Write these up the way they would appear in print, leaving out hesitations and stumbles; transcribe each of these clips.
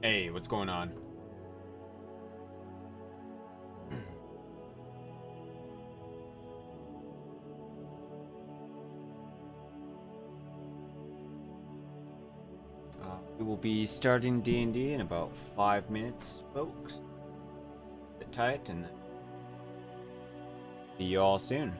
Hey, what's going on? We will be starting D&D in about 5 minutes, folks. Sit tight and see you all soon.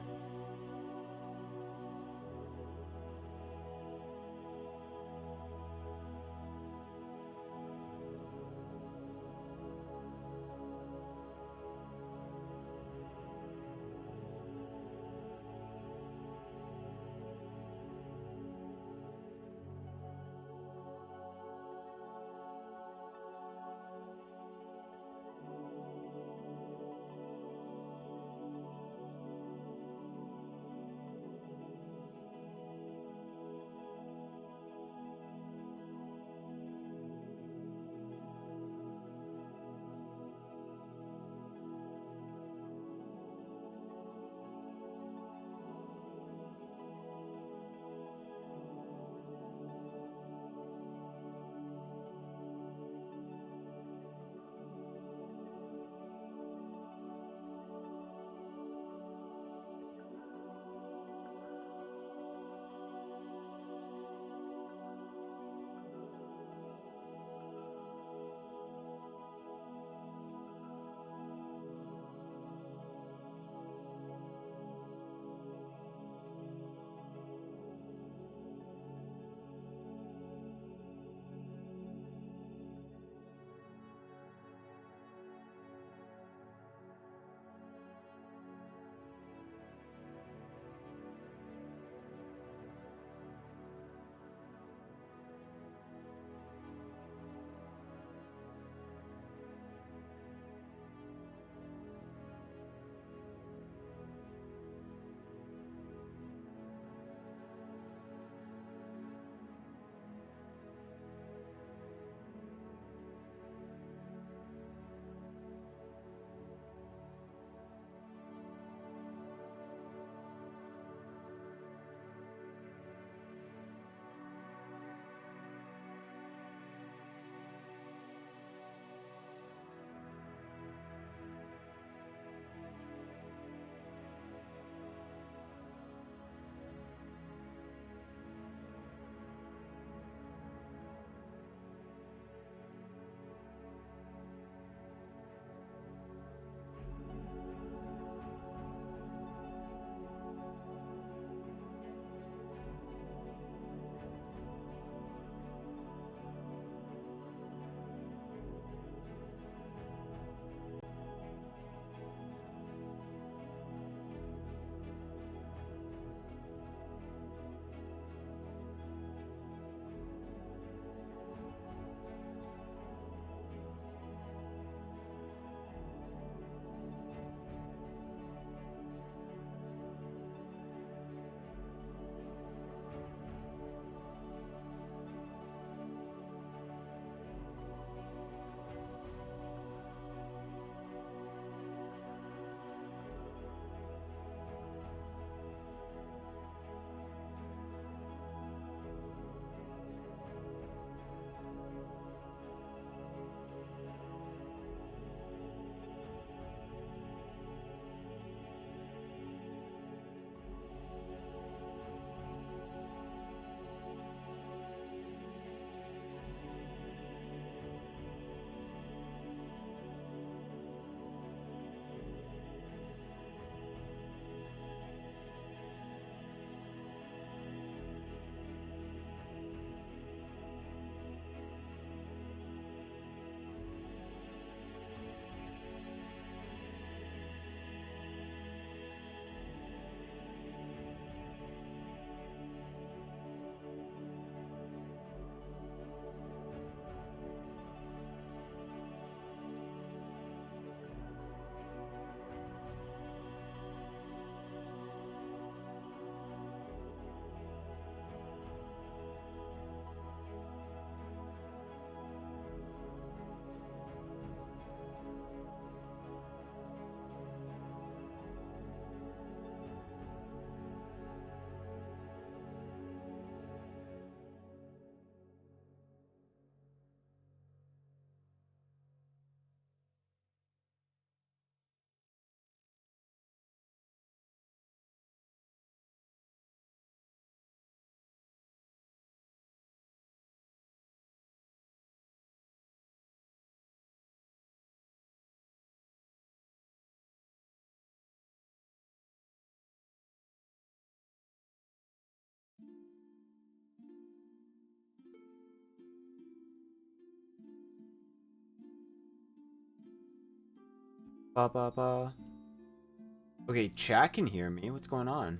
Ba ba ba. Okay, chat can hear me. What's going on?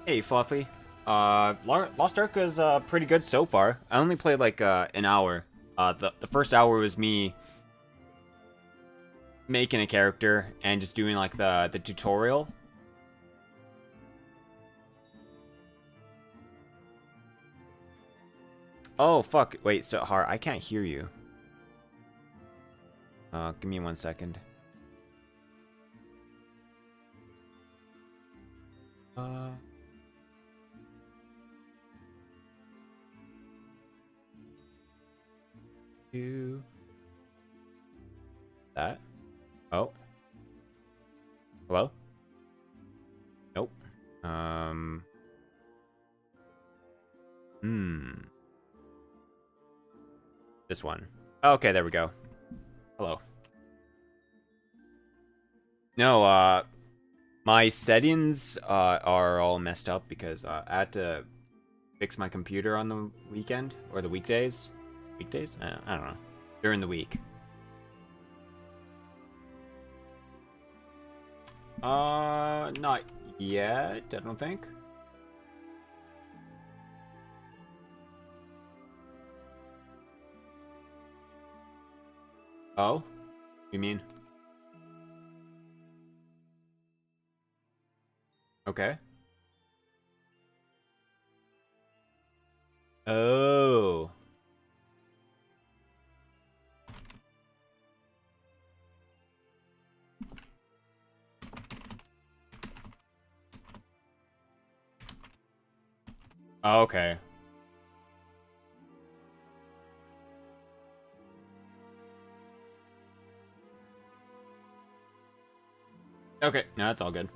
Hey, Fluffy. Lost Ark is pretty good so far. I only played like an hour. The first hour was me making a character and just doing like the tutorial. Oh fuck! Wait, so hard. I can't hear you. Give me 1 second. Uh. Do that. Oh. Hello? Nope. Hmm. This one. Okay, there we go. Hello. No, my settings are all messed up because I had to fix my computer on the weekend or the weekdays. Weekdays? I don't know. During the week. Not yet, I don't think. Oh? You mean? Okay. Oh. Okay. Okay, no, that's all good.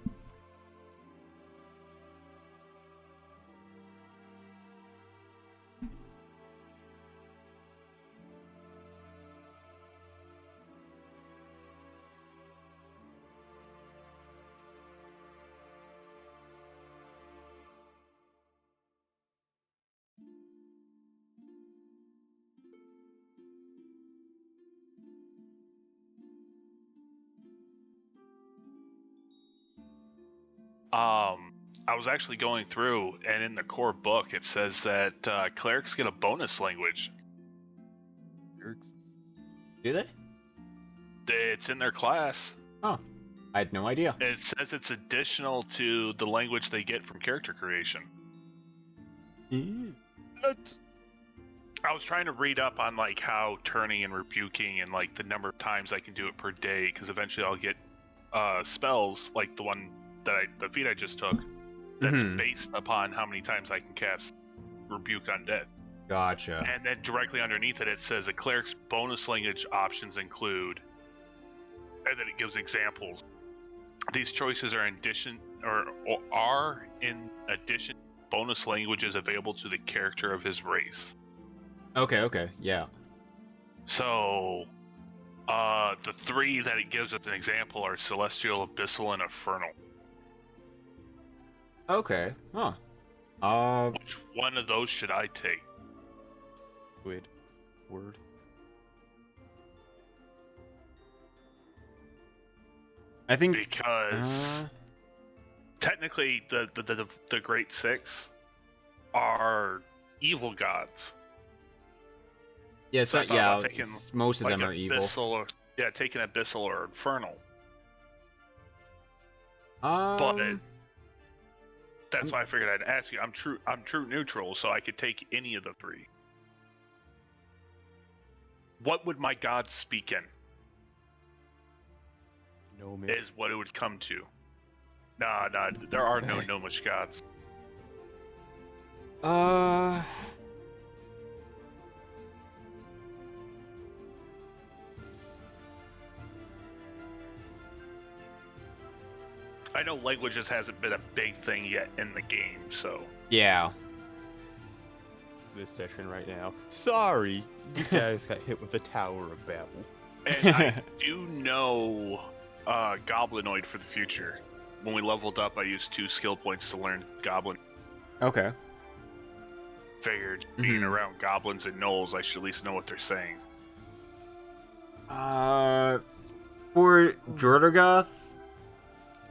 I was actually going through, and in the core book, it says that clerics get a bonus language. Do they? It's in their class. Oh, I had no idea. It says it's additional to the language they get from character creation. What? I was trying to read up on like how turning and rebuking and like the number of times I can do it per day, because eventually I'll get spells like the feat I just took. That's based upon how many times I can cast Rebuke Undead. Gotcha. And then directly underneath it, it says a cleric's bonus language options include, and then it gives examples. These choices are in addition bonus languages available to the character of his race. Okay, yeah. So, the three that it gives as an example are Celestial, Abyssal, and Infernal. Okay, huh. Which one of those should I take? Wait, word. I think Because technically the Great Six are evil gods. Yeah, So most of like them are evil. Taking Abyssal or Infernal. But that's why I figured I'd ask you. I'm true neutral, so I could take any of the three. What would my god speak in? Gnomish. Is what it would come to. Nah, there are no gnomish gods. I know languages hasn't been a big thing yet in the game, so... Yeah. This session right now. Sorry, you guys got hit with the Tower of Babel. And I do know Goblinoid for the future. When we leveled up, I used 2 skill points to learn Goblin. Okay. Figured being around goblins and gnolls, I should at least know what they're saying. For Jordagoth,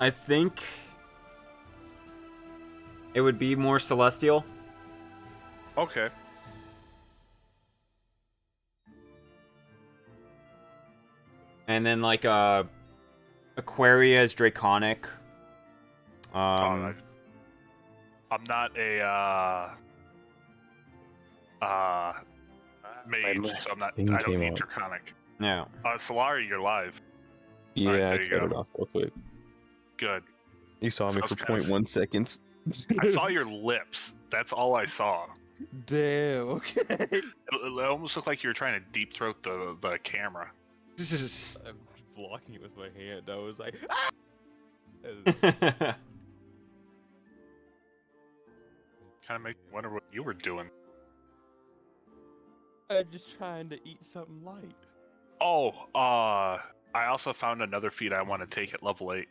I think it would be more Celestial. Okay. And then like Aquaria's Draconic. I'm not a mage, so I don't need Draconic. No. Solari, you're live. Yeah, Alright, I cut it off real quick. Good. You saw me for 0.1 seconds. I saw your lips. That's all I saw. Damn, okay. It almost looked like you were trying to deep throat the camera. I'm blocking it with my hand. I was like, Kind of make me wonder what you were doing. I'm just trying to eat something light. Oh, I also found another feat I want to take at level 8.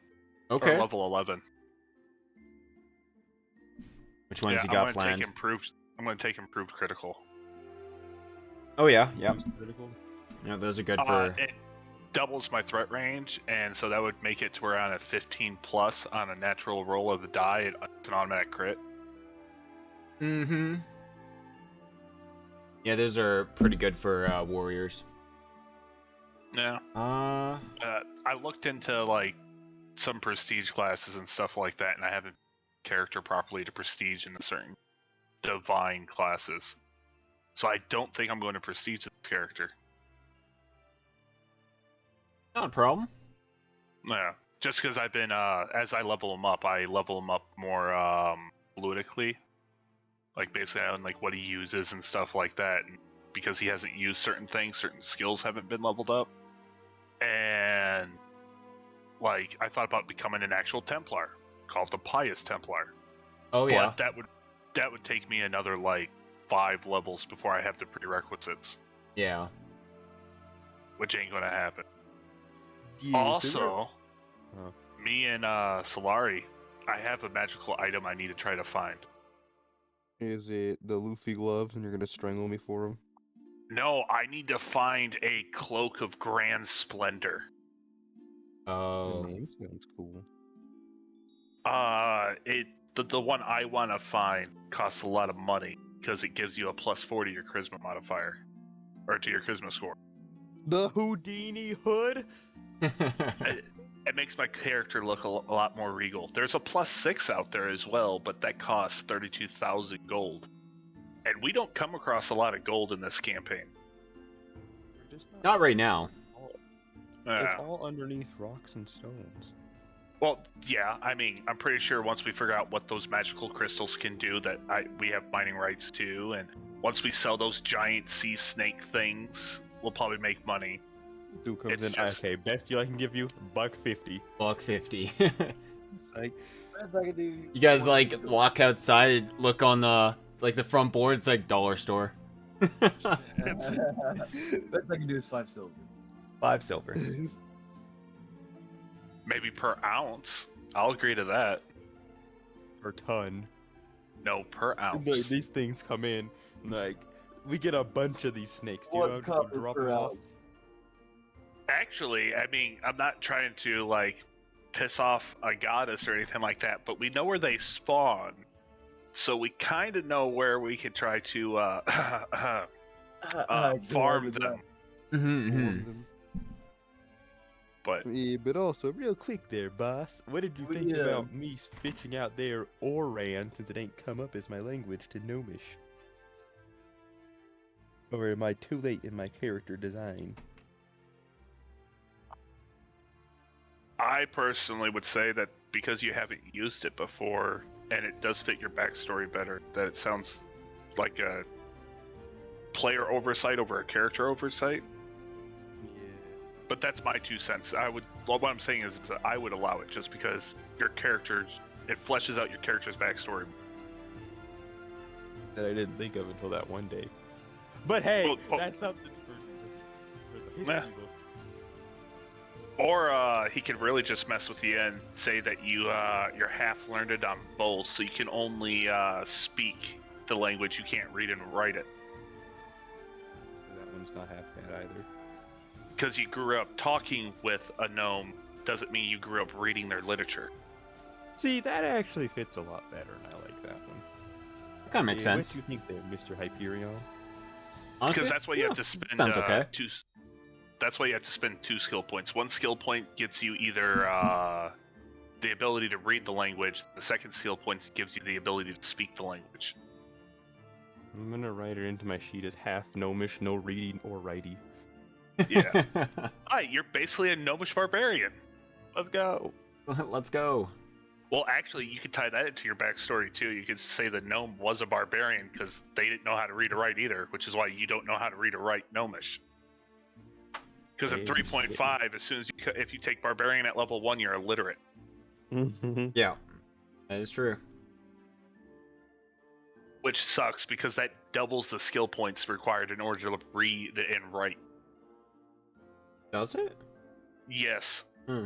Okay. Or level 11. Which ones you got planned? I'm going to take improved critical. Oh yeah, yeah. Critical? Yeah, those are good for... It doubles my threat range, and so that would make it to where on a 15 plus on a natural roll of the die, it's an automatic crit. Mm-hmm. Yeah, those are pretty good for warriors. Yeah. I looked into like some prestige classes and stuff like that, and I haven't character properly to prestige in certain divine classes. So I don't think I'm going to prestige this character. Not a problem. Yeah. Just because I've been as I level them up, I level them up more fluidically. Like basically on like what he uses and stuff like that. And because he hasn't used certain things, certain skills haven't been leveled up. And like I thought about becoming an actual Templar, called the Pious Templar. Oh yeah. But that would take me another like 5 levels before I have the prerequisites. Yeah. Which ain't gonna happen. Yeah, Also, me and Solari, I have a magical item I need to try to find. Is it the Luffy gloves and you're gonna strangle me for them? No, I need to find a Cloak of Grand Splendor. Oh. The name sounds cool. The one I want to find costs a lot of money because it gives you a +4 to your charisma modifier, or to your charisma score. The Houdini hood? It makes my character look a lot more regal. There's a +6 out there as well, but that costs 32,000 gold. And we don't come across a lot of gold in this campaign. Just Not right now. It's all underneath rocks and stones. Well, yeah, I mean, I'm pretty sure once we figure out what those magical crystals can do, that we have mining rights to, and once we sell those giant sea snake things, we'll probably make money. Dude comes It's in, just- okay, best deal I can give you, $150. $150. It's like, Best I can do. You guys like walk outside and look on the front board. It's like dollar store. Best I can do is 5 silver. 5 silver. Maybe per ounce. I'll agree to that. per ton. No, per ounce. Like, these things come in, like, we get a bunch of these snakes. Do you know One how copper to drop per them off? ounce. Actually, I mean, I'm not trying to, like, piss off a goddess or anything like that, but we know where they spawn. So we kind of know where we could try to farm them. But Yeah, but also, real quick there, boss. What did you think about me switching out their Oran, since it ain't come up as my language, to Gnomish? Or am I too late in my character design? I personally would say that because you haven't used it before, and it does fit your backstory better, that it sounds like a player oversight over a character oversight. Yeah. But that's my 2 cents. What I'm saying is that I would allow it just because your characters, it fleshes out your character's backstory. That I didn't think of until that one day. But hey, Well, that's something for the history Nah. book. Or he could really just mess with you and say that you're half learned it on both, so you can only speak the language, you can't read and write it. That one's not half bad either. Because you grew up talking with a gnome doesn't mean you grew up reading their literature. See, that actually fits a lot better, and I like that one. That kind of makes Yeah, sense. What do you think there, Mr. Hyperion? Honestly, Because that's why you yeah, have to spend sounds okay. two. That's why you have to spend 2 skill points. 1 skill point gives you either the ability to read the language. The second skill point gives you the ability to speak the language. I'm gonna write it into my sheet as half gnomish, no reading or righty. Yeah. Hi, you're basically a gnomish barbarian. Let's go. Let's go. Well, actually, you could tie that into your backstory too. You could say the gnome was a barbarian because they didn't know how to read or write either, which is why you don't know how to read or write gnomish. Because at 3.5, as soon as if you take barbarian at level 1, you're illiterate. Yeah, that is true. Which sucks because that doubles the skill points required in order to read and write. Does it? Yes. Hmm.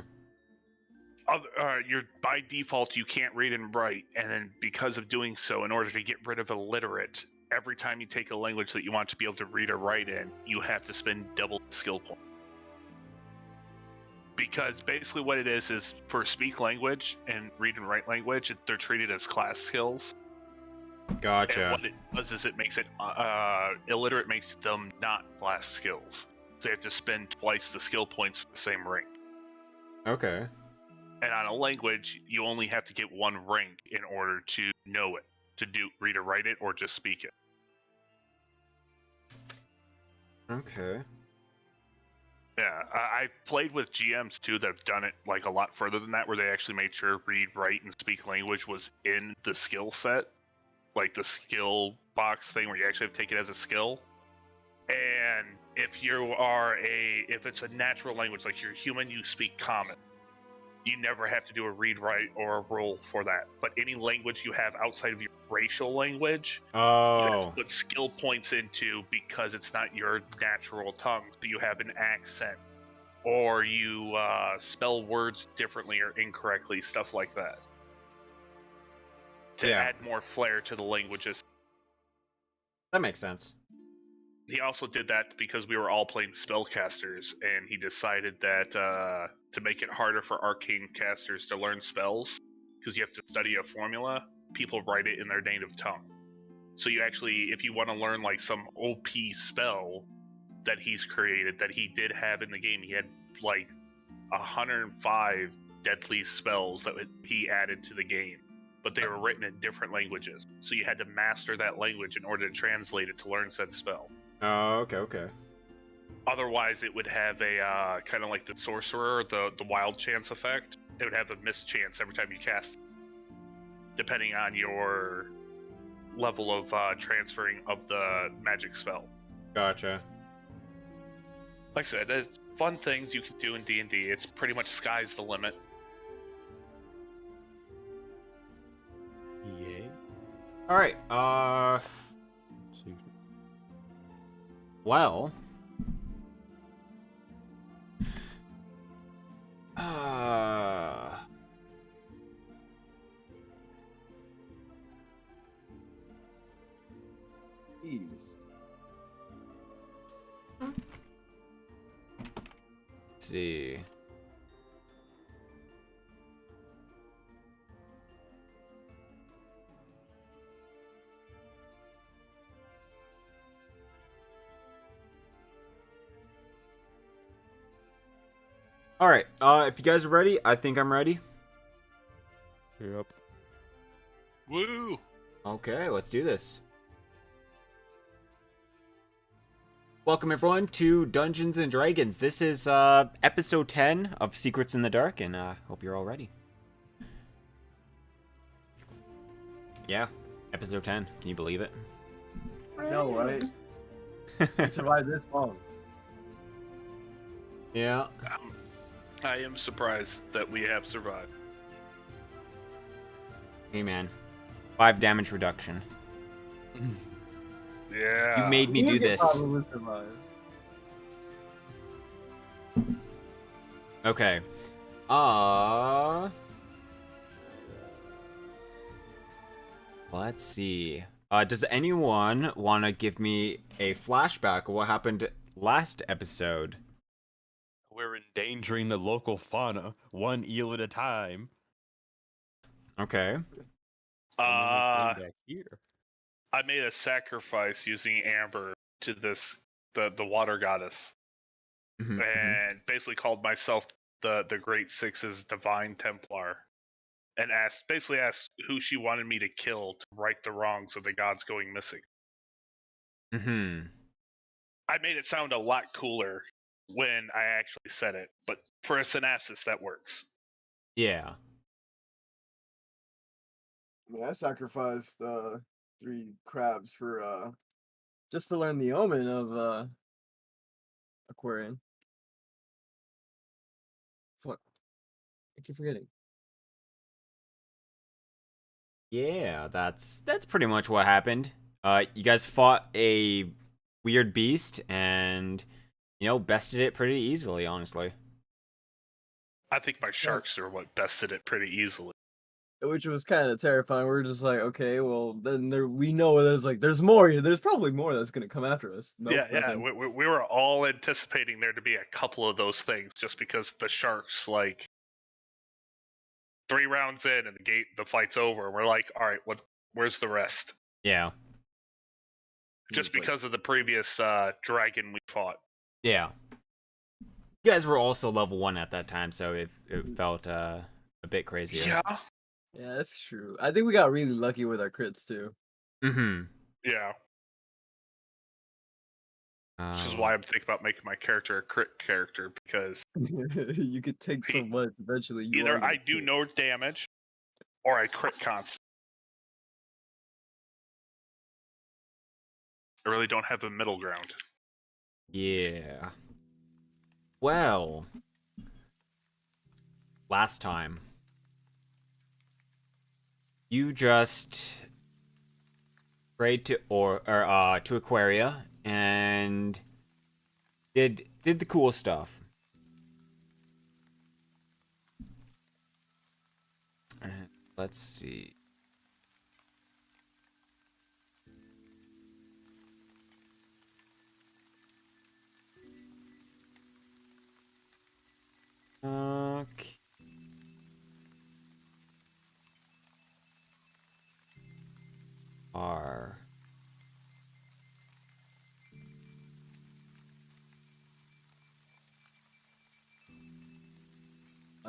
You're by default you can't read and write, and then because of doing so, in order to get rid of illiterate, every time you take a language that you want to be able to read or write in, you have to spend double the skill point. Because basically what it is for speak language and read and write language, they're treated as class skills. Gotcha. And what it does is it makes it illiterate makes them not class skills. They have to spend twice the skill points for the same rank. Okay. And on a language, you only have to get 1 rank in order to know it, to read or write it, or just speak it. Okay. Yeah, I've played with GMs too that have done it like a lot further than that, where they actually made sure read, write, and speak language was in the skill set, like the skill box thing where you actually have to take it as a skill. And if it's a natural language, like you're human, you speak common. You never have to do a read, write, or a roll for that. But any language you have outside of your racial language, you have Oh. to put skill points into because it's not your natural tongue. So you have an accent, or you spell words differently or incorrectly, stuff like that. To Yeah. add more flair to the languages. That makes sense. He also did that because we were all playing spellcasters, and he decided that to make it harder for arcane casters to learn spells, because you have to study a formula, people write it in their native tongue. So you actually, if you want to learn like some OP spell that he's created, that he did have in the game, he had like 105 deadly spells that he added to the game, but they were written in different languages. So you had to master that language in order to translate it to learn said spell. Oh, okay. Otherwise, it would have a kind of like the sorcerer, the wild chance effect. It would have a mischance every time you cast it, depending on your level of transferring of the magic spell. Gotcha. Like I said, it's fun things you can do in D&D. It's pretty much sky's the limit. Yeah. All right. Well. Jeez. Let's see. All right. If you guys are ready, I think I'm ready. Yep. Woo! Okay, let's do this. Welcome everyone to Dungeons and Dragons. This is episode 10 of Secrets in the Dark, and hope you're all ready. Yeah, episode 10. Can you believe it? I know, right? We survived this long. Yeah. I am surprised that we have survived. Hey man, 5 damage reduction. Yeah. You made me do this. Probably survive. Okay. Let's see. Does anyone want to give me a flashback of what happened last episode? We're endangering the local fauna, one eel at a time. Okay. And then we're coming back here. I made a sacrifice using amber to the water goddess, Mhm, and basically called myself the Great Six's Divine Templar, and basically asked who she wanted me to kill to right the wrongs of the gods going missing. mhm. I made it sound a lot cooler when I actually said it, but for a synopsis, that works. Yeah. I mean, I sacrificed 3 crabs for just to learn the omen of Aquarian. Fuck. I keep forgetting. Yeah, that's pretty much what happened. You guys fought a weird beast and, bested it pretty easily, honestly. I think my sharks are what bested it pretty easily. Which was kind of terrifying. We were just like, okay, well, then we know there's more. There's probably more that's gonna come after us. Nope, Yeah. nothing. We were all anticipating there to be a couple of those things, just because the sharks, like, 3 rounds in and the fight's over. We're like, all right, where's the rest? Yeah. Just It was because of the previous dragon we fought. Yeah. You guys were also level 1 at that time, so it felt a bit crazier. Yeah. yeah, that's true. I think we got really lucky with our crits too. Mm-hmm. Yeah. Which is why I'm thinking about making my character a crit character, because You could take so much eventually. You are either gonna I do crit. no damage or I crit constant. I really don't have a middle ground. Yeah. Well, last time you just prayed to to Aquaria and did the cool stuff. Let's see. Okay.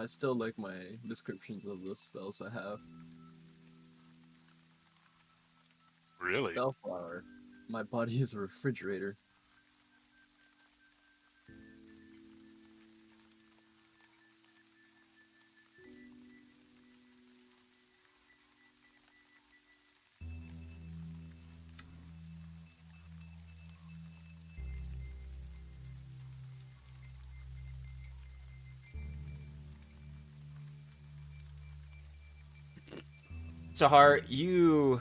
I still like my descriptions of the spells I have. Really? Spellflower. My body is a refrigerator. Sahar, you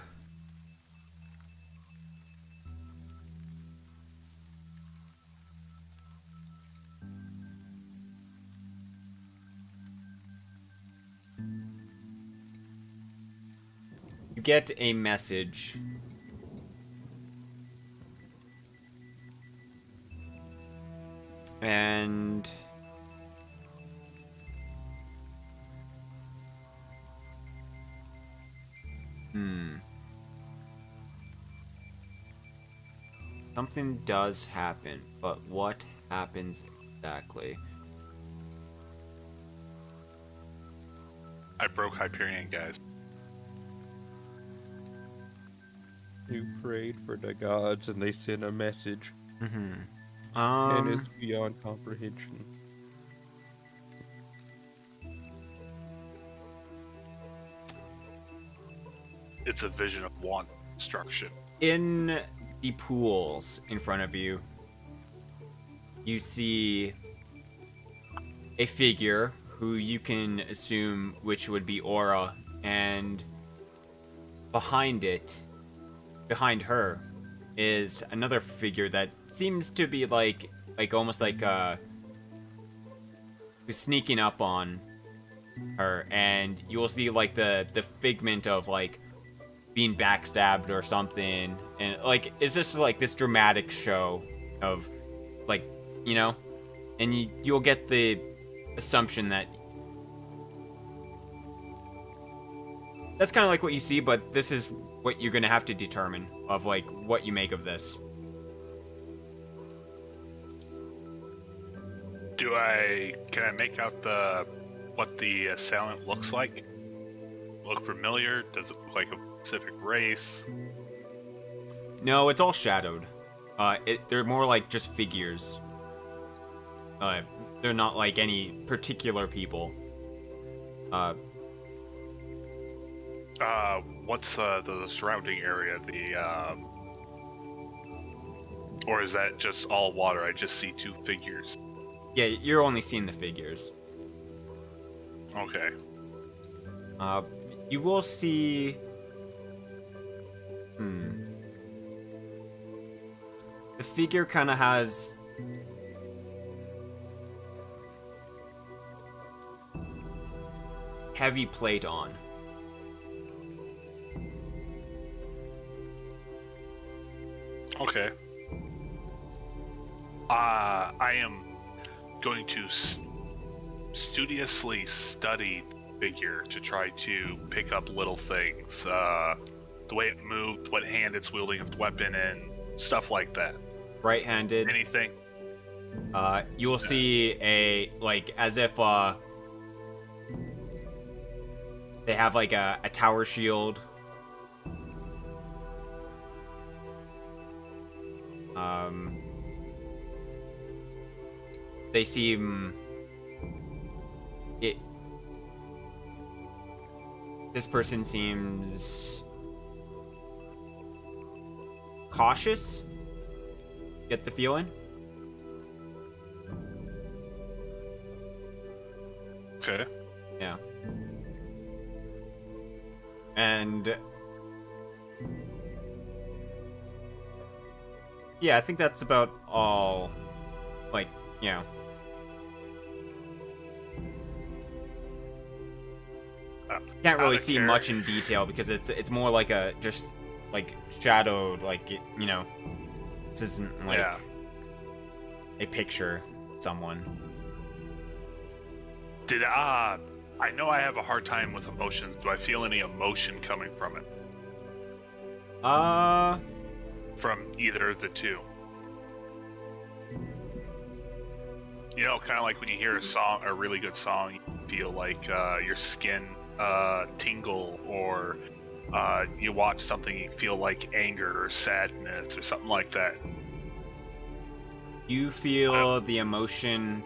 get a message. And something does happen, but what happens exactly? I broke Hyperion, guys. You prayed for the gods and they sent a message, Mm-hmm. and it's beyond comprehension. It's a vision of want destruction. In the pools in front of you, you see a figure who you can assume which would be Aura, and behind her, is another figure that seems to be like almost like who's sneaking up on her, and you will see like the figment of like being backstabbed or something, and like it's just like this dramatic show of like, you know, and you'll get the assumption that that's kind of like what you see, but this is what you're gonna have to determine of like what you make of this. Can I make out what the assailant looks like? Look familiar? Does it look like a specific race? No, it's all shadowed. They're more like just figures. They're not like any particular people. What's the surrounding area? Or is that just all water? I just see two figures. Yeah, you're only seeing the figures. Okay. You will see. The figure kind of has heavy plate on. Okay. I am going to studiously study the figure to try to pick up little things. The way it moved, what hand it's wielding its weapon in, stuff like that. Right-handed. Anything? You will see as if they have like a tower shield. They seem this person seems cautious. Get the feeling? Okay. Yeah. And yeah, I think that's about all. Like, you know. Can't really see much in detail because it's more like a just like shadowed, like, you know. This isn't like a picture of someone. I know I have a hard time with emotions. Do I feel any emotion coming from it? From either of the two. You know, kind of like when you hear a really good song, you feel like your skin tingle, or you watch something, you feel like anger or sadness or something like that. You feel the emotion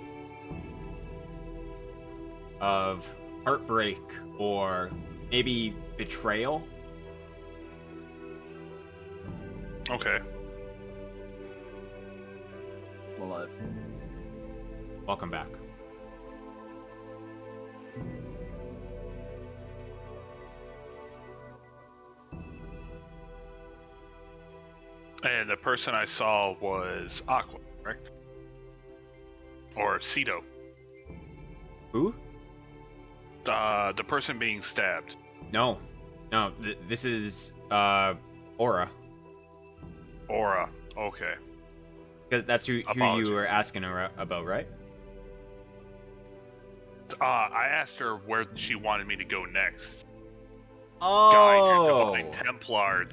of heartbreak or maybe betrayal. Okay. Alive. Welcome back. And the person I saw was Aqua, correct? Or Cedo. Who? The person being stabbed. No. This is Aura. Aura. Okay. 'Cause that's who Apologies. you were asking her about, right? I asked her where she wanted me to go next. Oh. Guide your divine Templar.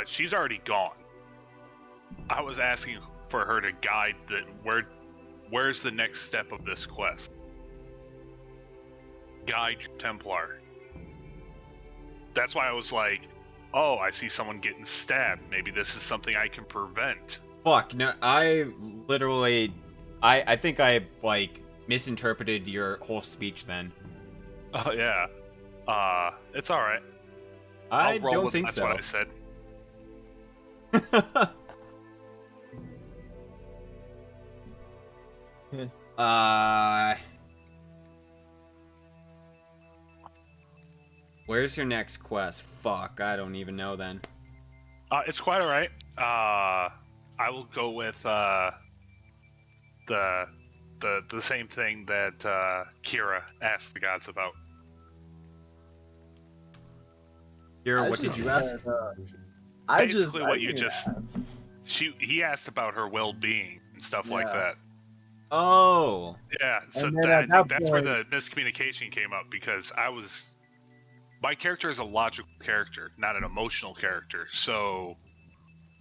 She's already gone. I was asking for her to guide where's the next step of this quest. Guide your Templar. That's why I was like, oh, I see someone getting stabbed. Maybe this is something I can prevent. Fuck, no, I literally... I think I, like, misinterpreted your whole speech then. Oh, yeah. It's alright. I don't think that's so. what I said. Where's your next quest? Fuck, I don't even know then. It's quite alright. I will go with the same thing that Kira asked the gods about. Here, what did you ask? Basically, what you just he asked about her well-being and stuff like that. Oh. Yeah, so And then I at think that that's where point- the miscommunication came up, because my character is a logical character, not an emotional character. So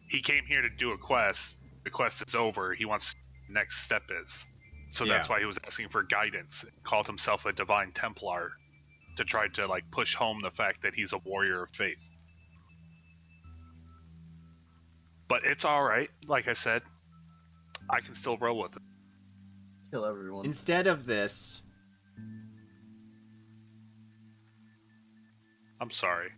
he came here to do a quest. The quest is over. He wants the next step is. So that's why he was asking for guidance. Called himself a divine Templar to try to like push home the fact that he's a warrior of faith. But it's all right. Like I said, I can still roll with it. Kill everyone. Instead of this, I'm sorry.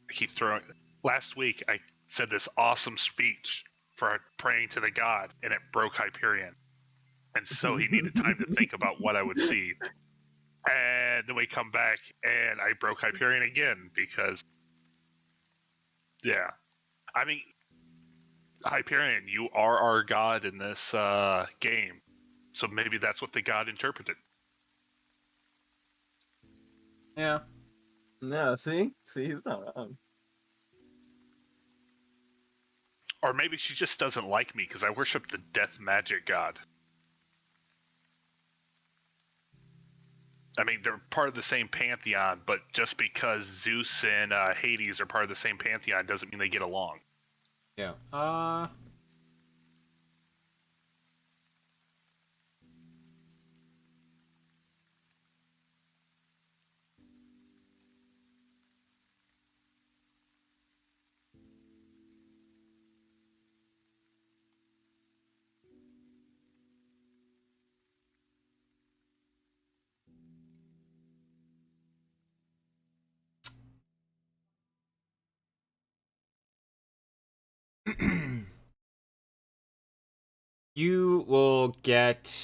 I keep throwing. Last week, I said this awesome speech for praying to the god, and it broke Hyperion. And so he needed time to think about what I would see. And then we come back, and I broke Hyperion again, because, yeah. I mean, Hyperion, you are our god in this game. So maybe that's what the god interpreted. yeah. Yeah, see, he's not wrong. Or maybe she just doesn't like me because I worship the death magic god. I mean, they're part of the same pantheon, but just because Zeus and Hades are part of the same pantheon doesn't mean they get along. Yeah. You will get...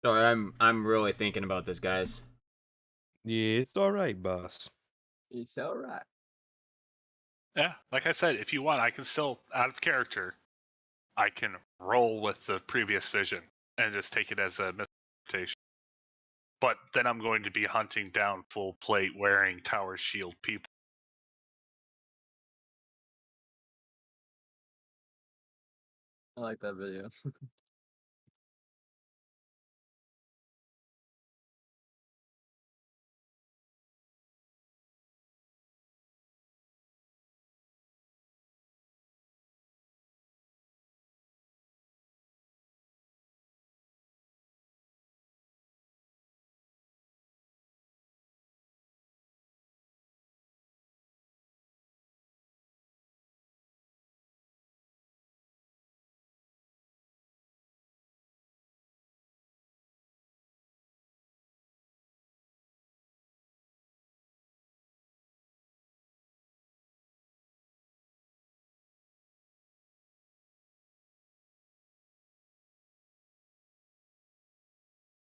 Sorry, I'm really thinking about this, guys. Yeah, it's alright, boss. It's alright. Yeah, like I said, if you want, I can still, out of character, I can roll with the previous vision and just take it as a misinterpretation. But then I'm going to be hunting down full plate wearing tower shield people. I like that video.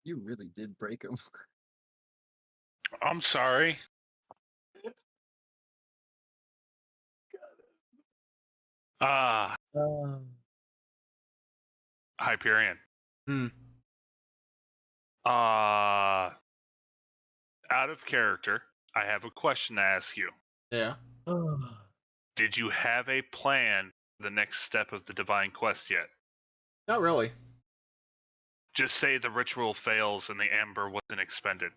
You really did break him. I'm sorry. Ah, Hyperion. Hmm. Out of character, I have a question to ask you. Yeah. Did you have a plan for the next step of the divine quest yet? Not really. Just say the ritual fails and the amber wasn't expended.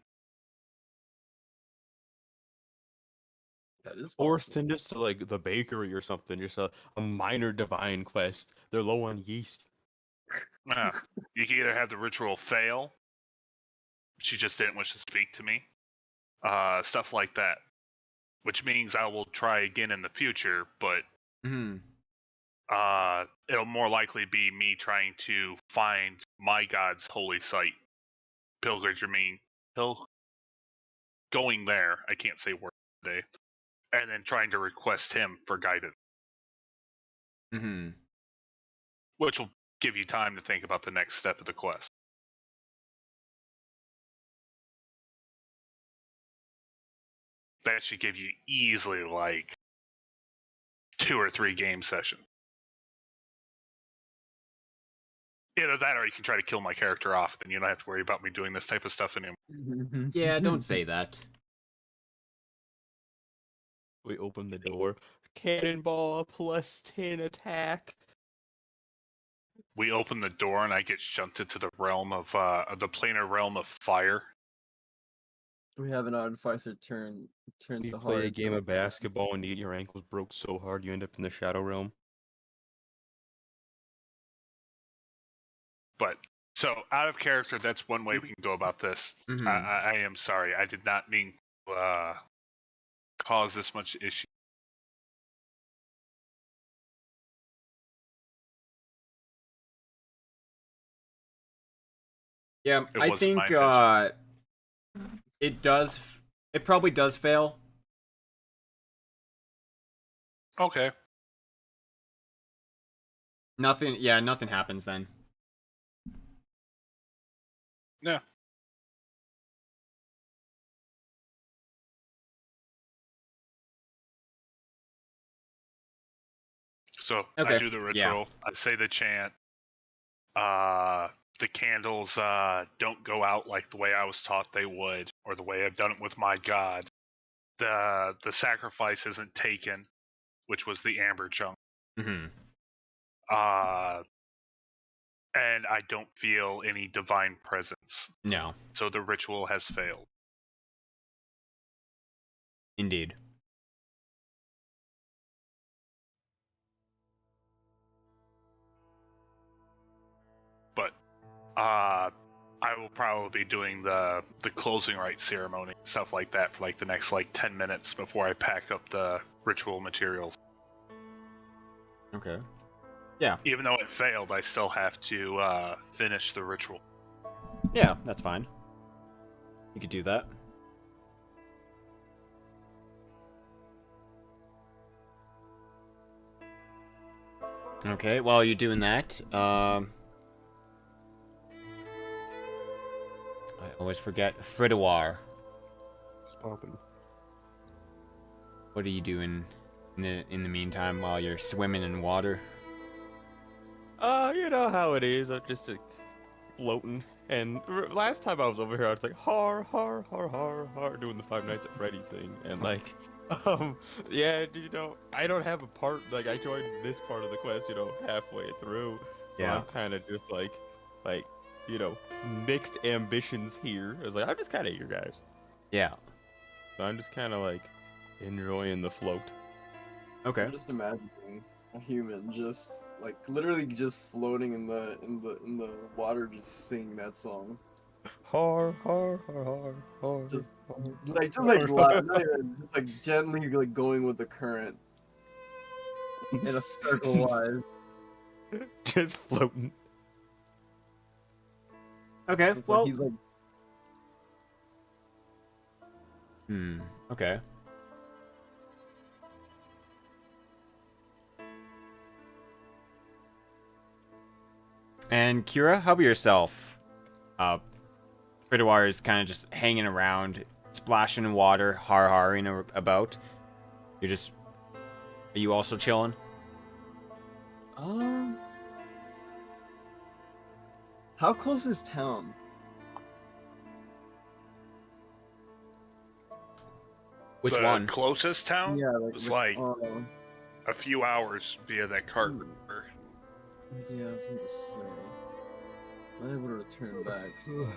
That is Or possible. send us to like the bakery or something, just a minor divine quest. They're low on yeast. You can either have the ritual fail, she just didn't wish to speak to me, stuff like that. Which means I will try again in the future, but Hmm. it'll more likely be me trying to find my god's holy site. Going there, I can't say word today, and then trying to request him for guidance, Hmm. which will give you time to think about the next step of the quest. That should give you easily like 2 or 3 game sessions. Either that or you can try to kill my character off, then you don't have to worry about me doing this type of stuff anymore. Yeah, don't say that. We open the door. Cannonball plus 10 attack. We open the door and I get shunted to the realm of the planar realm of fire. We have an artificer turns You the play a hard. game of basketball and you get your ankles broke so hard you end up in the shadow realm. But so out of character, that's one way we can go about this. Mhm. I am sorry. I did not mean to cause this much issue. Yeah, It I wasn't my think intention. it probably does fail. Okay. Nothing happens then. Yeah. So Okay, I do the ritual. I say the chant. The candles don't go out like the way I was taught they would, or the way I've done it with my god. The sacrifice isn't taken, which was the amber chunk. Hmm. And I don't feel any divine presence. No, So the ritual has failed. indeed. But I will probably be doing the closing rites ceremony, stuff like that, for like the next like 10 minutes before I pack up the ritual materials. Okay. Yeah. Even though it failed, I still have to finish the ritual. Yeah, that's fine. You could do that. Okay, while you're doing that, Always forget Fridoir. It's popping. What are you doing in the meantime while you're swimming in water? You know how it is. I'm just floating. And last time I was over here, I was like, har, har, har, har, har, doing the Five Nights at Freddy's thing. And like, yeah, you know, I don't have a part, like, I joined this part of the quest, you know, halfway through. So Yeah. I'm kind of just like, you know, mixed ambitions here. I was like, I'm just kind of here, guys. Yeah. So I'm just kind of like enjoying the float. Okay. I'm just imagining a human just like literally just floating in the water, just singing that song. Har, har, har, har, har. Just har, like har. not even, just like gently like going with the current in a circle wise. Just floating. Okay. It's Well. like he's like Okay. And Kira, how about yourself? Fridoir is kind of just hanging around, splashing in water, har-harring about. You're just... Are you also chilling? how close is town? Which The one? closest town Yeah, was like uh, a few hours via that cart. Hmm. yeah, I was gonna say. I'm able to return back. So.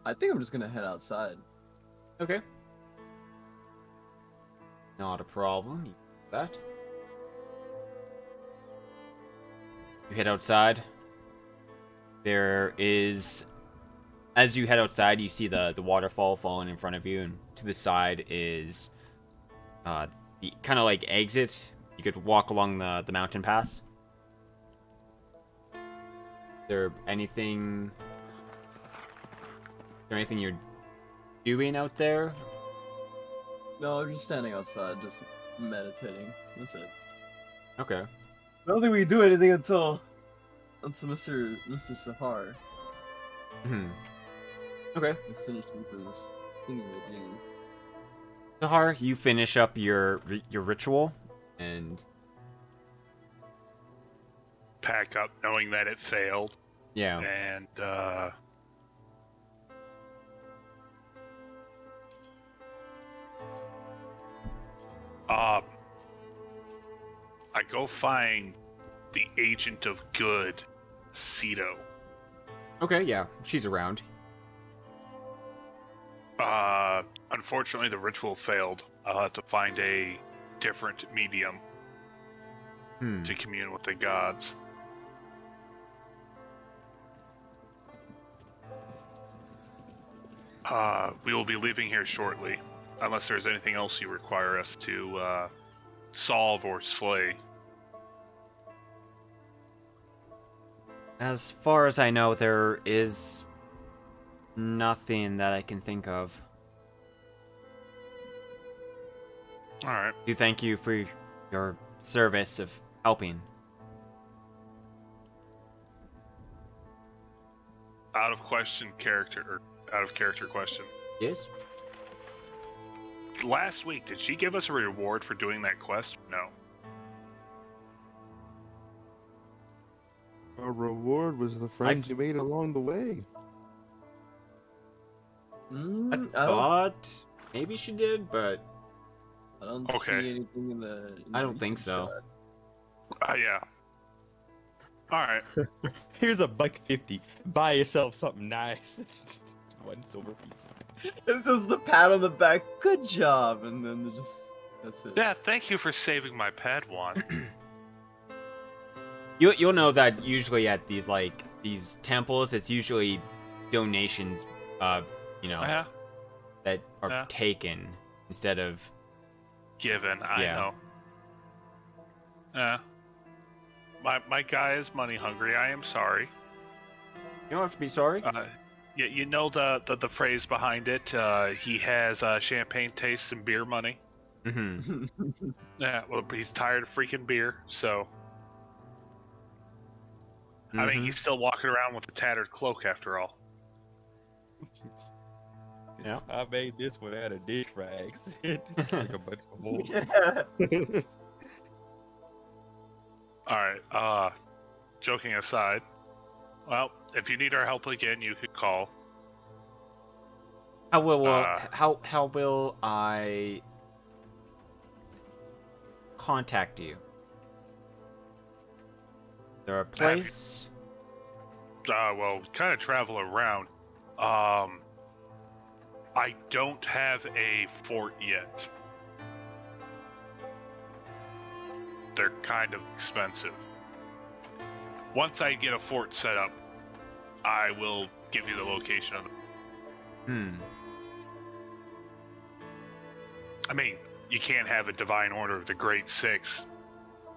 I think I'm just gonna head outside. Okay. Not a problem. You do that. You head outside. There is... As you head outside, you see the waterfall falling in front of you, and to the side is the kind of like exit. You could walk along the mountain pass. Is there anything you're doing out there? No, I'm just standing outside, just meditating. That's it. Okay. I don't think we can do anything until Mr. Sahar Hmm. Okay. is finished with his thingy-majiggy. Sahar, you finish up your ritual, and Pack up knowing that it failed. yeah. And I go find the agent of good, Ceto. Okay, yeah, she's around. Unfortunately, the ritual failed. I'll have to find a different medium to commune with the gods. We will be leaving here shortly, unless there's anything else you require us to solve or slay. As far as I know, there is nothing that I can think of. All right. Do thank you for your service of helping. Out of character question. Yes? Last week, did she give us a reward for doing that quest? No. Our reward was the friends you made along the way. I thought maybe she did, but I don't Okay. see anything in the. I don't think so. Yeah. All right. Here's $1.50. Buy yourself something nice. 1 silver piece. It's just the pat on the back. Good job, and then that's it. Yeah, thank you for saving my Padawan. you'll know that usually at these temples, it's usually donations, Yeah, that are Yeah. taken instead of. given. I Yeah. know. Yeah. My guy is money hungry. I am sorry. You don't have to be sorry. Yeah, you know the phrase behind it. He has champagne tastes and beer money. Mm-hmm. Yeah, well, he's tired of freaking beer, so. I mean, he's still walking around with a tattered cloak after all. Yeah. I made this one out of dish rags. Just like a bunch of holes. Yeah. Alright, joking aside, well, if you need our help again, you could call. How will I contact you? There a place? Well, we kind of travel around. I don't have a fort yet. They're kind of expensive. Once I get a fort set up, I will give you the location of them. I mean, you can't have a divine order of the Great Six,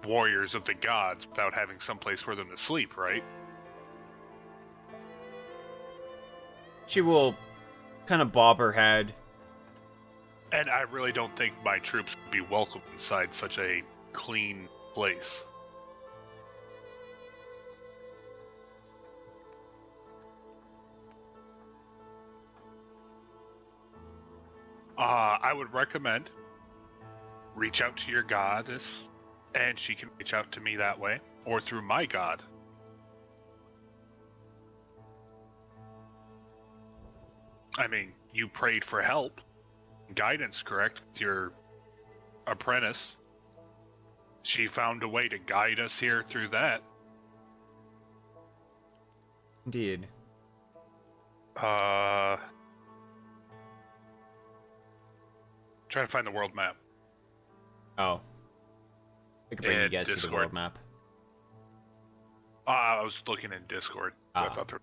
warriors of the gods, without having someplace for them to sleep, right? She will kind of bob her head. And I really don't think my troops would be welcome inside such a clean place. I would recommend reach out to your goddess, and she can reach out to me that way, or through my god. I mean, you prayed for help, guidance, correct, with your apprentice. She found a way to guide us here through that. Indeed. Trying to find the world map. Oh. I could bring you And guys to the Discord. world map. I was looking in Discord, so I Ah. thought there.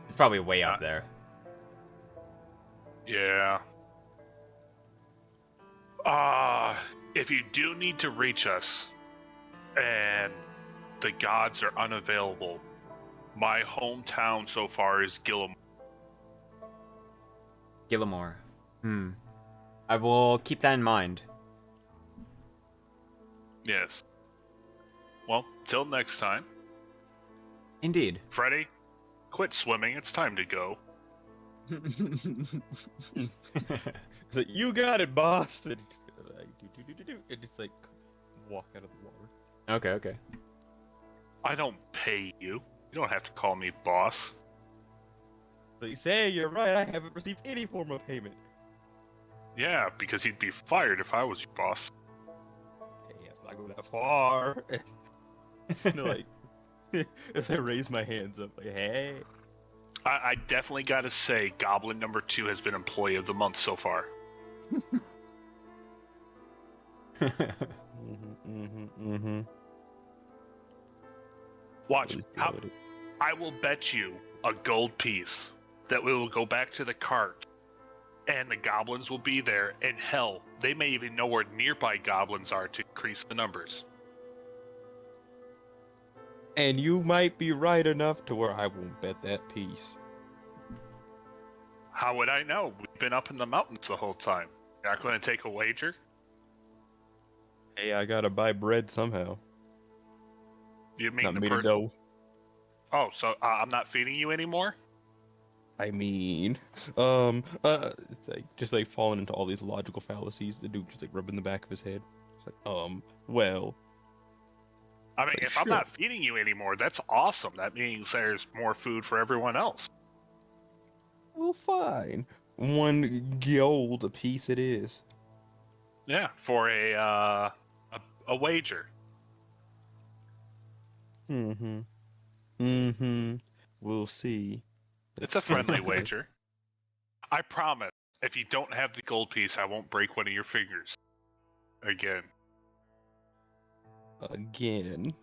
It's probably way up there. Yeah. If you do need to reach us, and the gods are unavailable, my hometown so far is Gilliam. Gillimore. I will keep that in mind. Yes. Well, till next time. Indeed. Freddy, quit swimming. It's time to go. It's like, you got it, boss. And like, and just like walk out of the water. Okay. I don't pay you. You don't have to call me boss. They say you're right. I haven't received any form of payment. Yeah, because you'd be fired if I was your boss. Hey, let's not go that far. Just like, as I raise my hands up, like, hey. I definitely gotta say, Goblin number 2 has been Employee of the Month so far. Watch. I will bet you a gold piece that we will go back to the cart, and the goblins will be there, and hell, they may even know where nearby goblins are to increase the numbers. And you might be right enough to where I won't bet that piece. How would I know? We've been up in the mountains the whole time. You're not going to take a wager? Hey, I gotta buy bread somehow. You mean Not the made of person? dough. Oh, so I'm not feeding you anymore? I mean, it's like just like falling into all these logical fallacies. The dude just like rubbing the back of his head. It's like, well. I mean, Like, if I'm sure. not feeding you anymore, that's awesome. That means there's more food for everyone else. Well, fine. 1 gold a piece it is. Yeah, for a wager. We'll see. It's a friendly wager. I promise, if you don't have the gold piece, I won't break one of your fingers. Again. Again.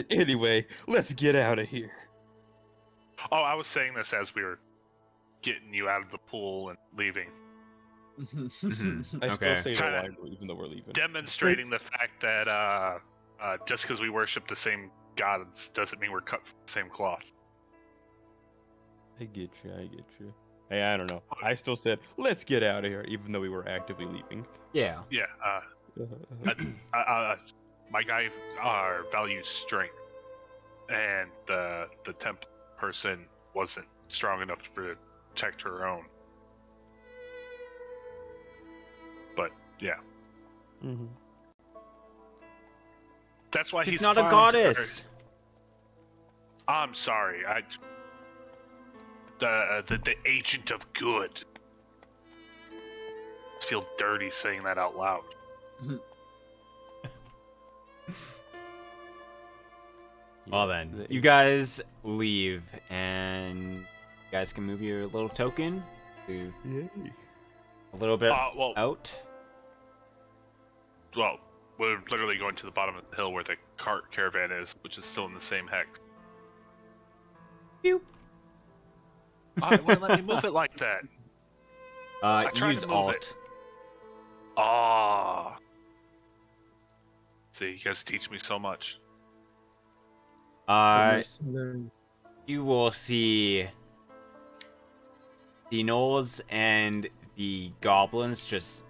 Anyway, let's get out of here. Oh, I was saying this as we were getting you out of the pool and leaving. I Okay. still say the Kinda line even though we're leaving. Demonstrating the fact that just because we worship the same gods doesn't mean we're cut from the same cloth. I get you. Hey, I don't know. I still said, let's get out of here, even though we were actively leaving. Yeah. Yeah, my guy values strength, and the temp person wasn't strong enough to protect her own. But yeah, Mm-hmm. that's why She's he's not a fond- goddess. I'm sorry, the agent of good. I feel dirty saying that out loud. Well then, you guys leave, and you guys can move your little token to Yay. a little bit Well, out. well, we're literally going to the bottom of the hill where the cart caravan is, which is still in the same hex. Pew. Oh, it wouldn't let me move it like that. I tried Use to move Alt. it. Ah. See, you guys teach me so much. You will see the gnolls and the goblins just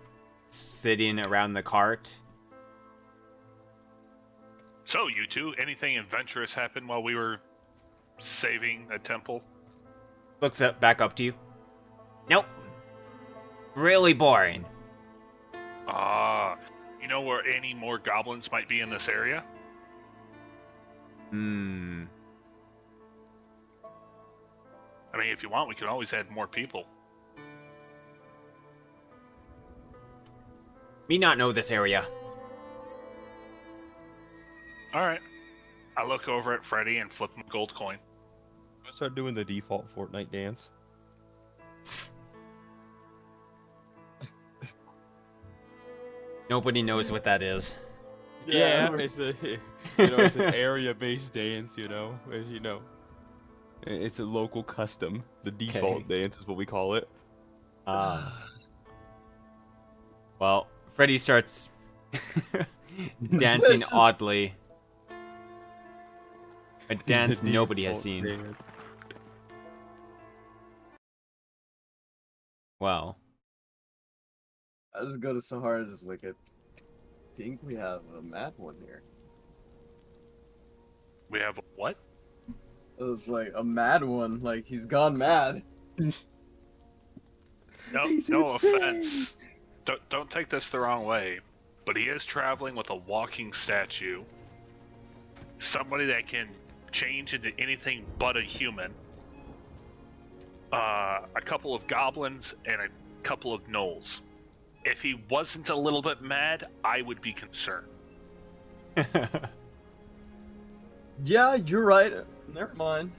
sitting around the cart. So, you two, anything adventurous happened while we were saving a temple? Looks up, back up to you. Nope. Really boring. Ah. You know where any more goblins might be in this area? Hmm. I mean, if you want, we can always add more people. Me not know this area. Alright. I look over at Freddy and flip him a gold coin. I'm gonna start doing the default Fortnite dance. Nobody knows what that is. Yeah, it's it's an area-based dance. As you know, it's a local custom. The default dance is what we call it. Well, Freddy starts dancing oddly. A dance The nobody has default seen. dance. Well, I just go to Sahara, just like, I think we have a mad one here. We have a what? It's like a mad one, like he's gone mad. No, He's no insane. offense. Don't take this the wrong way, but he is traveling with a walking statue. Somebody that can change into anything but a human. A couple of goblins and a couple of gnolls. If he wasn't a little bit mad, I would be concerned. Yeah, you're right. Never mind.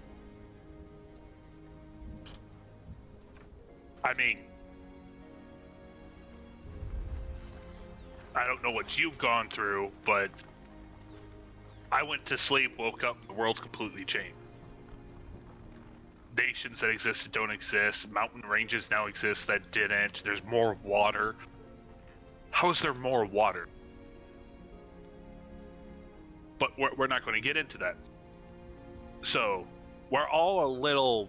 I mean, I don't know what you've gone through, but I went to sleep, woke up, the world's completely changed. Nations that existed don't exist. Mountain ranges now exist that didn't. There's more water. How is there more water? But we're not going to get into that. So, we're all a little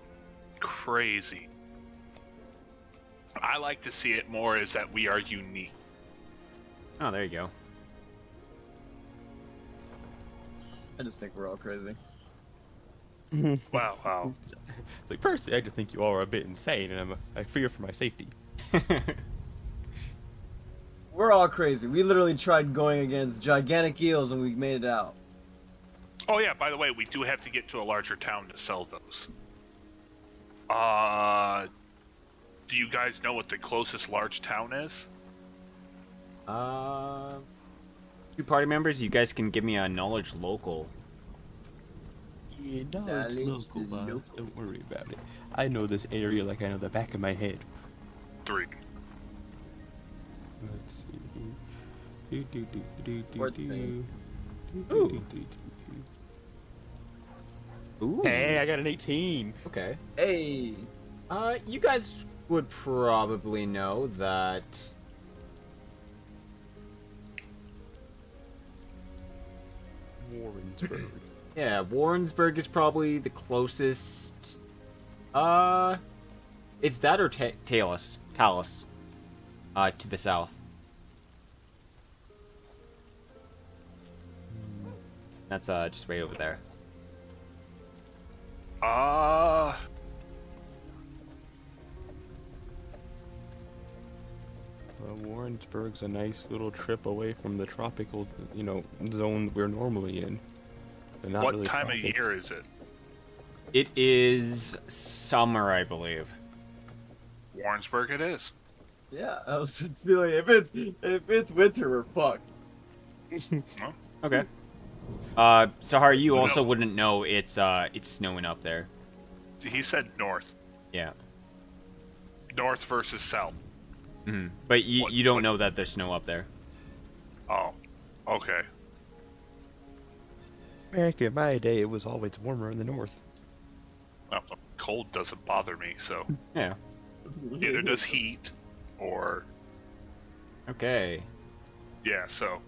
crazy. I like to see it more as that we are unique. oh, there you go. I just think we're all crazy. Wow. Like personally, I just think you all are a bit insane, and I fear for my safety. We're all crazy. We literally tried going against gigantic eels and we made it out. Oh yeah, by the way, we do have to get to a larger town to sell those. Do you guys know what the closest large town is? Two party members, you guys can give me a knowledge local. Yeah, no, That it's is local, boss. local. Don't worry about it. I know this area like I know the back of my head. 3. Let's see. Do, do, do, do, do, Fourth do. thing. Do, do, Ooh. do, do, do. Ooh. Hey, I got an 18. Okay. Hey! You guys would probably know that Warrensburg. yeah, Warrensburg is probably the closest. It's that or Talus, to the south. That's just right over there. Warrensburg's a nice little trip away from the tropical, zone we're normally in. And not What really time of tropic. year is it? It is summer, I believe. Warrensburg it is. Yeah, I was just be like, if it's winter, we're fucked. Okay. Sahar, you Who also knows? wouldn't know it's snowing up there. He said north. Yeah. North versus south. Hmm. But you What- don't what- know that there's snow up there. Oh. Okay. Back in my day, it was always warmer in the north. Well, cold doesn't bother me, so Yeah. neither does heat or Okay. yeah, so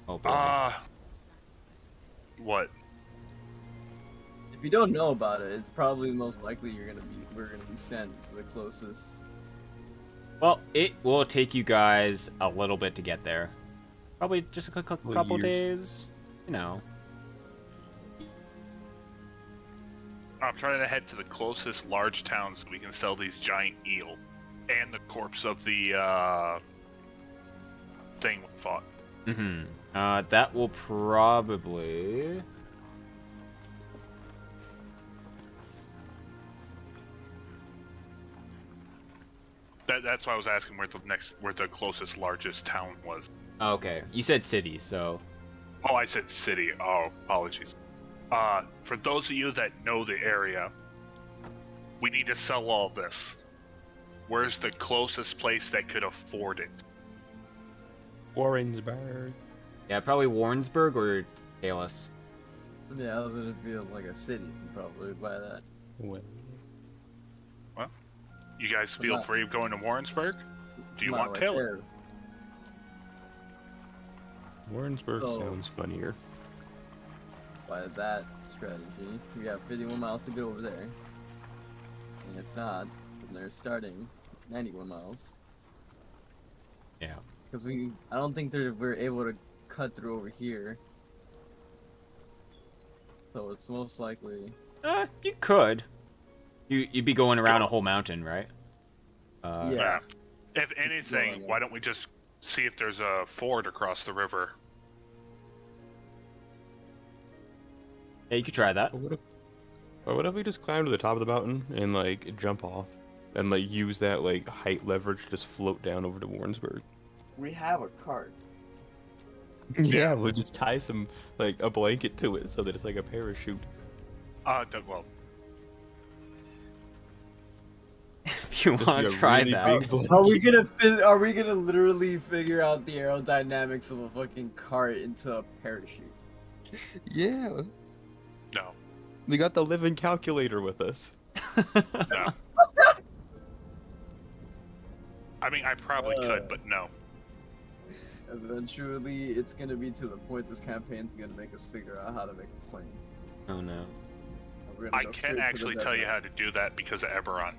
Oh boy. what? If you don't know about it, it's probably most likely we're gonna be sent to the closest. Well, it will take you guys a little bit to get there. Probably just a couple years. days. You know. I'm trying to head to the closest large town so we can sell these giant eel and the corpse of the thing we fought. Mm-hmm. That will probably... That's why I was asking where the closest largest town was. Okay. You said city, so... Oh, I said city. Oh, apologies. For those of you that know the area, we need to sell all this. Where's the closest place that could afford it? Warrensburg. Yeah, probably Warrensburg or Talus. Yeah, I was gonna feel like a city. You probably buy that. Well, You guys I'm feel not- free of going to Warrensburg? Do you Not want right Taylor? there. Warrensburg Oh. sounds funnier. By that strategy, we got 51 miles to go over there. And if not, then they're starting 91 miles. Yeah. Because I don't think we're able to cut through over here. So it's most likely. You could. You'd be going around a whole mountain, right? Yeah. If going anything, on. why don't we just see if there's a ford across the river? Yeah, you could try that. Or what if we just climb to the top of the mountain and like jump off and like use that like height leverage to just float down over to Warrensburg? We have a cart. Yeah, we'll just tie some like a blanket to it so that it's like a parachute. Well, If you Just want be to a try really that. big blanket. Are we gonna literally figure out the aerodynamics of a fucking cart into a parachute? Yeah, no. we got the living calculator with us. No. I mean, I probably could, but no. Eventually, it's gonna be to the point this campaign's gonna make us figure out how to make a plane. Oh no. We're gonna I go straight can to the actually tell you desert. how to do that because of Eberron.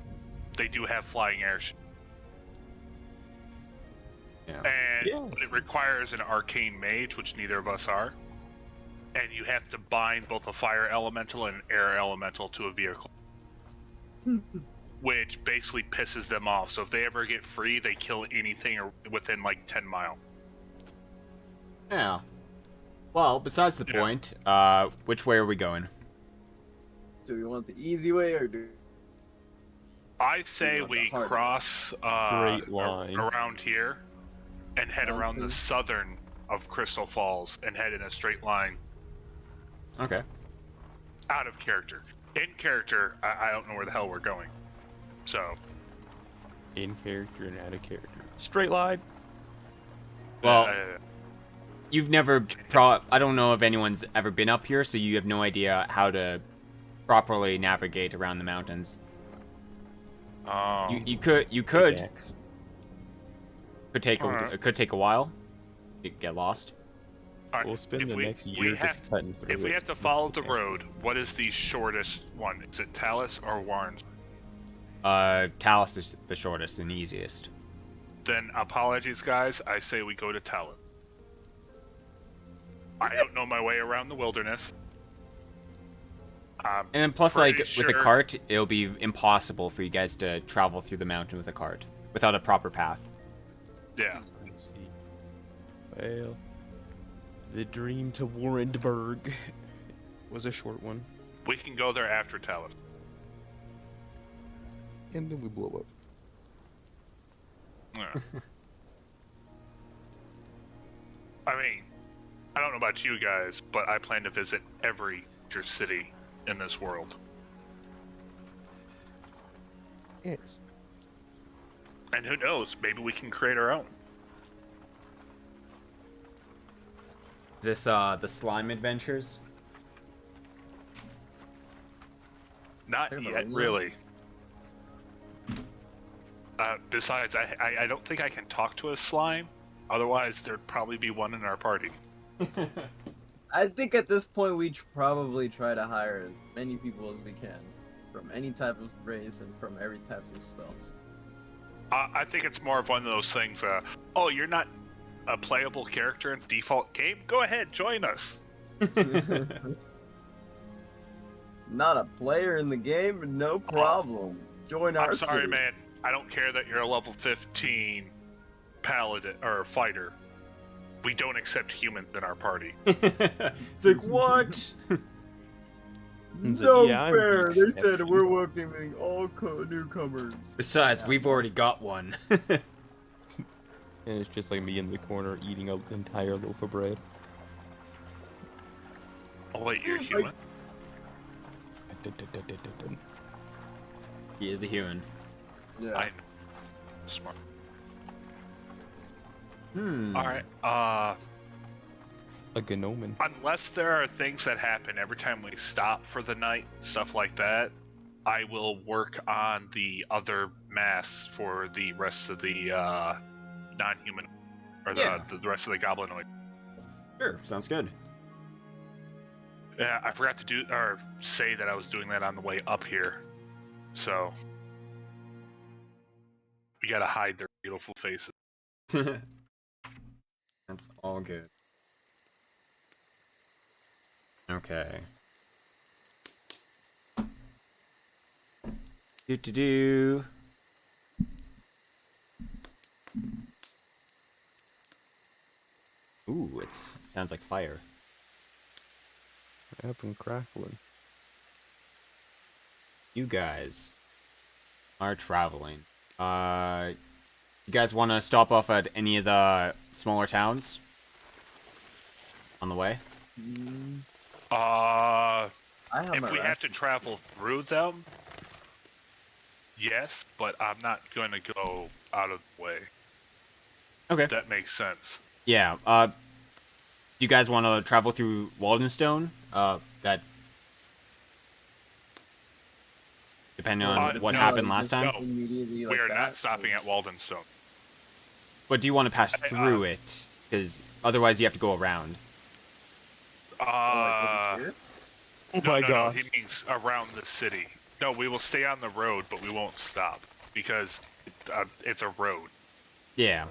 They do have flying airships. Yeah. And Yes. but it requires an arcane mage, which neither of us are. And you have to bind both a fire elemental and an air elemental to a vehicle. Which basically pisses them off. So if they ever get free, they kill anything within like 10 miles. Yeah. Well, besides the Yeah. point, which way are we going? Do we want the easy way or do? I say want the we hard way? cross Straight line. around here and head around the Mountain. southern of Crystal Falls and head in a straight line Okay. out of character. In character, I don't know where the hell we're going. So, In character and out of character. Straight line. Well, uh, you've never I don't know if anyone's ever been up here, so you have no idea how to properly navigate around the mountains. You could Pickaxe. take Alright. it could take a while. You could get lost. all right, We'll spend if the we- next we year have- just cutting through If we it have to with follow the road, pickaxes. what is the shortest one? Is it Talus or Warrens? Talus is the shortest and easiest. Then apologies, guys. I say we go to Talus. I don't know my way around the wilderness. And then plus, like, pretty with a sure- cart, it'll be impossible for you guys to travel through the mountain with a cart without a proper path. Yeah. Let's see. Well, the dream to Warrenburg was a short one, We can go there after Talus. and then we blow up. Yeah. I mean, I don't know about you guys, but I plan to visit every major city in this world. Yes. And who knows, maybe we can create our own. Is this the slime adventures? Not They're yet, not really. Besides, I don't think I can talk to a slime. Otherwise, there'd probably be one in our party. I think at this point we probably try to hire as many people as we can, from any type of race and from every type of spells. I think it's more of one of those things. Oh, you're not a playable character in default game? Go ahead, join us. Not a player in the game, no problem. Join our I'm sorry, city. man. I don't care that you're a level 15 paladin or fighter. We don't accept humans in our party. It's like, what? It's No like, yeah, I'm the fair. They said exception. we're welcoming all newcomers. Besides, we've already got one. And it's just like me in the corner eating an entire loaf of bread. Oh wait, you're human? He is a human. Yeah. I know. Smart. Hmm. Alright, A gnomon. unless there are things that happen every time we stop for the night, stuff like that, I will work on the other masks for the rest of the non-human, or Yeah. the rest of the goblinoid. Sure, sounds good. Yeah, I forgot to do or say that I was doing that on the way up here, so we gotta hide their beautiful faces. That's all good. Okay. Do. Ooh, it sounds like fire. Up and crackling. You guys are traveling. You guys want to stop off at any of the smaller towns on the way? Mm, Uh, I have if my we have rations. to travel through them, yes, but I'm not going to go out of the way. Okay. If that makes sense. Yeah. Do you guys want to travel through Waldenstone? That depending on what no, happened last time. no. Immediately We like are that, not stopping at Waldenstone. But do you want to pass I- through it? Because otherwise you have to go around. like, over here? Oh No, my no, gosh. no, he means around the city. No, we will stay on the road, but we won't stop because it's a road. Yeah.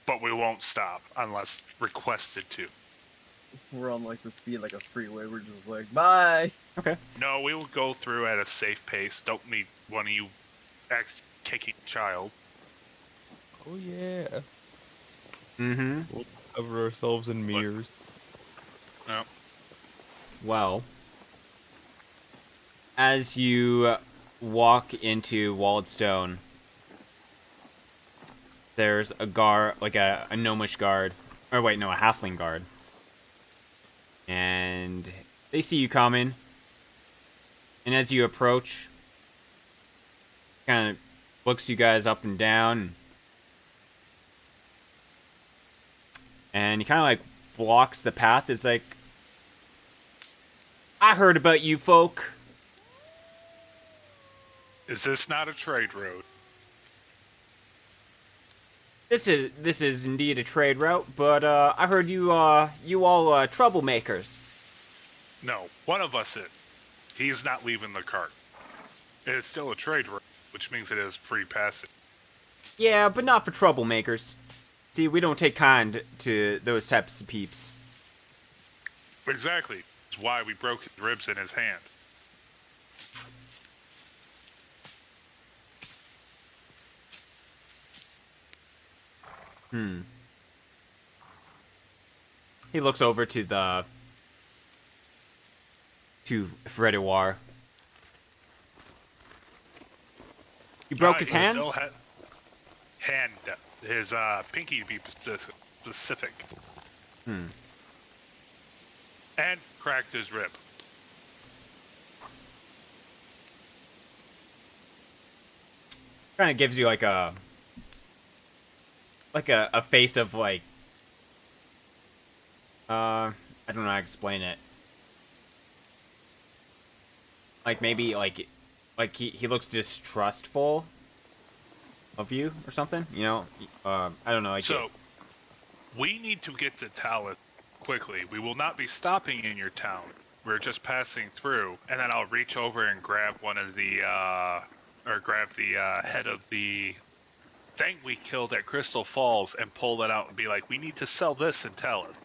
But we won't stop unless requested to. We're on like the speed like a freeway. We're just like, bye. Okay. No, we will go through at a safe pace. Don't need one of you kicking child. Oh yeah. Mm-hmm. We'll cover ourselves in mirrors. No. Well, as you walk into Waldstone, there's a guard, like a gnomish guard. Or wait, no, a halfling guard. And they see you coming. And as you approach, kind of looks you guys up and down. And he kind of like blocks the path. It's like, I heard about you folk. Is this not a trade road? This is indeed a trade route, but I heard you all troublemakers. No, one of us is. He's not leaving the cart. It is still a trade road, which means it is free passage. Yeah, but not for troublemakers. See, we don't take kind to those types of peeps. Exactly. That's why we broke his ribs in his hand. He looks over to Frediwar. You broke his He hands? still hand. His pinky to be specific. And cracked his rib. Kind of gives you like a face of like I don't know how to explain it. Like maybe like he looks distrustful of you or something, you know? I don't know. Like So, we need to get to Talith quickly. We will not be stopping in your town. We're just passing through, and then I'll reach over and grab one of the, grab the head of the thing we killed at Crystal Falls and pull that out and be like, we need to sell this in Talith.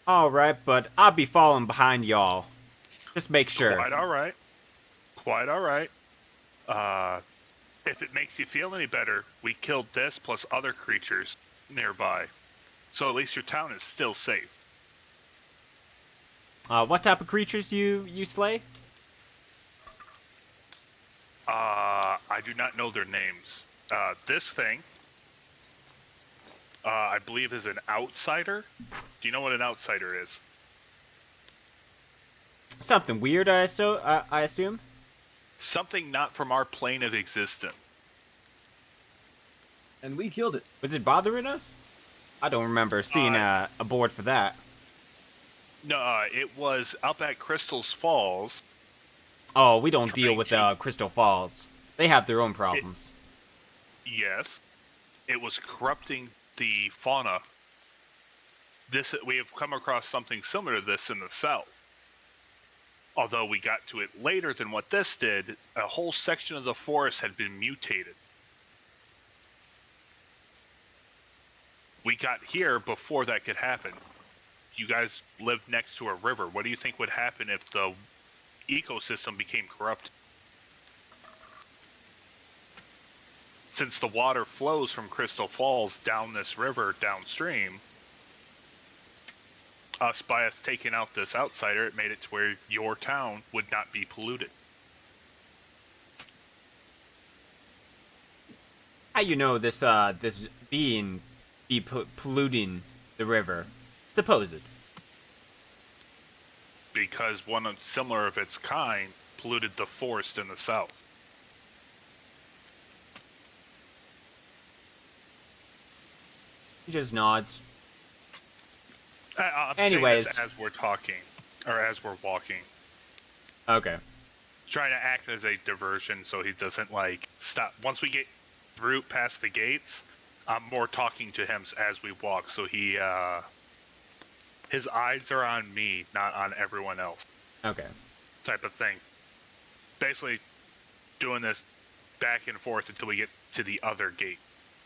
Alright, but I'll be following behind y'all. Just make sure. Quite alright. Quite alright. If it makes you feel any better, we killed this plus other creatures nearby. So at least your town is still safe. What type of creatures you slay? I do not know their names. This thing, I believe is an outsider. Do you know what an outsider is? Something weird, I assume? Something not from our plane of existence. And we killed it. Was it bothering us? I don't remember seeing a board for that. No, it was up at Crystal's Falls. Oh, we don't deal with Crystal Falls. They have their own problems. Yes. It was corrupting the fauna. We have come across something similar to this in the south. Although we got to it later than what this did, a whole section of the forest had been mutated. We got here before that could happen. You guys lived next to a river. What do you think would happen if the ecosystem became corrupt? Since the water flows from Crystal Falls down this river downstream, by us taking out this outsider, it made it to where your town would not be polluted. How you know this being polluting the river? Supposed. Because one similar of its kind polluted the forest in the south. He just nods. I'm Anyways. saying this as we're talking, or as we're walking. Okay. Trying to act as a diversion so he doesn't, like, stop. Once we get through past the gates, I'm more talking to him as we walk, so he, his eyes are on me, not on everyone else. Okay. Type of thing. Basically, doing this back and forth until we get to the other gate.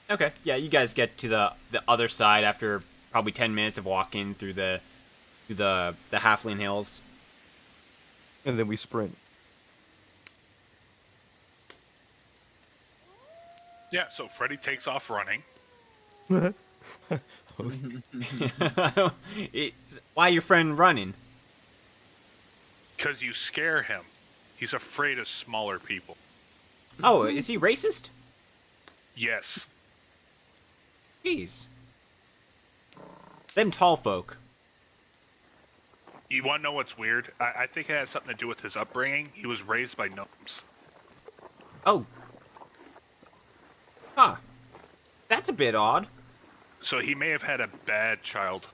Okay. Yeah, you guys get to the other side after probably 10 minutes of walking through the Halfling Hills. And then we sprint. Yeah, so Freddy takes off running. Why your friend running? Because you scare him. He's afraid of smaller people. Oh, is he racist? Yes. Jeez. Them tall folk. You want to know what's weird? I think it has something to do with his upbringing. He was raised by gnomes. Oh. Huh. That's a bit odd. So he may have had a bad child.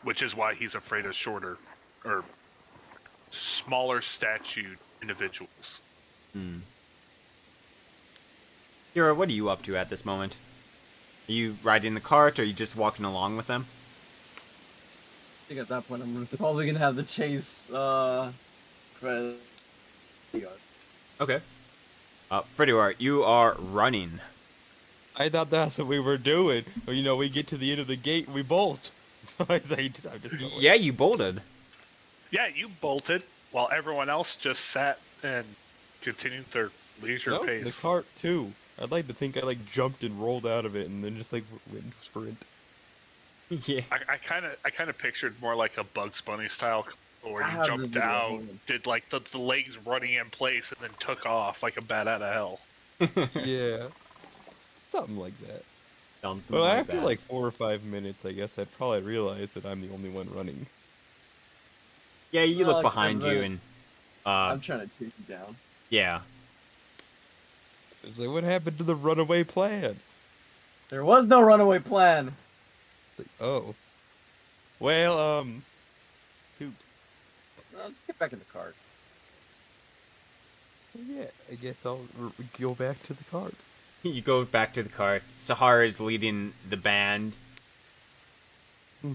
Which is why he's afraid of shorter, or smaller statued individuals. Kira, what are you up to at this moment? Are you riding the cart, or are you just walking along with them? I think at that point I'm probably gonna have the chase But Okay. Freddy, you are running. I thought that's what we were doing. But, you know, we get to the end of the gate, we bolt. So I'm just going. Yeah, you bolted. Yeah, you bolted while everyone else just sat and continued their leisure I was in the pace. cart too. I'd like to think I like jumped and rolled out of it and then just like went sprint. Yeah. I kind of pictured more like a Bugs Bunny style, where I you have the jumped video, out, hold on. did like the legs running in place, and then took off like a bat out of hell. Yeah, something like that. Something Well, like after that. like 4 or 5 minutes, I guess I'd probably realize that I'm the only one running. Yeah, you look Well, behind except you that and I'm trying to chase you down. yeah. It's like, what happened to the runaway plan? There was no runaway plan. It's like, oh, well, poop. Well, just get back in the cart. So yeah, I guess I'll go back to the cart. You go back to the cart. Sahara is leading the band. Be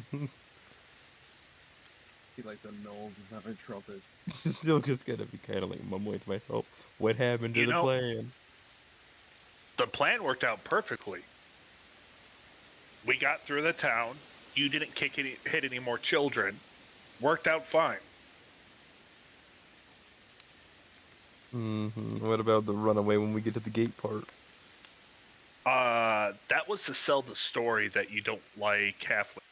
like the gnolls of having trumpets. Still just gonna be kind of like mumbling to myself, what happened to You the know- plan? The plan worked out perfectly. We got through the town. You didn't hit any more children. Worked out fine. What about the runaway when we get to the gate part? That was to sell the story that you don't like halfway.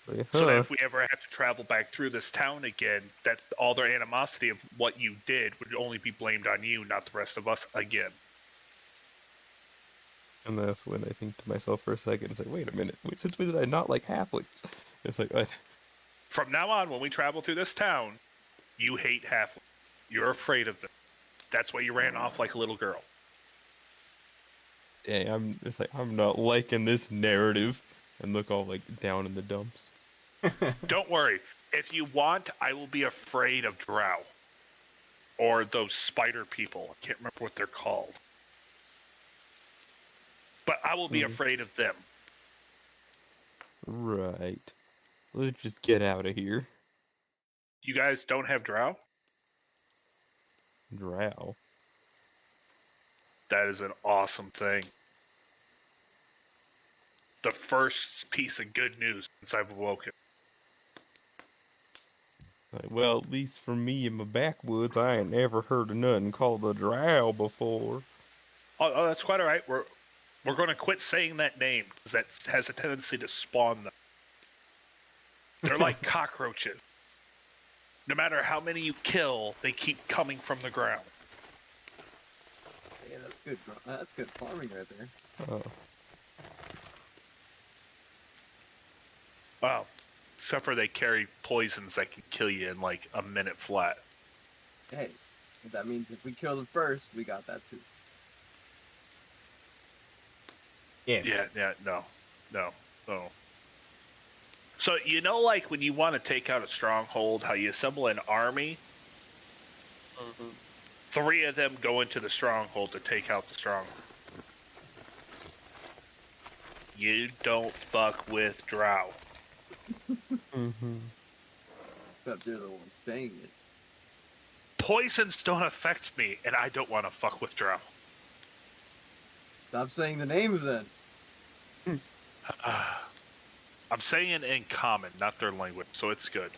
So, yeah, So that if we ever have to travel back through this town again, that all their animosity of what you did would only be blamed on you, not the rest of us again. And that's when I think to myself for a second, it's like, wait a minute, since when did I not like halflings? It's like, From now on, when we travel through this town, you hate halflings. You're afraid of them. That's why you ran off like a little girl. yeah, I'm not liking this narrative, and look all like down in the dumps. Don't worry. If you want, I will be afraid of drow. Or those spider people. I can't remember what they're called. But I will be afraid of them. Right. Let's just get out of here. You guys don't have drow? Drow. That is an awesome thing. The first piece of good news since I've awoken. Like, well, at least for me in my backwoods, I ain't never heard of nothing called a drow before. Oh, that's quite all right. We're going to quit saying that name because that has a tendency to spawn them. They're like cockroaches. No matter how many you kill, they keep coming from the ground. Yeah, that's good. That's good farming right there. Oh. Wow. Except for they carry poisons that can kill you in like a minute flat. Hey, that means if we kill them first, we got that too. Yeah. Yeah, no. So, you know, like when you want to take out a stronghold, how you assemble an army? 3 of them go into the stronghold to take out the stronghold. You don't fuck with drow. Except they're the ones saying it. Poisons don't affect me, and I don't want to fuck with drow. Stop saying the names then. I'm saying it in common, not their language, so it's good.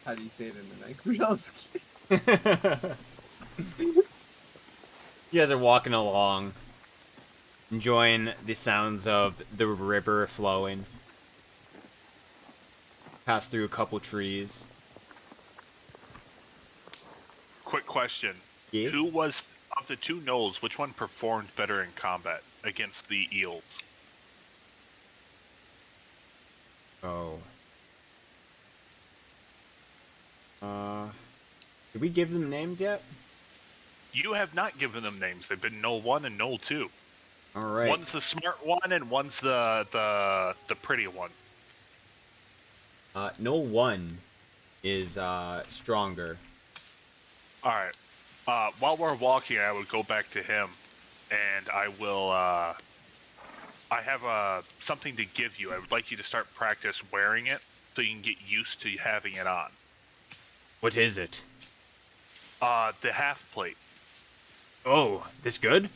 How do you say it in the language? I was kidding. You guys are walking along, enjoying the sounds of the river flowing. Pass through a couple trees. Quick question. Yes? Who was, of the 2 gnolls, which one performed better in combat against the Eels? Oh. Did we give them names yet? You have not given them names. They've been Gnoll 1 and Gnoll 2. Alright. One's the smart one and one's the pretty one. No one is, stronger. Alright. While we're walking, I would go back to him, and I will, I have something to give you. I would like you to start practice wearing it, so you can get used to having it on. What is it? The half plate. Oh, this good?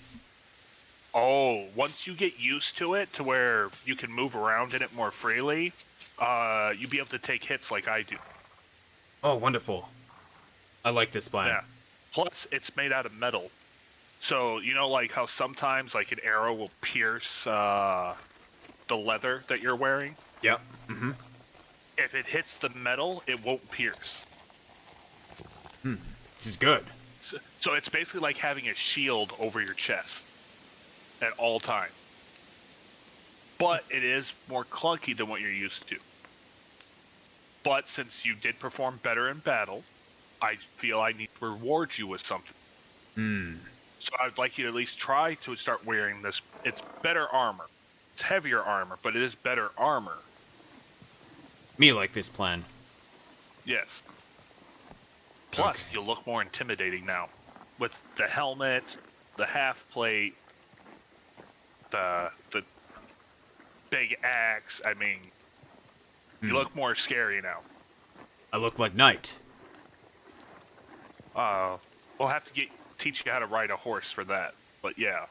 Oh, once you get used to it, to where you can move around in it more freely, you'll be able to take hits like I do. Oh, wonderful. I like this plan. Yeah. Plus, it's made out of metal. So, you know, like how sometimes like an arrow will pierce the leather that you're wearing? Yep. Mm-hmm. If it hits the metal, it won't pierce. This is good. So it's basically like having a shield over your chest at all times. But it is more clunky than what you're used to. But since you did perform better in battle, I feel I need to reward you with something. So I'd like you to at least try to start wearing this. It's better armor. It's heavier armor, but it is better armor. Me like this plan. Yes. Plus, you'll look more intimidating now. With the helmet, the half plate, the big axe. I mean, you look more scary now. I look like Knight. We'll have to teach you how to ride a horse for that. But yeah.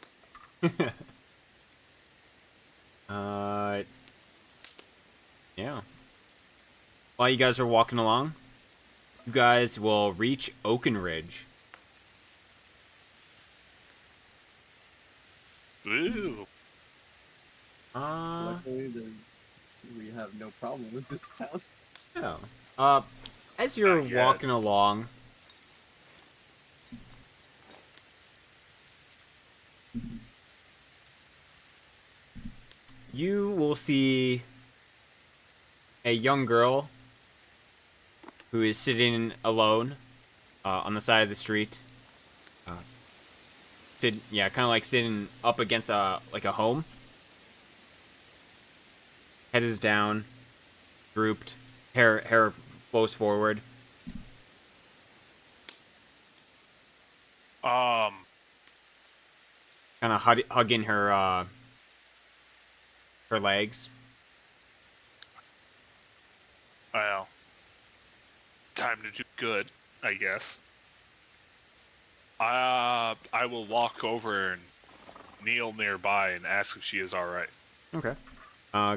Yeah. While you guys are walking along, you guys will reach Oakenridge. Ooh. Luckily, we have no problem with this town. Yeah. As you're Not yet. walking along, you will see a young girl who is sitting alone on the side of the street. Kind of like sitting up against a home. Head is down, drooped, hair flows forward. Kind of hugging her legs. Well, time to do good, I guess. I will walk over and kneel nearby and ask if she is all right. Okay. Roll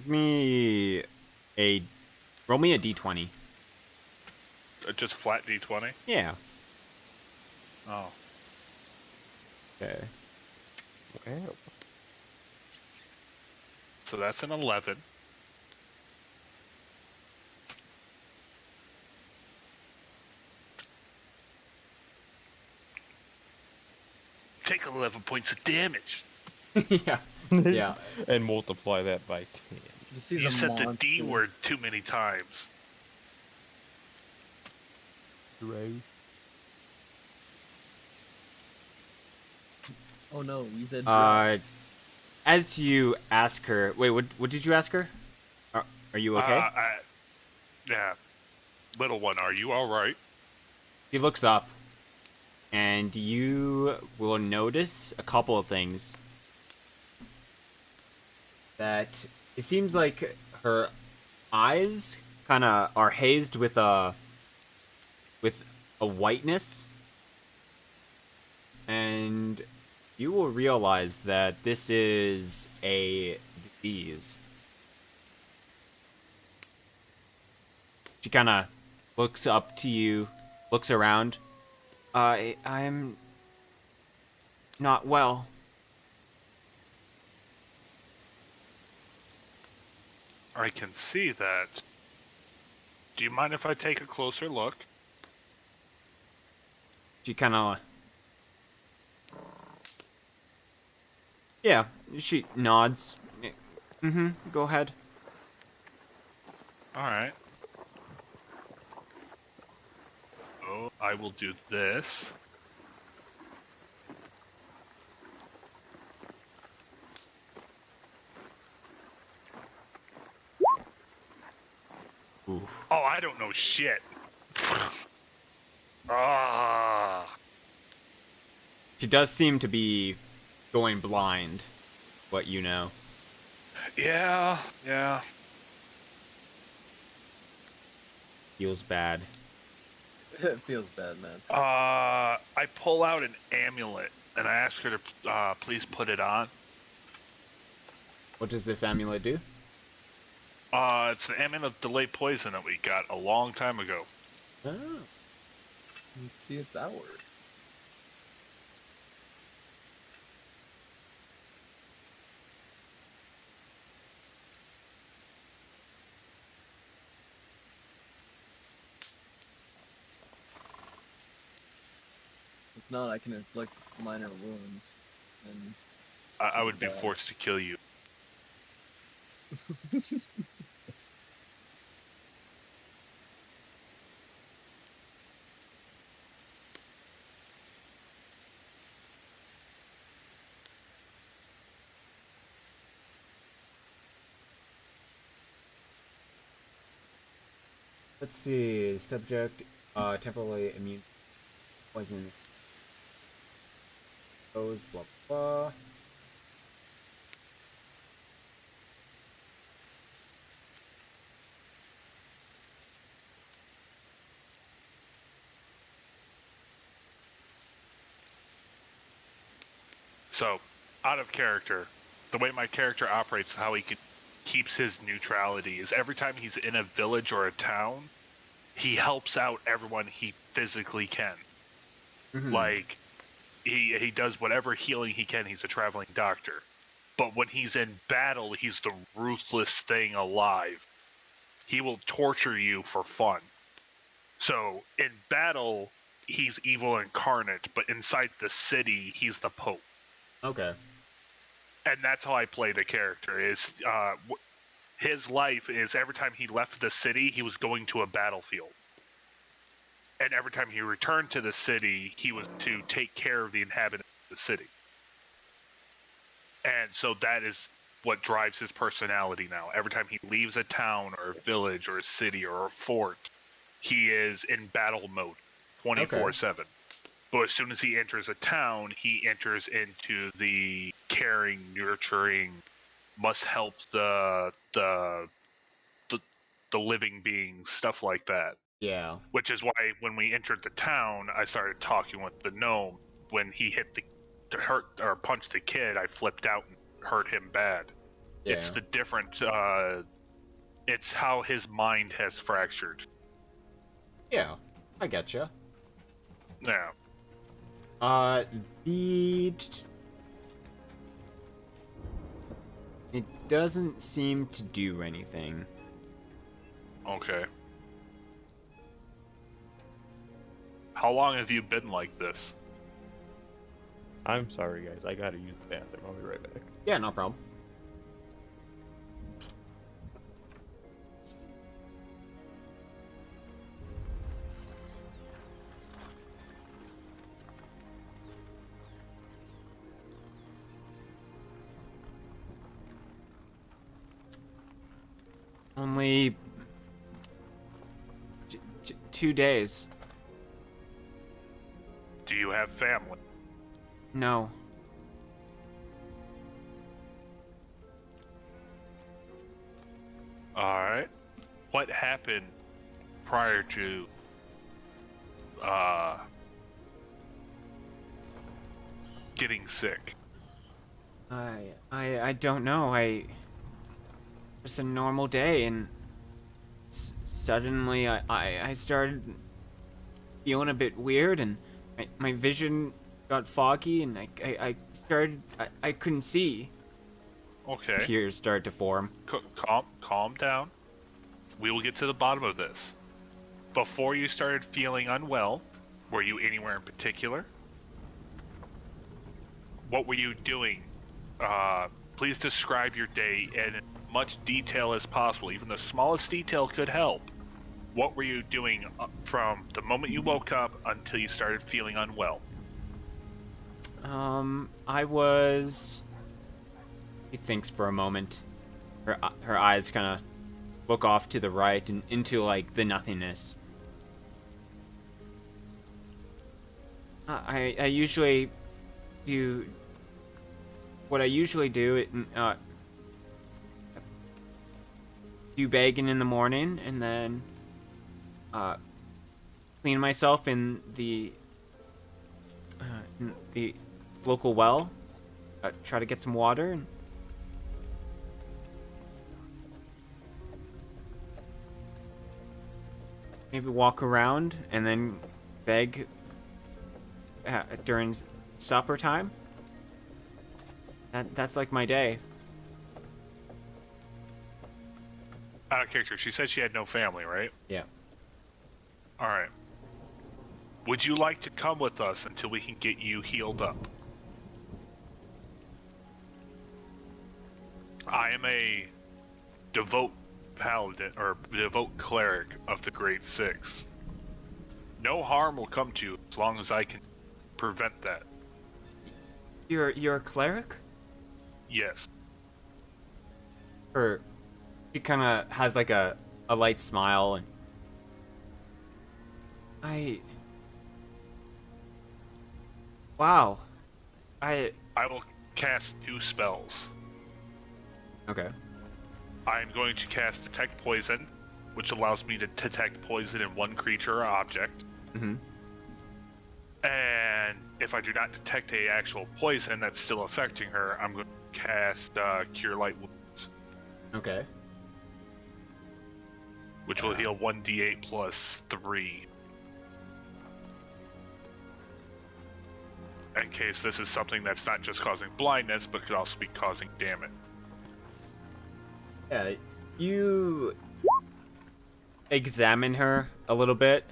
me a d20. Just a flat D20? Yeah. Oh. Okay. Wow. So that's an 11. Take 11 points of damage. Yeah. Yeah. And multiply that by 10. You said the D word too many times. Right. Oh no, you said. As you ask her, wait, what did you ask her? Are you okay? Yeah. Little one, are you all right? He looks up, and you will notice a couple of things. That it seems like her eyes kind of are hazed with a whiteness, and you will realize that this is a disease. She kind of looks up to you, looks around. I'm not well. I can see that. Do you mind if I take a closer look? She kind of... Yeah, she nods. Mm-hmm, go ahead. Alright. Oh, I will do this. Oof. Oh, I don't know shit. Ah. She does seem to be going blind, what you know. Yeah. Feels bad. It feels bad, man. I pull out an amulet and I ask her to please put it on. What does this amulet do? It's an amulet of delayed poison that we got a long time ago. Oh. Let's see if that works. If not, I can inflict minor wounds. And I would be forced to kill you. Let's see. Subject, temporarily immune poison. Goes blah blah. So, out of character, the way my character operates, how he keeps his neutrality, is every time he's in a village or a town, he helps out everyone he physically can. Mm-hmm. Like, he does whatever healing he can. He's a traveling doctor. But when he's in battle, he's the ruthless thing alive. He will torture you for fun. So, in battle, he's evil incarnate, but inside the city, he's the Pope. Okay. And that's how I play the character. Is his life is every time he left the city, he was going to a battlefield. And every time he returned to the city, he was to take care of the inhabitants of the city. And so that is what drives his personality now. Every time he leaves a town or a village or a city or a fort, he is in battle mode 24/7. But as soon as he enters a town, he enters into the caring, nurturing, must help the living beings, stuff like that. Yeah. Which is why when we entered the town, I started talking with the gnome. When he hit to hurt or punched the kid, I flipped out and hurt him bad. Yeah. It's the different. It's how his mind has fractured. Yeah. I getcha. Yeah. It doesn't seem to do anything. Okay. How long have you been like this? I'm sorry, guys. I gotta use the bathroom. I'll be right back. Yeah, no problem. Only 2 days. Do you have family? No. Alright. What happened prior to getting sick? I don't know. Just a normal day, and suddenly I started feeling a bit weird, and my vision got foggy, and I couldn't see. Okay. Tears started to form. Calm down. We will get to the bottom of this. Before you started feeling unwell, were you anywhere in particular? What were you doing? Please describe your day in as much detail as possible. Even the smallest detail could help. What were you doing from the moment you woke up until you started feeling unwell? I was... He thinks for a moment. Her eyes kind of look off to the right and into, like, the nothingness. I usually do... What I usually do, do begging in the morning, and then clean myself in the local well. Try to get some water and maybe walk around and then beg during supper time. That's like my day. Out of character, she said she had no family, right? Yeah. All right. Would you like to come with us until we can get you healed up? I am a devout paladin, or devout cleric of the grade 6. No harm will come to you as long as I can prevent that. You're a cleric? Yes. Or she kind of has like a light smile and wow. I will cast 2 spells. Okay. I am going to cast Detect Poison, which allows me to detect poison in one creature or object. Mm-hmm. And if I do not detect a actual poison that's still affecting her, I'm going to cast Cure Light Wounds, Okay. which will heal 1d8 plus 3. In case this is something that's not just causing blindness, but could also be causing damage. Yeah, you examine her a little bit,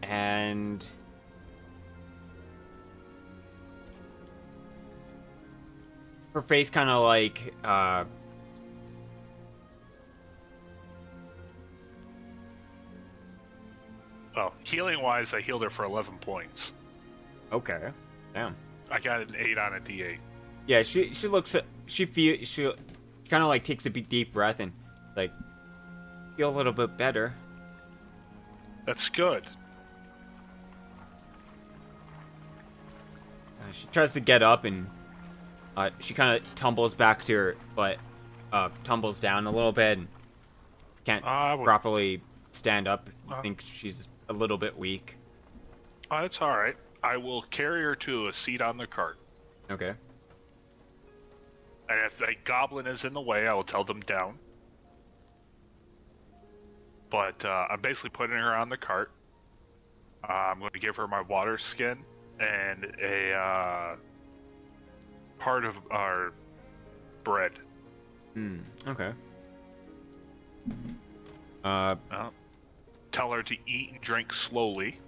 and her face kind of like Well, healing-wise, I healed her for 11 points. okay, damn. I got an 8 on a d8. Yeah, she looks she kind of like takes a deep breath and like feel a little bit better. That's good. She tries to get up and she kind of tumbles back to her, but tumbles down a little bit and can't properly stand up. I think she's a little bit weak. That's all right. I will carry her to a seat on the cart. Okay. And if a goblin is in the way, I will tell them down. But I'm basically putting her on the cart. I'm going to give her my water skin and a part of our bread. Okay. Tell her to eat and drink slowly.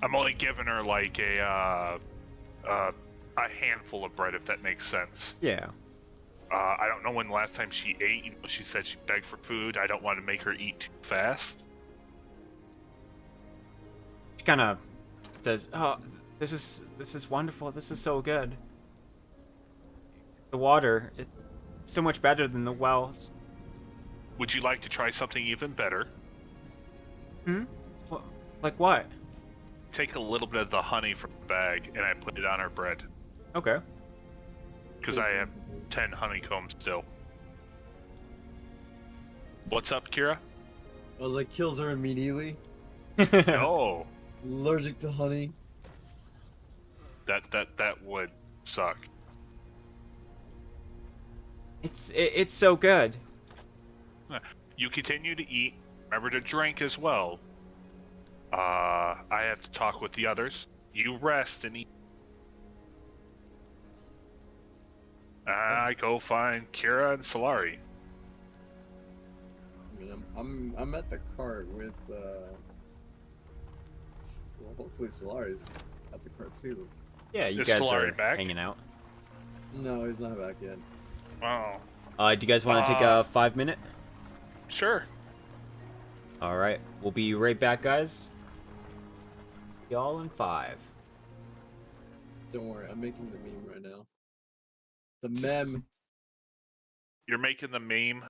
I'm only giving her like a handful of bread, if that makes sense. Yeah. I don't know when the last time she ate. She said she begged for food. I don't want to make her eat too fast. She kind of says, "Oh, this is wonderful. This is so good. The water is so much better than the wells." Would you like to try something even better? Like what? Take a little bit of the honey from the bag and I put it on her bread. Okay. Because I have 10 honeycombs still. What's up, Kira? I was like, kills her immediately. No, Allergic to honey. that would suck. It's so good. You continue to eat. Remember to drink as well. I have to talk with the others. You rest and eat. I go find Kira and Solari. I mean, I'm at the cart with well, hopefully Solari's at the cart too. Yeah, you Is guys Solari are back? hanging out. No, he's not back yet. Oh, Do you guys want to take a 5-minute? sure. All right, we'll be right back, guys. Y'all in 5. Don't worry, I'm making the meme right now. The meme. You're making the meme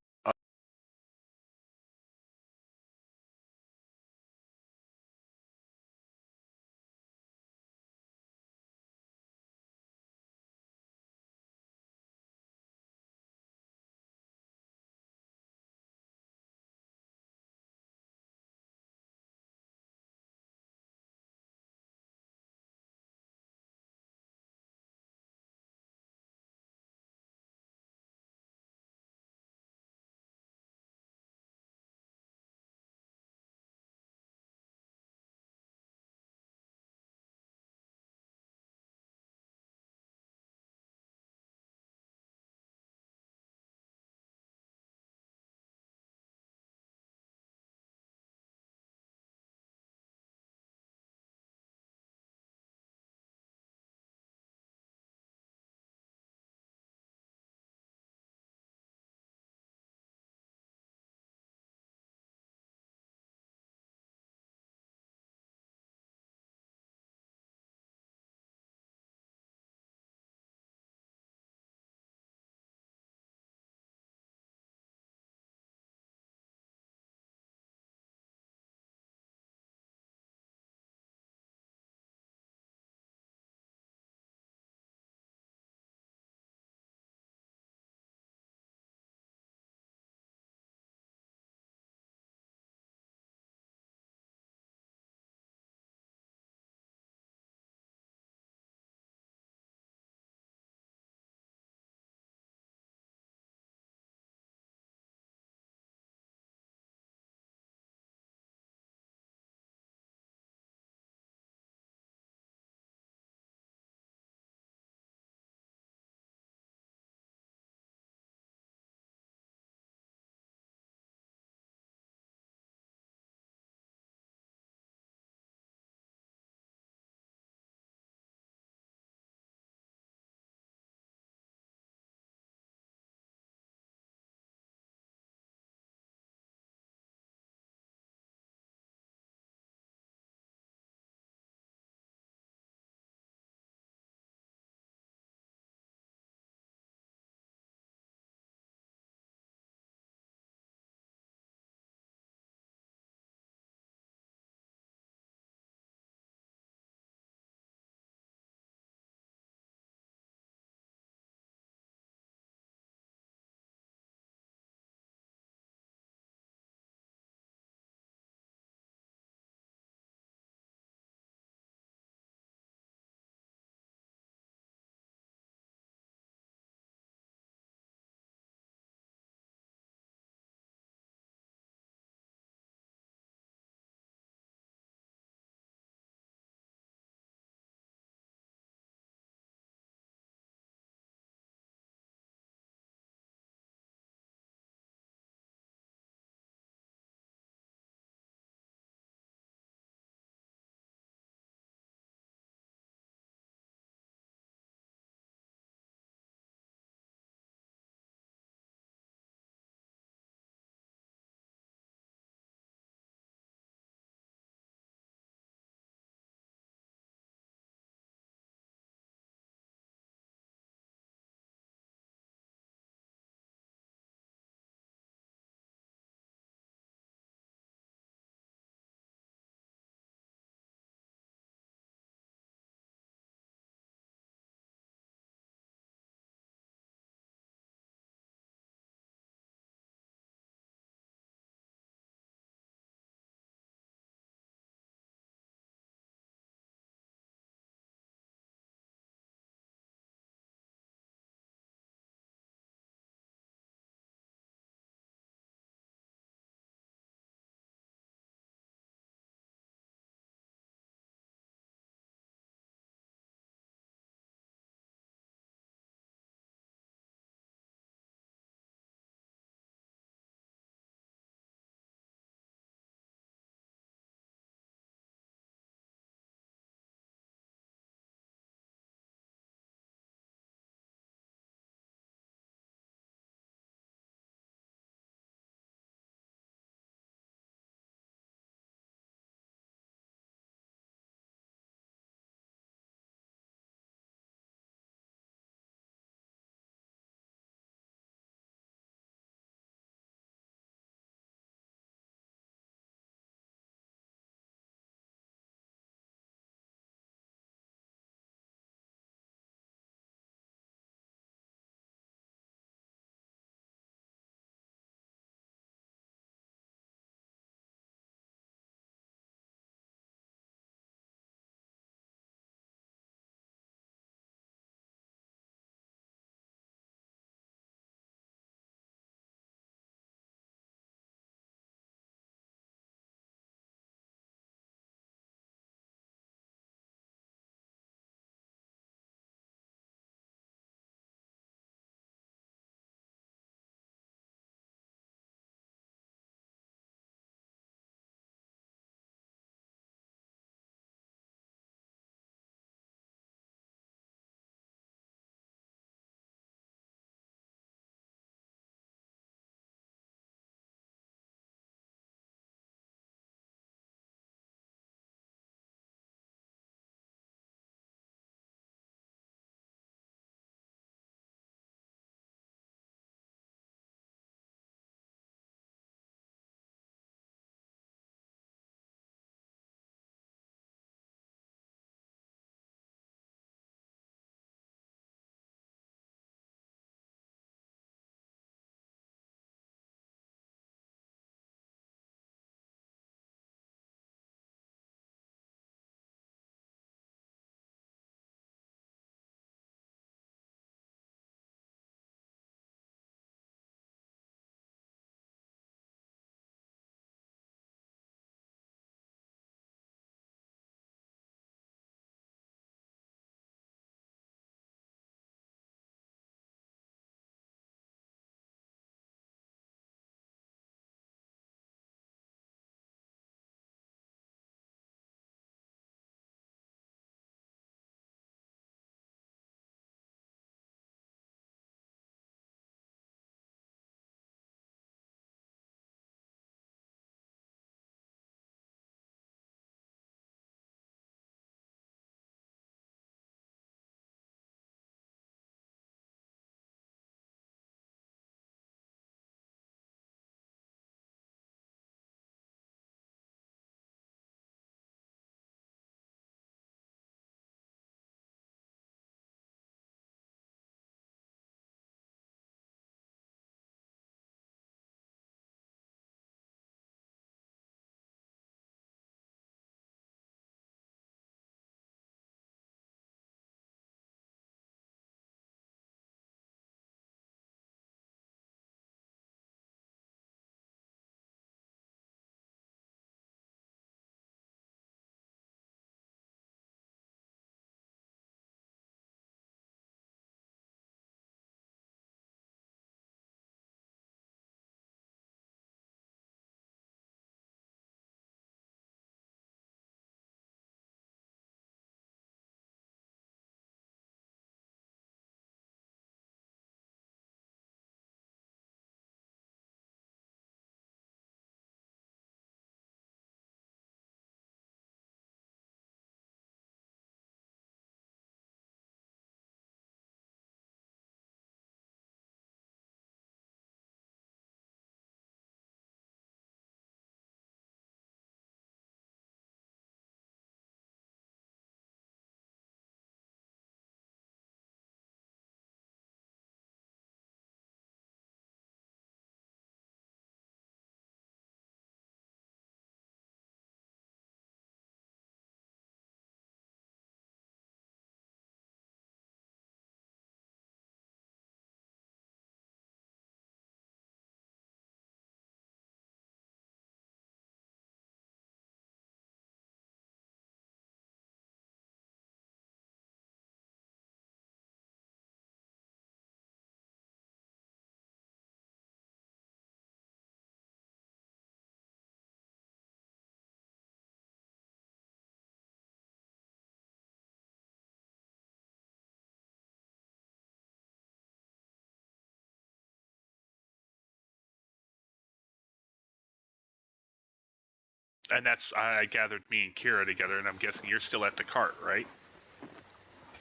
And I gathered me and Kira together, and I'm guessing you're still at the cart, right?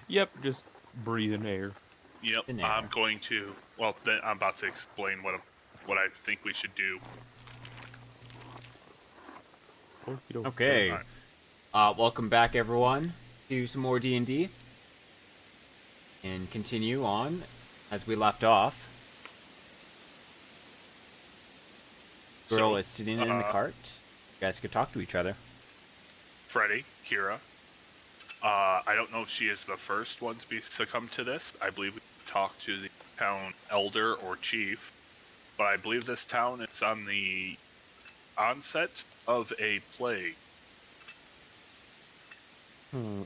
Yep, just breathing air. Yep. In there. I'm going to. Well, then I'm about to explain what I think we should do. Okey-doke. Okay. Alright. Welcome back, everyone, to some more D&D. And continue on as we left off. Girl is sitting in the cart. You guys could talk to each other. Freddy, Kira. I don't know if she is the first one to succumb to this. I believe we talked to the town elder or chief, but I believe this town is on the onset of a plague.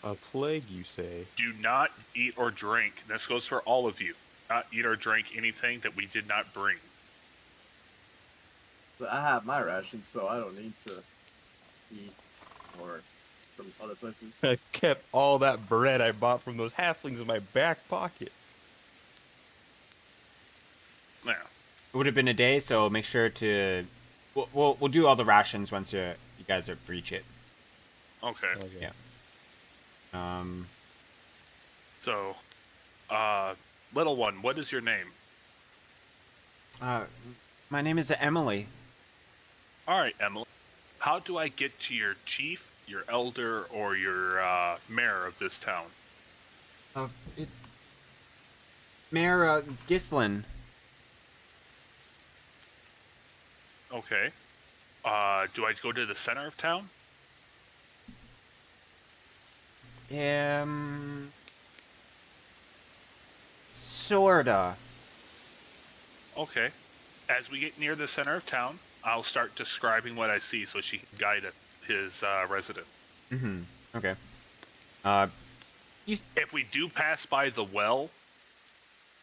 A plague, you say? Do not eat or drink. This goes for all of you. Not eat or drink anything that we did not bring. But I have my rations, so I don't need to eat or from other places. I kept all that bread I bought from those halflings in my back pocket. Yeah. It would have been a day, so make sure to... We'll do all the rations once you guys reach it. Okay. Yeah. So, little one, what is your name? My name is Emily. All right, Emily. How do I get to your chief, your elder, or your mayor of this town? It's Mayor Gislin. Okay. Do I go to the center of town? Sorta. Okay. As we get near the center of town, I'll start describing what I see so she can guide his resident. Mm-hmm. Okay. If we do pass by the well,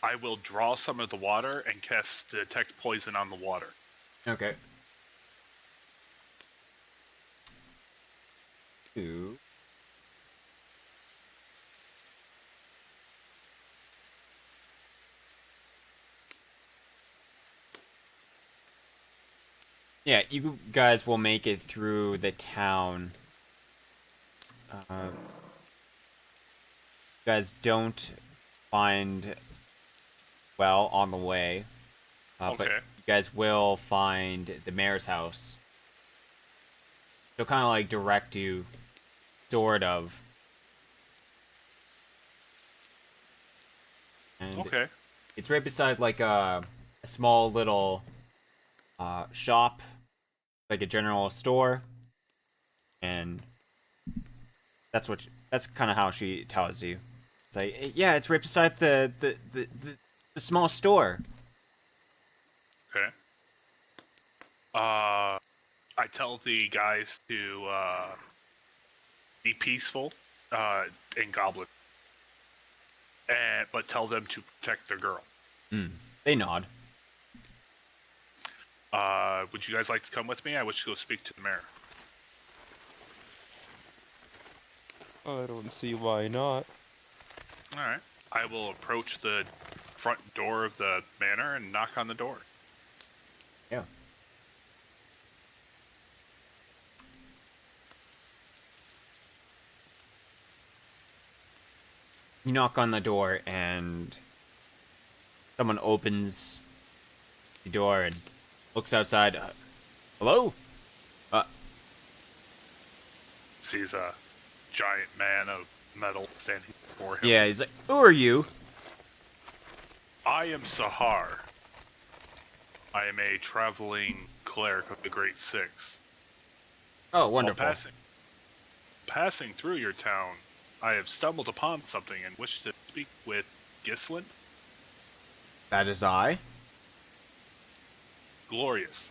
I will draw some of the water and cast detect poison on the water. Okay. 2. Yeah, you guys will make it through the town. You guys don't find well on the way. But Okay. you guys will find the mayor's house. They'll kind of like direct you, sort of. And Okay. it's right beside like a small little shop, like a general store, and that's kind of how she tells you. It's like, yeah, it's right beside the small store. Okay. I tell the guys to be peaceful in Goblin, but tell them to protect their girl. They nod. Would you guys like to come with me? I wish to go speak to the mayor. I don't see why not. All right. I will approach the front door of the manor and knock on the door. Yeah. You knock on the door and someone opens the door and looks outside. Hello? Sees a giant man of metal standing before him. Yeah, he's like, who are you? I am Sahar. I am a traveling cleric of the Great Six. Oh, wonderful. While passing through your town, I have stumbled upon something and wish to speak with Gislin. That is I. Glorious.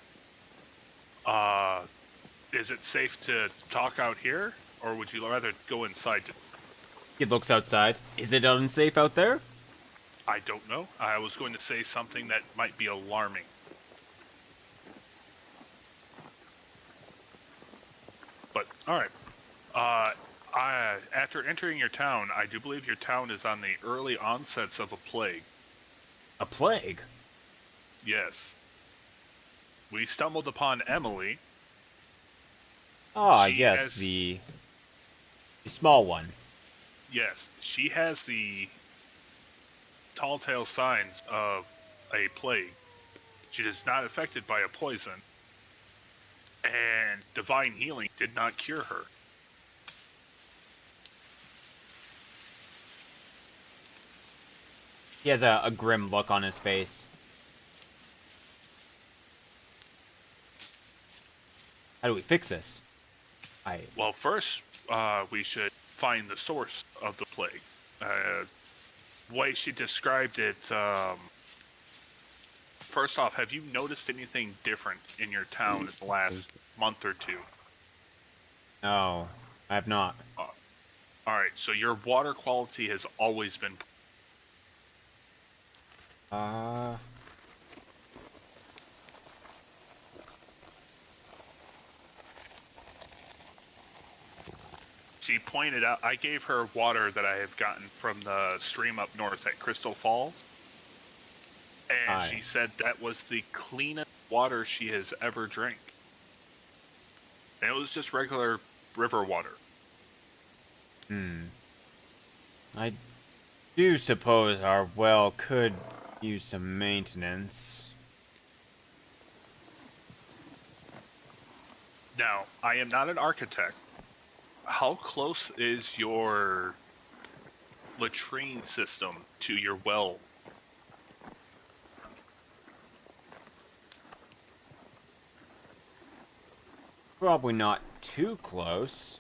Is it safe to talk out here, or would you rather go inside? He looks outside. Is it unsafe out there? I don't know. I was going to say something that might be alarming. But, alright. After entering your town, I do believe your town is on the early onsets of a plague. A plague? Yes. We stumbled upon Emily, Ah, She yes, has- the small one. Yes, she has the telltale signs of a plague. She is not affected by a poison, and divine healing did not cure her. He has a grim look on his face. How do we fix this? Well, first, we should find the source of the plague. Way she described it, first off, have you noticed anything different in your town in the last month or two? No, I have not. Alright, so your water quality has always been... She pointed out, I gave her water that I have gotten from the stream up north at Crystal Falls. And Aye. she said that was the cleanest water she has ever drank. And it was just regular river water. I do suppose our well could use some maintenance. Now, I am not an architect. How close is your latrine system to your well? Probably not too close.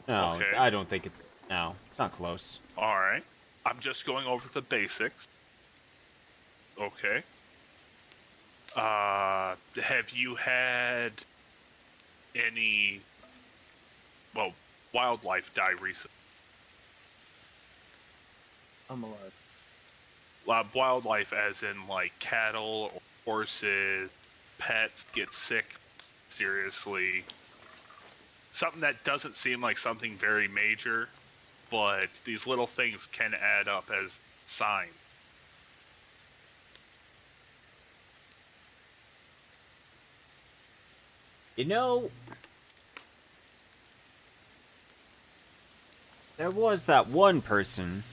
No, Okay. I don't think it's... No, it's not close. Alright. I'm just going over the basics. Okay. Have you had any, well, wildlife die recently? I'm alive. Wildlife as in, like, cattle, or horses, pets get sick seriously. Something that doesn't seem like something very major, but these little things can add up as signs. You know, there was that one person.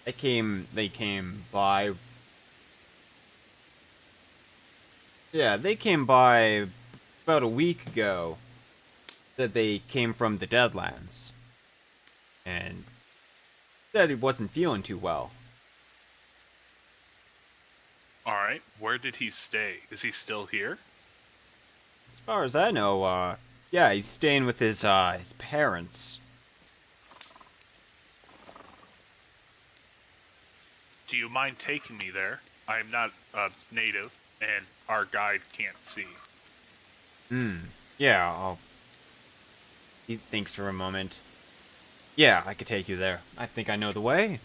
They came by. Yeah, they came by about a week ago. Said they came from the Deadlands. And said he wasn't feeling too well. Alright, where did he stay? Is he still here? As far as I know, yeah, he's staying with his parents. Do you mind taking me there? I am not a native, and our guide can't see. Yeah, he thinks for a moment. Yeah, I could take you there. I think I know the way.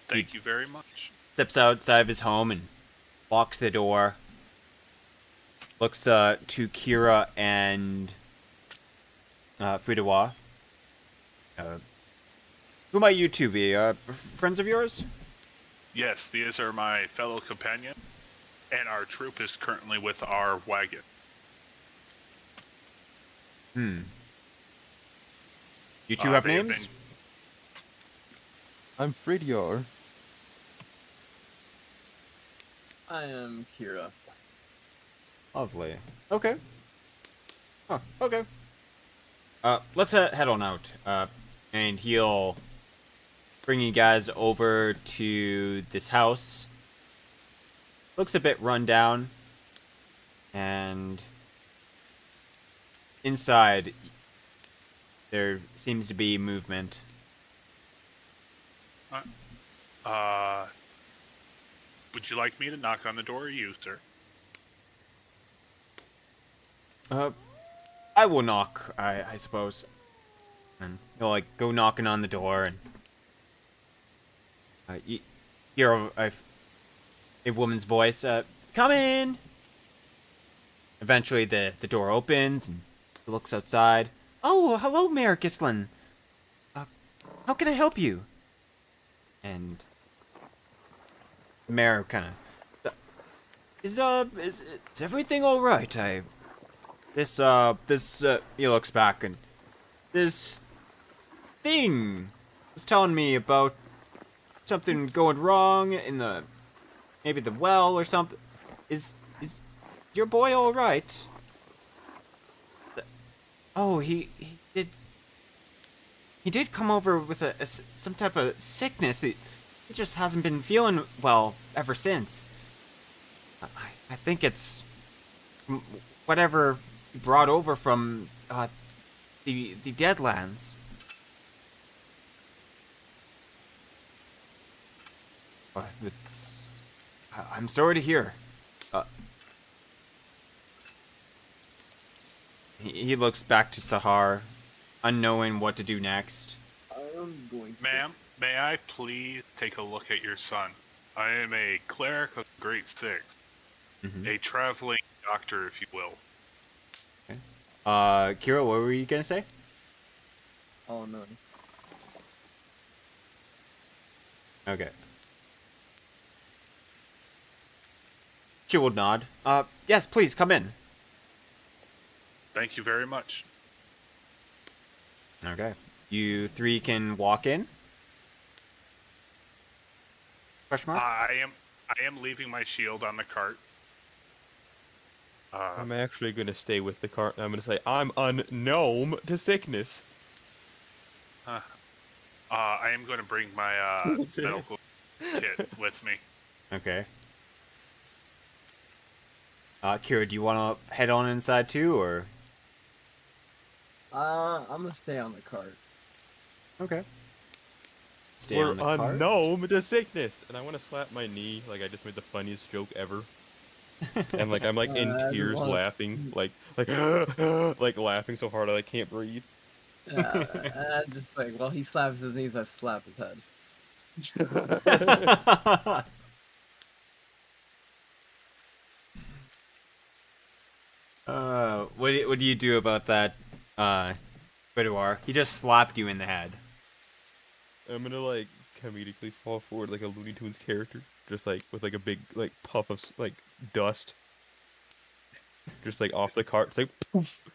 Thank you very much. Steps outside of his home and locks the door. Looks to Kira and Fudawa. Who might you two be? Friends of yours? Yes, these are my fellow companion, and our troop is currently with our wagon. You two have They have names? I'm Fridiar. I am Kira. Lovely. Okay. Oh, okay. Let's head on out. And he'll bring you guys over to this house. Looks a bit run down. And inside, there seems to be movement. Would you like me to knock on the door or you, sir? I will knock, I suppose. And he'll, like, go knocking on the door, and you hear a woman's voice, come in! Eventually, the door opens, and he looks outside. Oh, hello, Mayor Gislin. How can I help you? And the mayor kind of... Is everything alright? he looks back and this thing was telling me about something going wrong in maybe the well or something. Is your boy all right? Oh, he did come over with some type of sickness. He just hasn't been feeling well ever since. I think it's whatever he brought over from the Deadlands. I'm sorry to hear. He looks back to Sahar, unknowing what to do next. I'm going to. Ma'am, may I please take a look at your son? I am a cleric of grade 6. A traveling doctor, if you will. Okay. Kira, what were you gonna say? Oh no. Okay. She will nod. Yes, please, come in. Thank you very much. Okay. You three can walk in? Question mark? I am leaving my shield on the cart. I'm actually gonna stay with the cart. I'm gonna say I'm unknown to sickness. I am going to bring my medical kit with me. Okay. Kira, do you want to head on inside too, or? I'm gonna stay on the cart. Okay. Stay We're on the cart. unknown to sickness, and I want to slap my knee like I just made the funniest joke ever. And like I'm like in tears laughing, like laughing so hard I like can't breathe. Yeah, and just like while he slaps his knees, I slap his head. What do you do about that, Bidouar? He just slapped you in the head. I'm gonna like comedically fall forward like a Looney Tunes character, just like with like a big like puff of like dust, just like off the cart. It's like poof.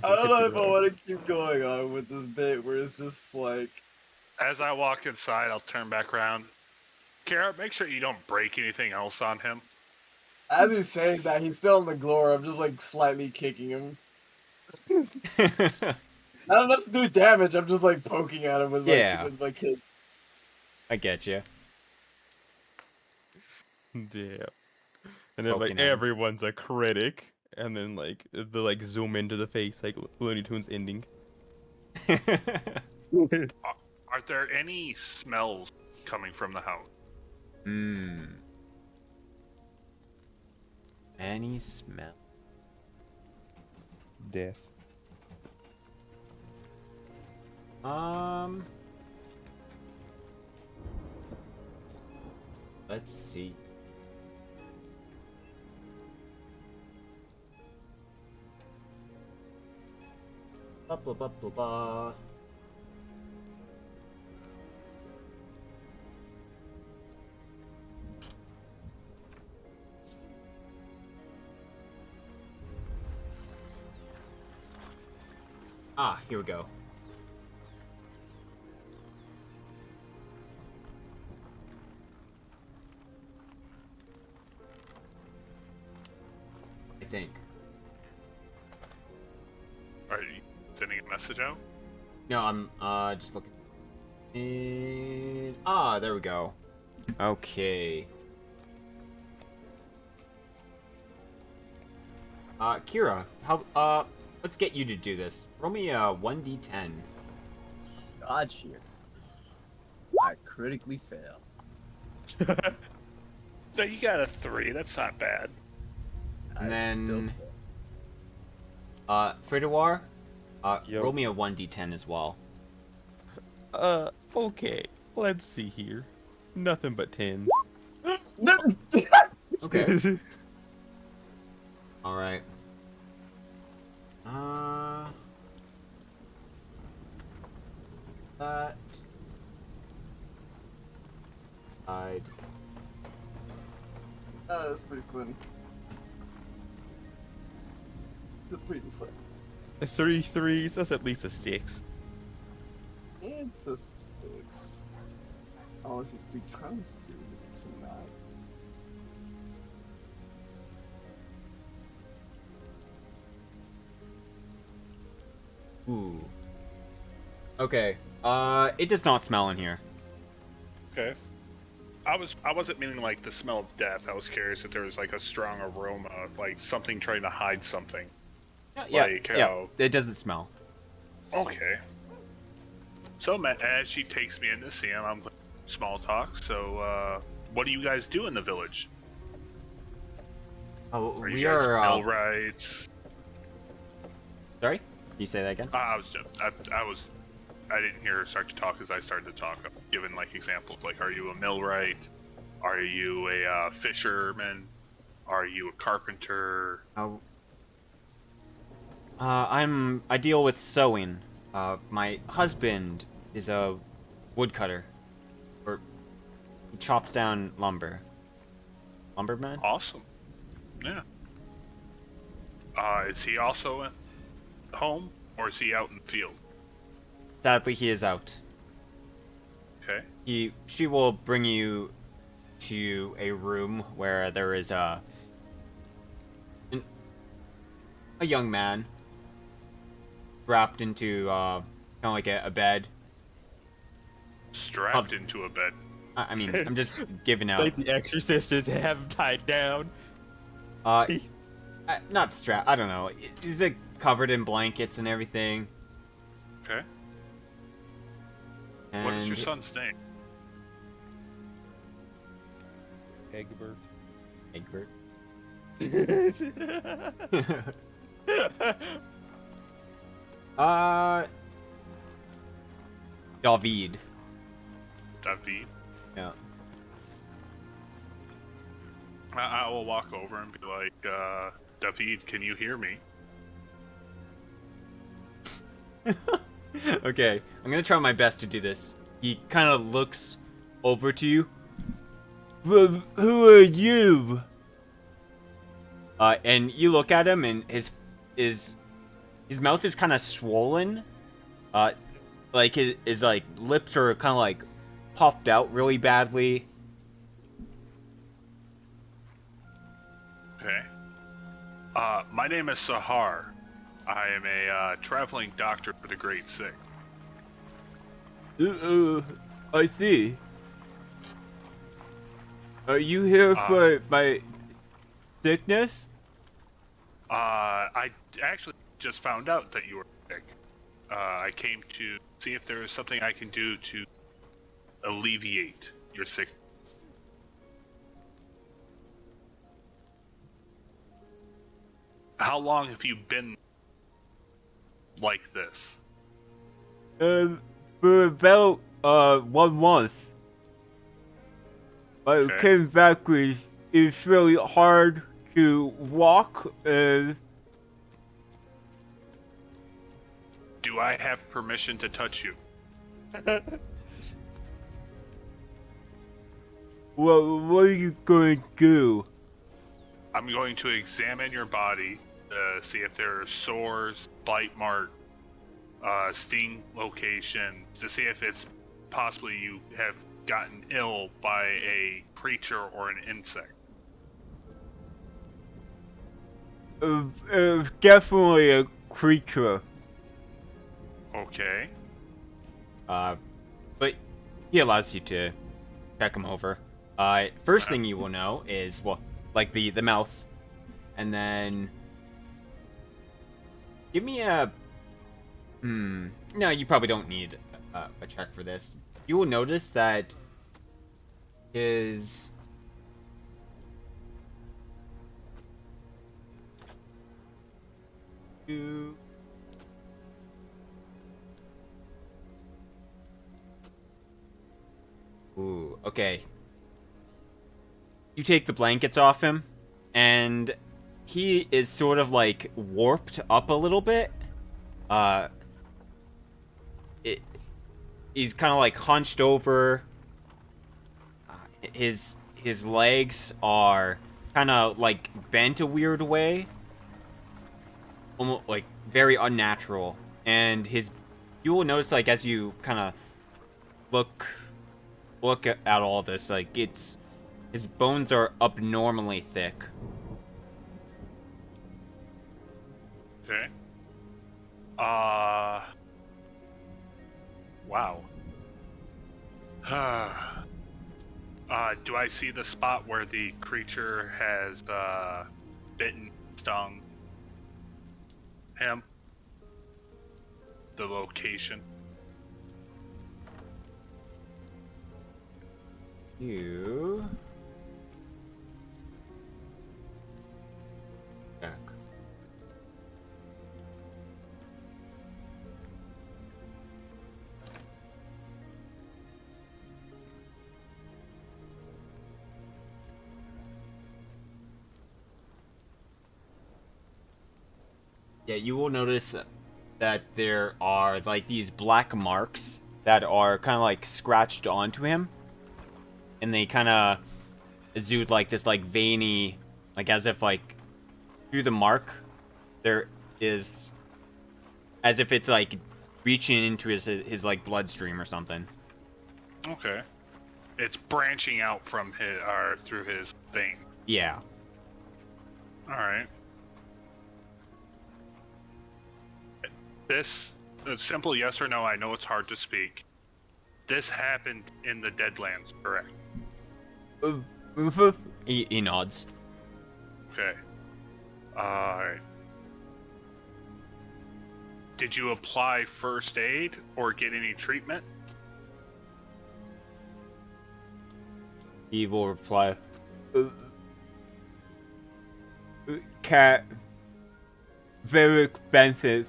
I don't know if I want to keep going on with this bit where it's just like. As I walk inside, I'll turn back around. Kara, make sure you don't break anything else on him. As he's saying that, he's still in the glory. I'm just like slightly kicking him. Not enough to do damage. I'm just like poking at him with with my kick. I get you. Yeah. And then Poking like him. everyone's a critic, and then like they like zoom into the face like Looney Tunes ending. Are there any smells coming from the house? Any smell? Death. Let's see. Ba ba ba ba ba. Here we go. I think. Are you sending a message out? No, I'm just looking. And there we go. Okay. Kira, how let's get you to do this. Roll me a 1d10. Gotcha. I critically fail. No, you got a 3. That's not bad. And I then still Fridawar, Yo. roll me a 1d10 as well. Okay. Let's see here. Nothing but 10s. Okay. All right. That. I'd. Oh, that's pretty funny. a pretty fun. 3 threes, that's at least a 6. It's a 6. Oh, this is 3 times 3. It's a 9. Ooh. Okay. It does not smell in here. Okay. I wasn't meaning like the smell of death. I was curious if there was like a strong aroma, like something trying to hide something. Yeah, Like, yeah. It doesn't smell. Okay. So as she takes me in to see him, I'm small talk. So, what do you guys do in the village? Oh, Are you we guys are. millwrights? Sorry? Can you say that again? I didn't hear her start to talk as I started to talk. I'm giving like examples, like, are you a millwright? Are you a fisherman? Are you a carpenter? I deal with sewing. My husband is a woodcutter. Or he chops down lumber. Lumberman? Awesome. Yeah. Is he also at home, or is he out in the field? Sadly, he is out. Okay. She will bring you to a room where there is a young man wrapped into kind of like a bed. Strapped into a bed. I mean, I'm just giving out. Like the Exorcist is have him tied down. Not strapped. I don't know. He's like covered in blankets and everything. Okay. And What is your son's name? Egbert. Egbert. David. David. Yeah. I will walk over and be like, David, can you hear me? Okay, I'm gonna try my best to do this. He kind of looks over to you. Who are you? And you look at him, and his mouth is kind of swollen. Like his like lips are kind of like puffed out really badly. Okay. My name is Sahar. I am a traveling doctor for the Great Sick. I see. Are you here for my sickness? I actually just found out that you were sick. I came to see if there was something I can do to alleviate your sickness. How long have you been like this? For about 1 month. I came back with it's really hard to walk. Do I have permission to touch you? Well, what are you going to do? I'm going to examine your body to see if there are sores, bite marks, sting locations, to see if it's possibly you have gotten ill by a creature or an insect. Definitely a creature. Okay. But he allows you to check him over. First thing you will know is, well, like the mouth. And then give me a no, you probably don't need a check for this. You will notice that his Ooh, okay. You take the blankets off him, and he is sort of like warped up a little bit. He's kind of like hunched over. His legs are kind of like bent a weird way. almost like very unnatural. And you will notice like as you kind of look at all this, like his bones are abnormally thick. Okay. Wow. Do I see the spot where the creature has bitten, stung him? The location. You check. Yeah, you will notice that there are like these black marks that are kind of like scratched onto him, and they kind of exude like this like veiny, like as if like through the mark there is, as if it's like reaching into his like bloodstream or something. Okay. It's branching out from his or through his vein. Yeah. All right. This a simple yes or no. I know it's hard to speak. This happened in the Deadlands, correct? He nods. Okay. Alright. Did you apply first aid or get any treatment? He will reply, cat, very expensive.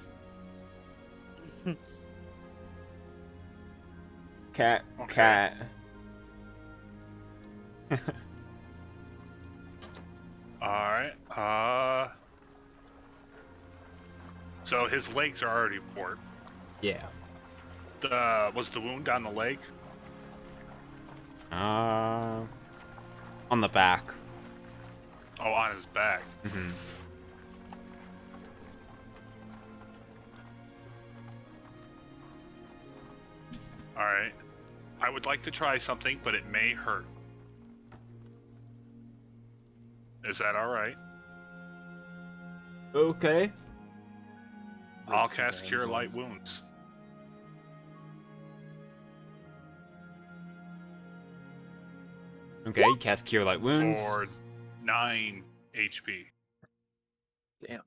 Cat, Okay. cat. Alright. So his legs are already warped. Yeah. Was the wound on the leg? On the back. Oh, on his back. Mm-hmm. Alright. I would like to try something, but it may hurt. Is that alright? Okay. I'll cast Cure Light Wounds. Okay, cast Cure Light Wounds. For 9 HP. Damn.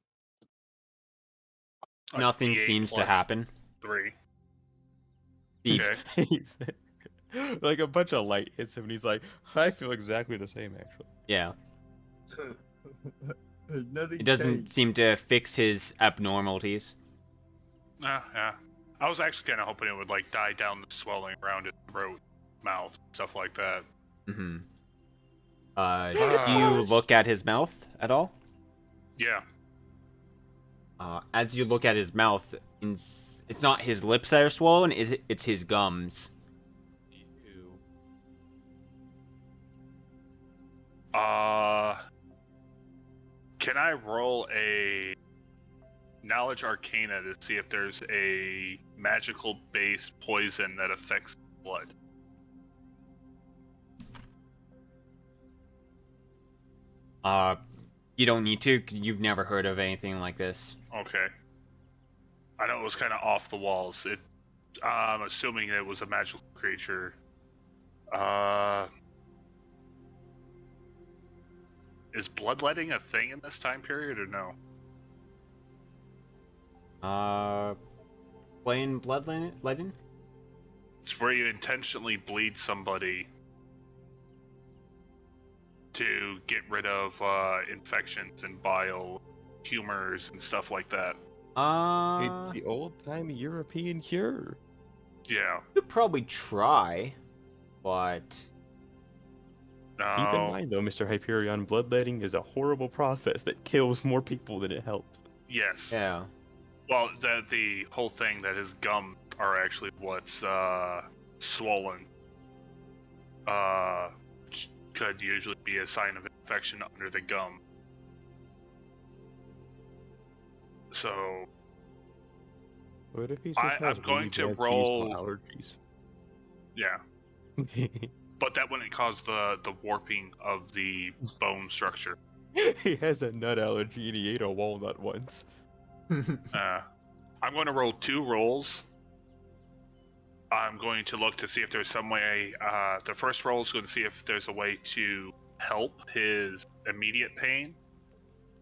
A Nothing D8 seems to plus happen. 3. Beef. Okay. Like a bunch of light hits him, and he's like, "I feel exactly the same, actually." Yeah. Nothing It doesn't changed. seem to fix his abnormalities. Yeah. I was actually kind of hoping it would like die down the swelling around his throat, mouth, stuff like that. Mm-hmm. Do you look at his mouth at all? Yeah. As you look at his mouth, it's not his lips that are swollen, it's his gums. Ew. Can I roll a Knowledge Arcana to see if there's a magical based poison that affects blood? You don't need to, 'cause you've never heard of anything like this. Okay. I know it was kind of off the walls. I'm assuming it was a magical creature. Is bloodletting a thing in this time period or no? Plain bloodletting? It's where you intentionally bleed somebody to get rid of infections and bile, humors, and stuff like that. It's the old-timey European cure. Yeah. You could probably try, but No. Keep in mind, though, Mr. Hyperion, bloodletting is a horrible process that kills more people than it helps. Yes. yeah. Well, the whole thing that his gums are actually what's swollen. Which could usually be a sign of infection under the gum. So What if he just has I'm going to bad roll- seasonal allergies? yeah, but that wouldn't cause the warping of the bone structure. He has a nut allergy and he ate a walnut once. I'm going to roll 2 rolls. I'm going to look to see if there's some way. The first roll is going to see if there's a way to help his immediate pain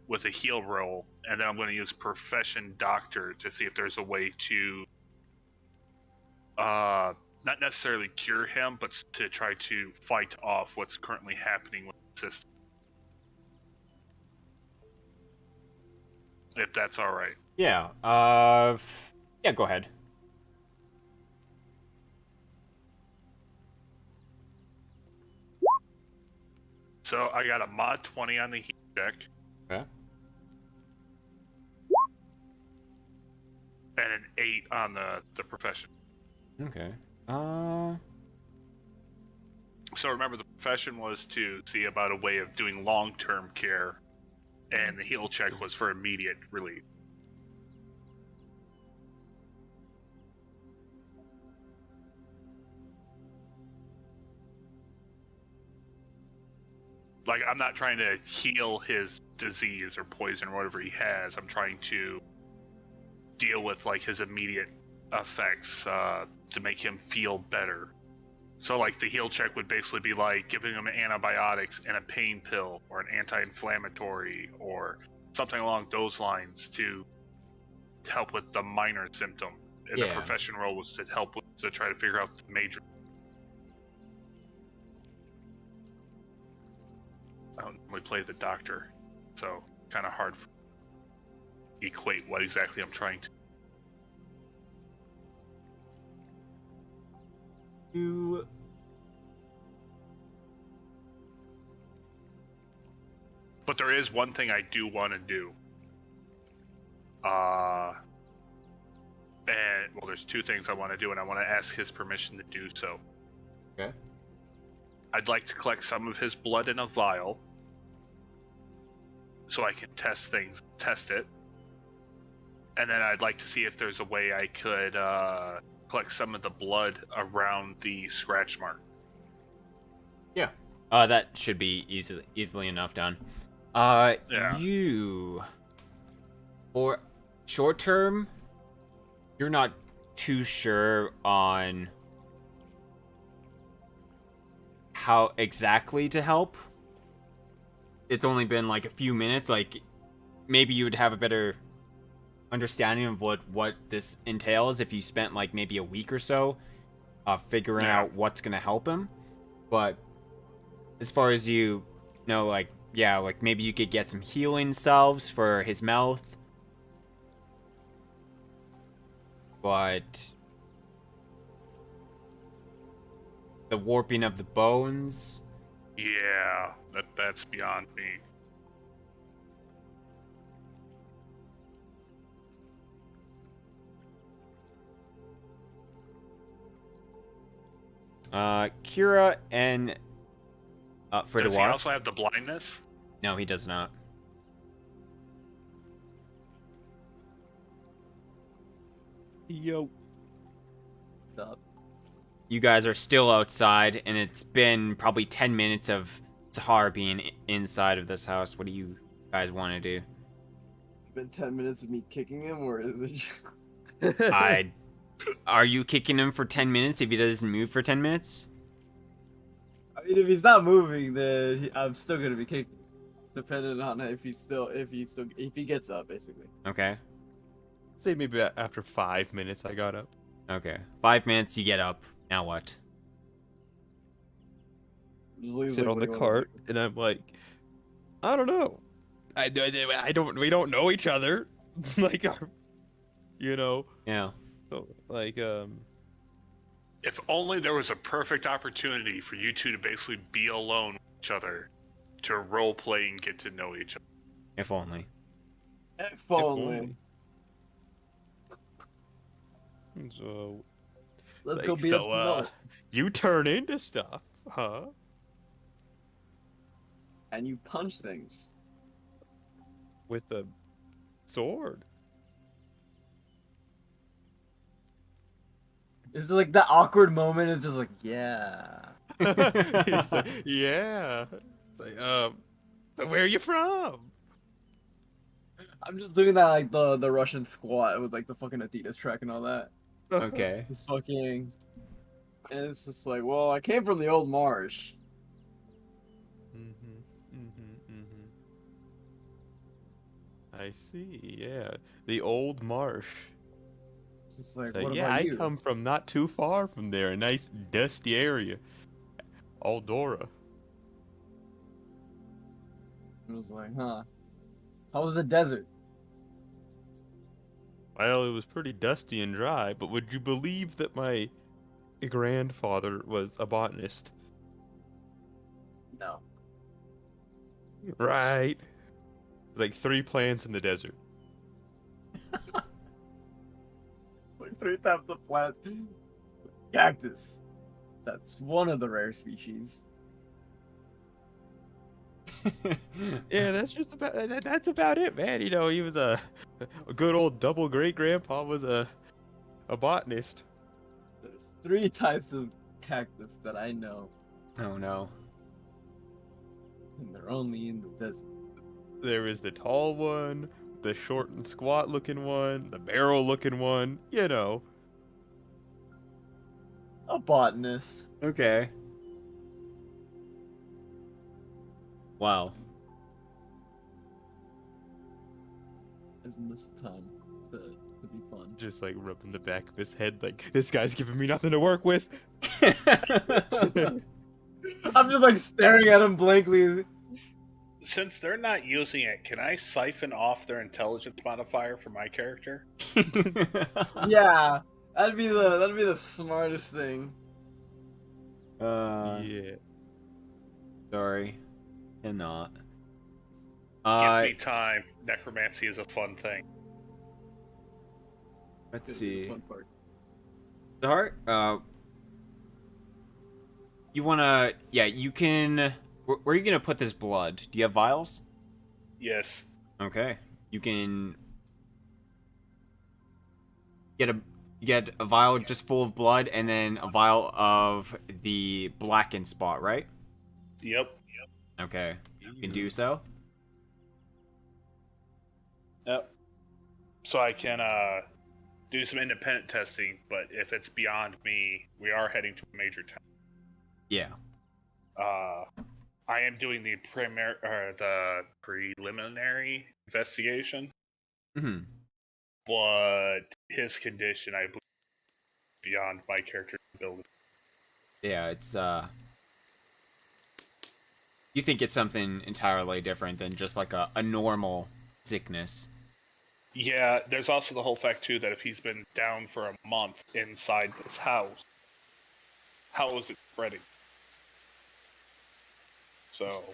with a heal roll, and then I'm going to use Profession Doctor to see if there's a way to not necessarily cure him, but to try to fight off what's currently happening with the system. If that's all right. Yeah. Yeah. Go ahead. So I got a mod 20 on the heal check. Okay. And an 8 on the profession. Okay. So remember, the profession was to see about a way of doing long-term care, and the heal check was for immediate relief. Like, I'm not trying to heal his disease or poison or whatever he has. I'm trying to deal with, like, his immediate effects to make him feel better. So, like, the heal check would basically be like giving him antibiotics and a pain pill or an anti-inflammatory or something along those lines to help with the minor symptom. And Yeah. the profession role was to help with, to try to figure out the major. I don't normally play the doctor, so kind of hard to equate what exactly I'm trying to. You. But there is one thing I do want to do. And well, there's 2 things I want to do, and I want to ask his permission to do so. Okay. I'd like to collect some of his blood in a vial, so I can test it. And then I'd like to see if there's a way I could collect some of the blood around the scratch mark. Yeah. That should be easily enough done. Yeah. You. For short term, you're not too sure on how exactly to help. It's only been like a few minutes. Like, maybe you would have a better understanding of what this entails if you spent like maybe a week or so figuring out what's gonna help him. But as far as you know, like, yeah, like maybe you could get some healing salves for his mouth. But the warping of the bones. Yeah, that's beyond me. Kira and Does he Fridawar. also have the blindness? No, he does not. Yo. Stop. You guys are still outside, and it's been probably 10 minutes of Tahar being inside of this house. What do you guys want to do? Been 10 minutes of me kicking him, or is it just... Are you kicking him for 10 minutes if he doesn't move for 10 minutes? I mean, if he's not moving, then I'm still gonna be kicking. Depending on if he gets up, basically. Okay. Say maybe after 5 minutes I got up. Okay. 5 minutes, you get up. Now what? Sit on the cart, and I'm like, I don't know. We don't know each other. Like, you know. Yeah. So, like, If only there was a perfect opportunity for you 2 to basically be alone with each other, to role play and get to know each other. If only. If only. So, Let's like, go beat up some notes. you turn into stuff, huh? And you punch things. With a sword. It's like the awkward moment is just like, yeah. He's like, yeah. It's like, so where are you from? I'm just doing that like the Russian squat with like the fucking Adidas track and all that. Okay. Just fucking, and it's just like, well, I came from the old marsh. I see, yeah. The old marsh. It's just like, So, what yeah, about I you? come from not too far from there, a nice dusty area. Aldora. It was like, huh? How was the desert? Well, it was pretty dusty and dry, but would you believe that my grandfather was a botanist? No. Right. Like 3 plants in the desert. Like 3 types of plants. Cactus. That's one of the rare species. Yeah, that's just about that's about it, man. You know, he was a good old double great grandpa was a botanist. There's 3 types of cactus that I know, Oh no. and they're only in the desert. There is the tall one, the short and squat looking one, the barrel looking one, you know. A botanist. Okay. Wow. Isn't this the time to be fun? Just like rubbing the back of his head like this guy's giving me nothing to work with. I'm just like staring at him blankly. Since they're not using it, can I siphon off their intelligence modifier for my character? Yeah, that'd be the smartest thing. Yeah. Sorry. Cannot. Give me time. Necromancy is a fun thing. Let's This is the see. fun part. Dart, you wanna... Yeah, you can... Where are you gonna put this blood? Do you have vials? Yes. Okay. You can... get a vial just full of blood, and then a vial of the blackened spot, right? Yep. Okay. You can do so. Yep. So I can do some independent testing, but if it's beyond me, we are heading to a major town. Yeah. I am doing the preliminary investigation, Mm-hmm. but his condition, I believe, beyond my character's ability. Yeah, it's, You think it's something entirely different than just like a normal sickness. Yeah, there's also the whole fact, too, that if he's been down for a month inside this house, how is it spreading? So,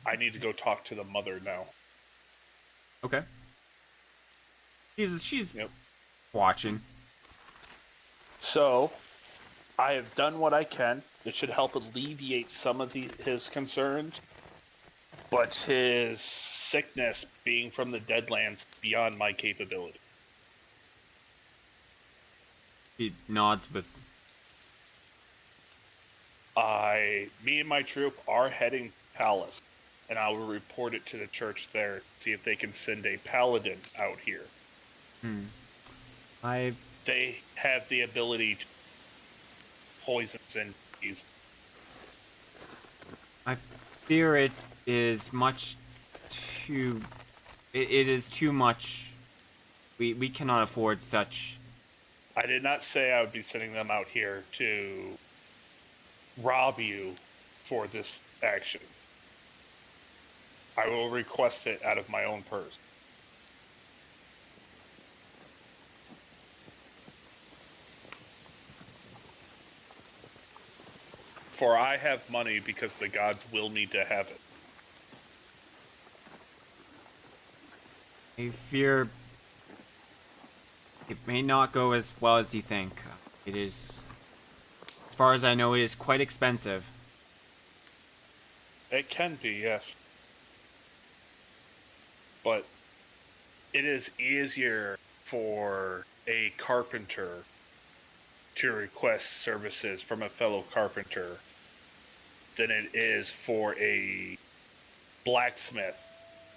I need to go talk to the mother now. Okay. She's Yep. watching. So, I have done what I can. It should help alleviate some of his concerns. But his sickness being from the Deadlands is beyond my capability. She nods with... Me and my troop are heading to Palace, and I will report it to the church there, see if they can send a paladin out here. They have the ability to poison entities. I fear it is much too... It is too much. We cannot afford such... I did not say I would be sending them out here to rob you for this action. I will request it out of my own purse. For I have money because the gods will me to have it. I fear it may not go as well as you think. It is... As far as I know, it is quite expensive. It can be, yes. But it is easier for a carpenter to request services from a fellow carpenter than it is for a blacksmith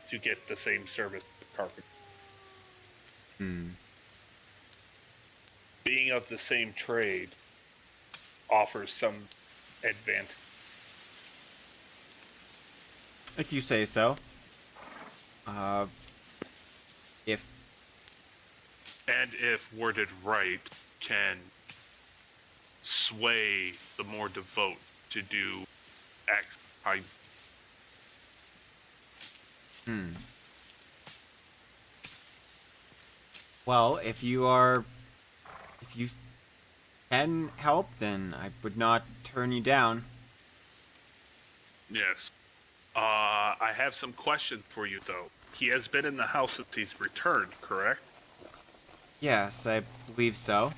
to get the same service as a carpenter. Hmm. Being of the same trade offers some advantage. If you say so. If And if worded right, can sway the more devout to do X type. Well, if you can help, then I would not turn you down. Yes. I have some questions for you, though. He has been in the house since he's returned, correct? Yes, I believe so.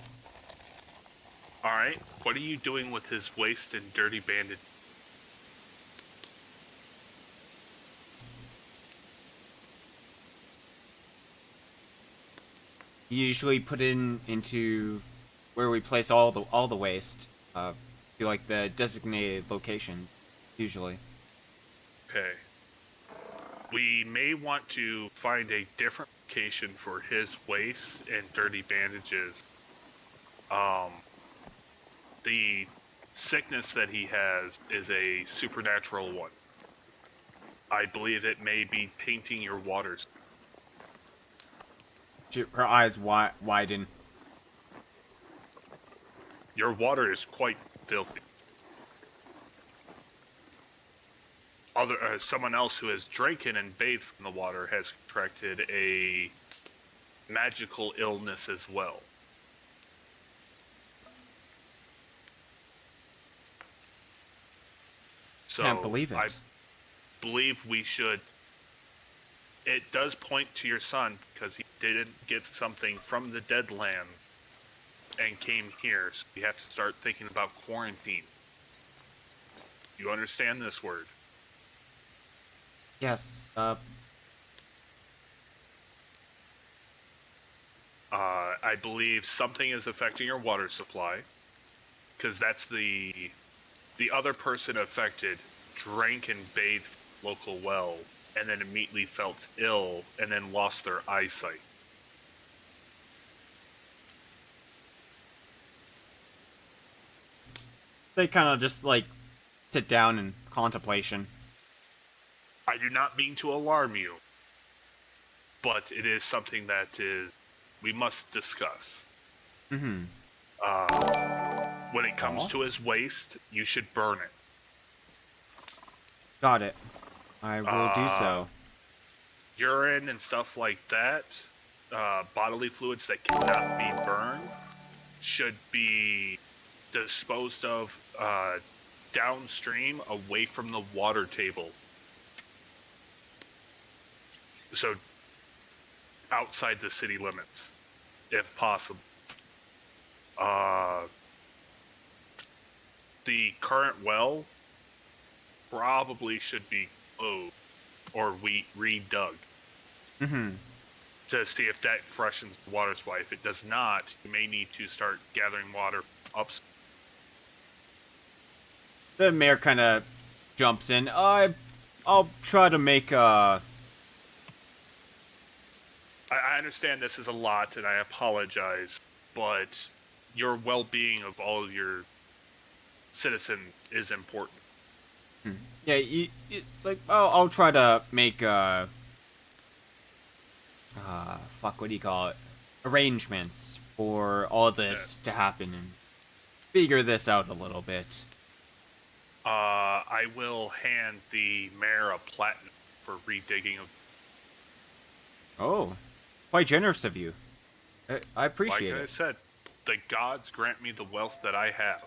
Alright. What are you doing with his waste and dirty bandage? You usually put it into where we place all the waste, to like the designated locations, usually. Okay. We may want to find a different location for his waste and dirty bandages. The sickness that he has is a supernatural one. I believe it may be tainting your waters. Her eyes widen. Your water is quite filthy. Someone else who has drinking and bathed from the water has contracted a magical illness as well. So Can't believe it. I believe we should. It does point to your son because he didn't get something from the dead land and came here. So we have to start thinking about quarantine. You understand this word? Yes. I believe something is affecting your water supply, because that's the other person affected drank and bathed local well, and then immediately felt ill, and then lost their eyesight. They kind of just like sit down in contemplation. I do not mean to alarm you, but it is something that we must discuss. Mm-hmm. When it comes to his waste, you should burn it. Got it. I will do so. Urine and stuff like that, bodily fluids that cannot be burned, should be disposed of downstream, away from the water table. So, outside the city limits, if possible. The current well probably should be closed or redug. Mm-hmm. To see if that freshens the water supply. If it does not, you may need to start gathering water up. The mayor kind of jumps in. I'll try to make I understand this is a lot, and I apologize, but your well-being of all of your citizens is important. Yeah, it's like, I'll try to make, fuck, what do you call it? Arrangements for all this to happen and figure this out a little bit. I will hand the mayor a platinum for redigging of. Oh, quite generous of you. I appreciate Like I it. said, the gods grant me the wealth that I have.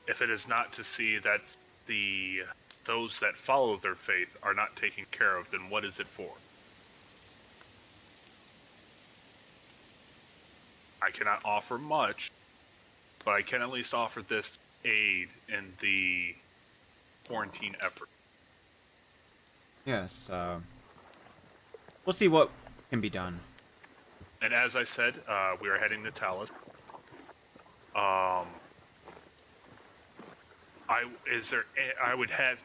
If it is not to see that those that follow their faith are not taken care of, then what is it for? I cannot offer much, but I can at least offer this aid in the quarantine effort. Yes, we'll see what can be done. And as I said, we are heading to Talus. I would have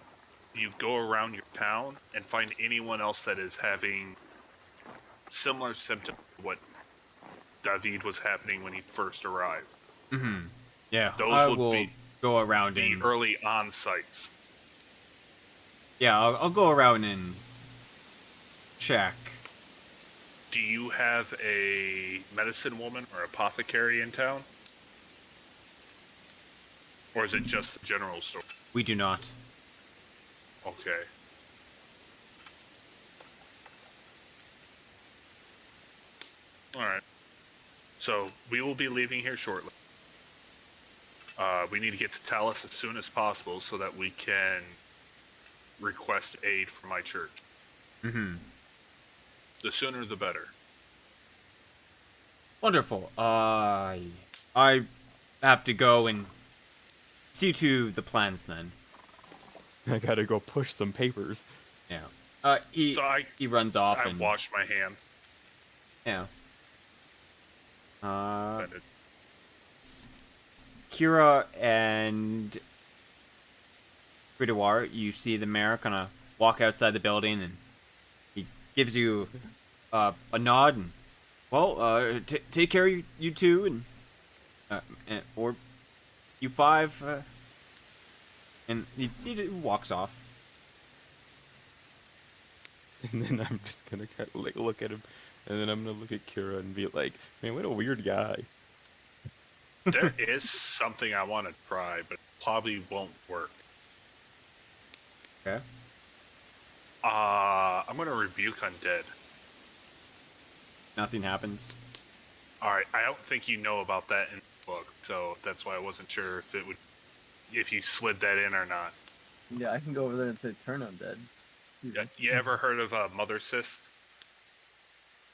you go around your town and find anyone else that is having similar symptoms to what David was happening when he first arrived. Mm-hmm. Yeah, Those I would will be go around the and... early on sites. Yeah, I'll go around and check. Do you have a medicine woman or apothecary in town? Or is it just the general store? We do not. Okay. Alright. So, we will be leaving here shortly. We need to get to Talus as soon as possible so that we can request aid from my church. Mm-hmm. The sooner the better. Wonderful. I have to go and see to the plans then. I gotta go push some papers. Yeah. He runs off I and... washed my hands. Yeah. Send it. Kira and Bridewar, you see the mayor kind of walk outside the building, and he gives you a nod, and, well, take care of you two, and or you five, and he walks off. And then I'm just gonna kind of like look at him, and then I'm gonna look at Kira and be like, "Man, what a weird guy." There is something I want to try, but probably won't work. Okay. I'm gonna rebuke undead. Nothing happens. Alright, I don't think you know about that in the book, so that's why I wasn't sure if you slid that in or not. Yeah, I can go over there and say turn undead. You ever heard of Mother Cyst?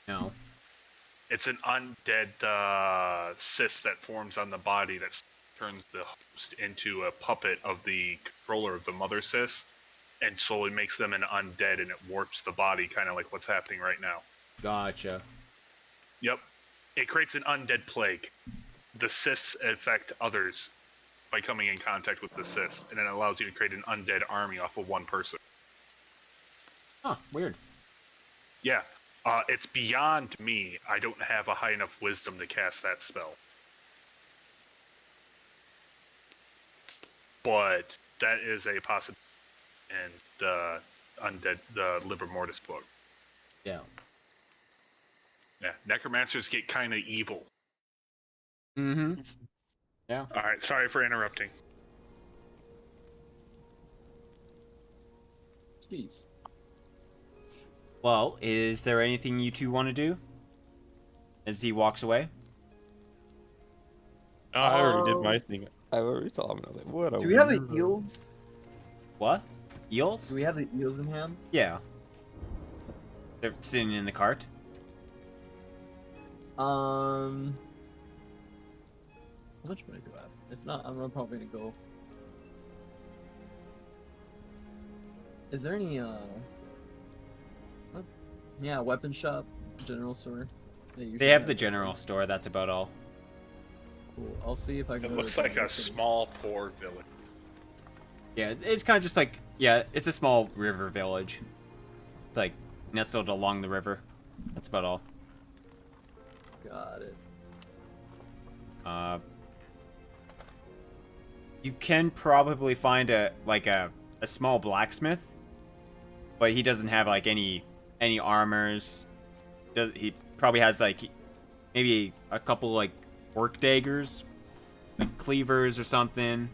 No. It's an undead cyst that forms on the body that turns the host into a puppet of the controller of the Mother Cyst, and slowly makes them an undead, and it warps the body, kind of like what's happening right now. Gotcha. Yep. It creates an undead plague. The cysts affect others by coming in contact with the cyst, and it allows you to create an undead army off of one person. Huh, weird. Yeah. It's beyond me. I don't have a high enough wisdom to cast that spell. But that is a possibility in the Liber Mortis book. Yeah. Yeah, necromancers get kind of evil. Mm-hmm. Yeah. Alright, sorry for interrupting. Jeez. Well, is there anything you two want to do? As he walks away? I already did my thing. I already saw him. And I was like, "What a." Do we have the weirdo." eels? What? Eels? Do we have the eels in hand? Yeah. They're sitting in the cart. How much money do I have? If not, I'm probably gonna go. Is there any what? Yeah, weapon shop, general store. They have the general store, that's about all. Cool. I'll see if I can. It go looks to like the a city. small, poor village. Yeah, it's kind of just like, yeah, it's a small river village. It's like nestled along the river. That's about all. Got it. You can probably find a small blacksmith, but he doesn't have like any armors. He probably has like maybe a couple like work daggers, like cleavers or something.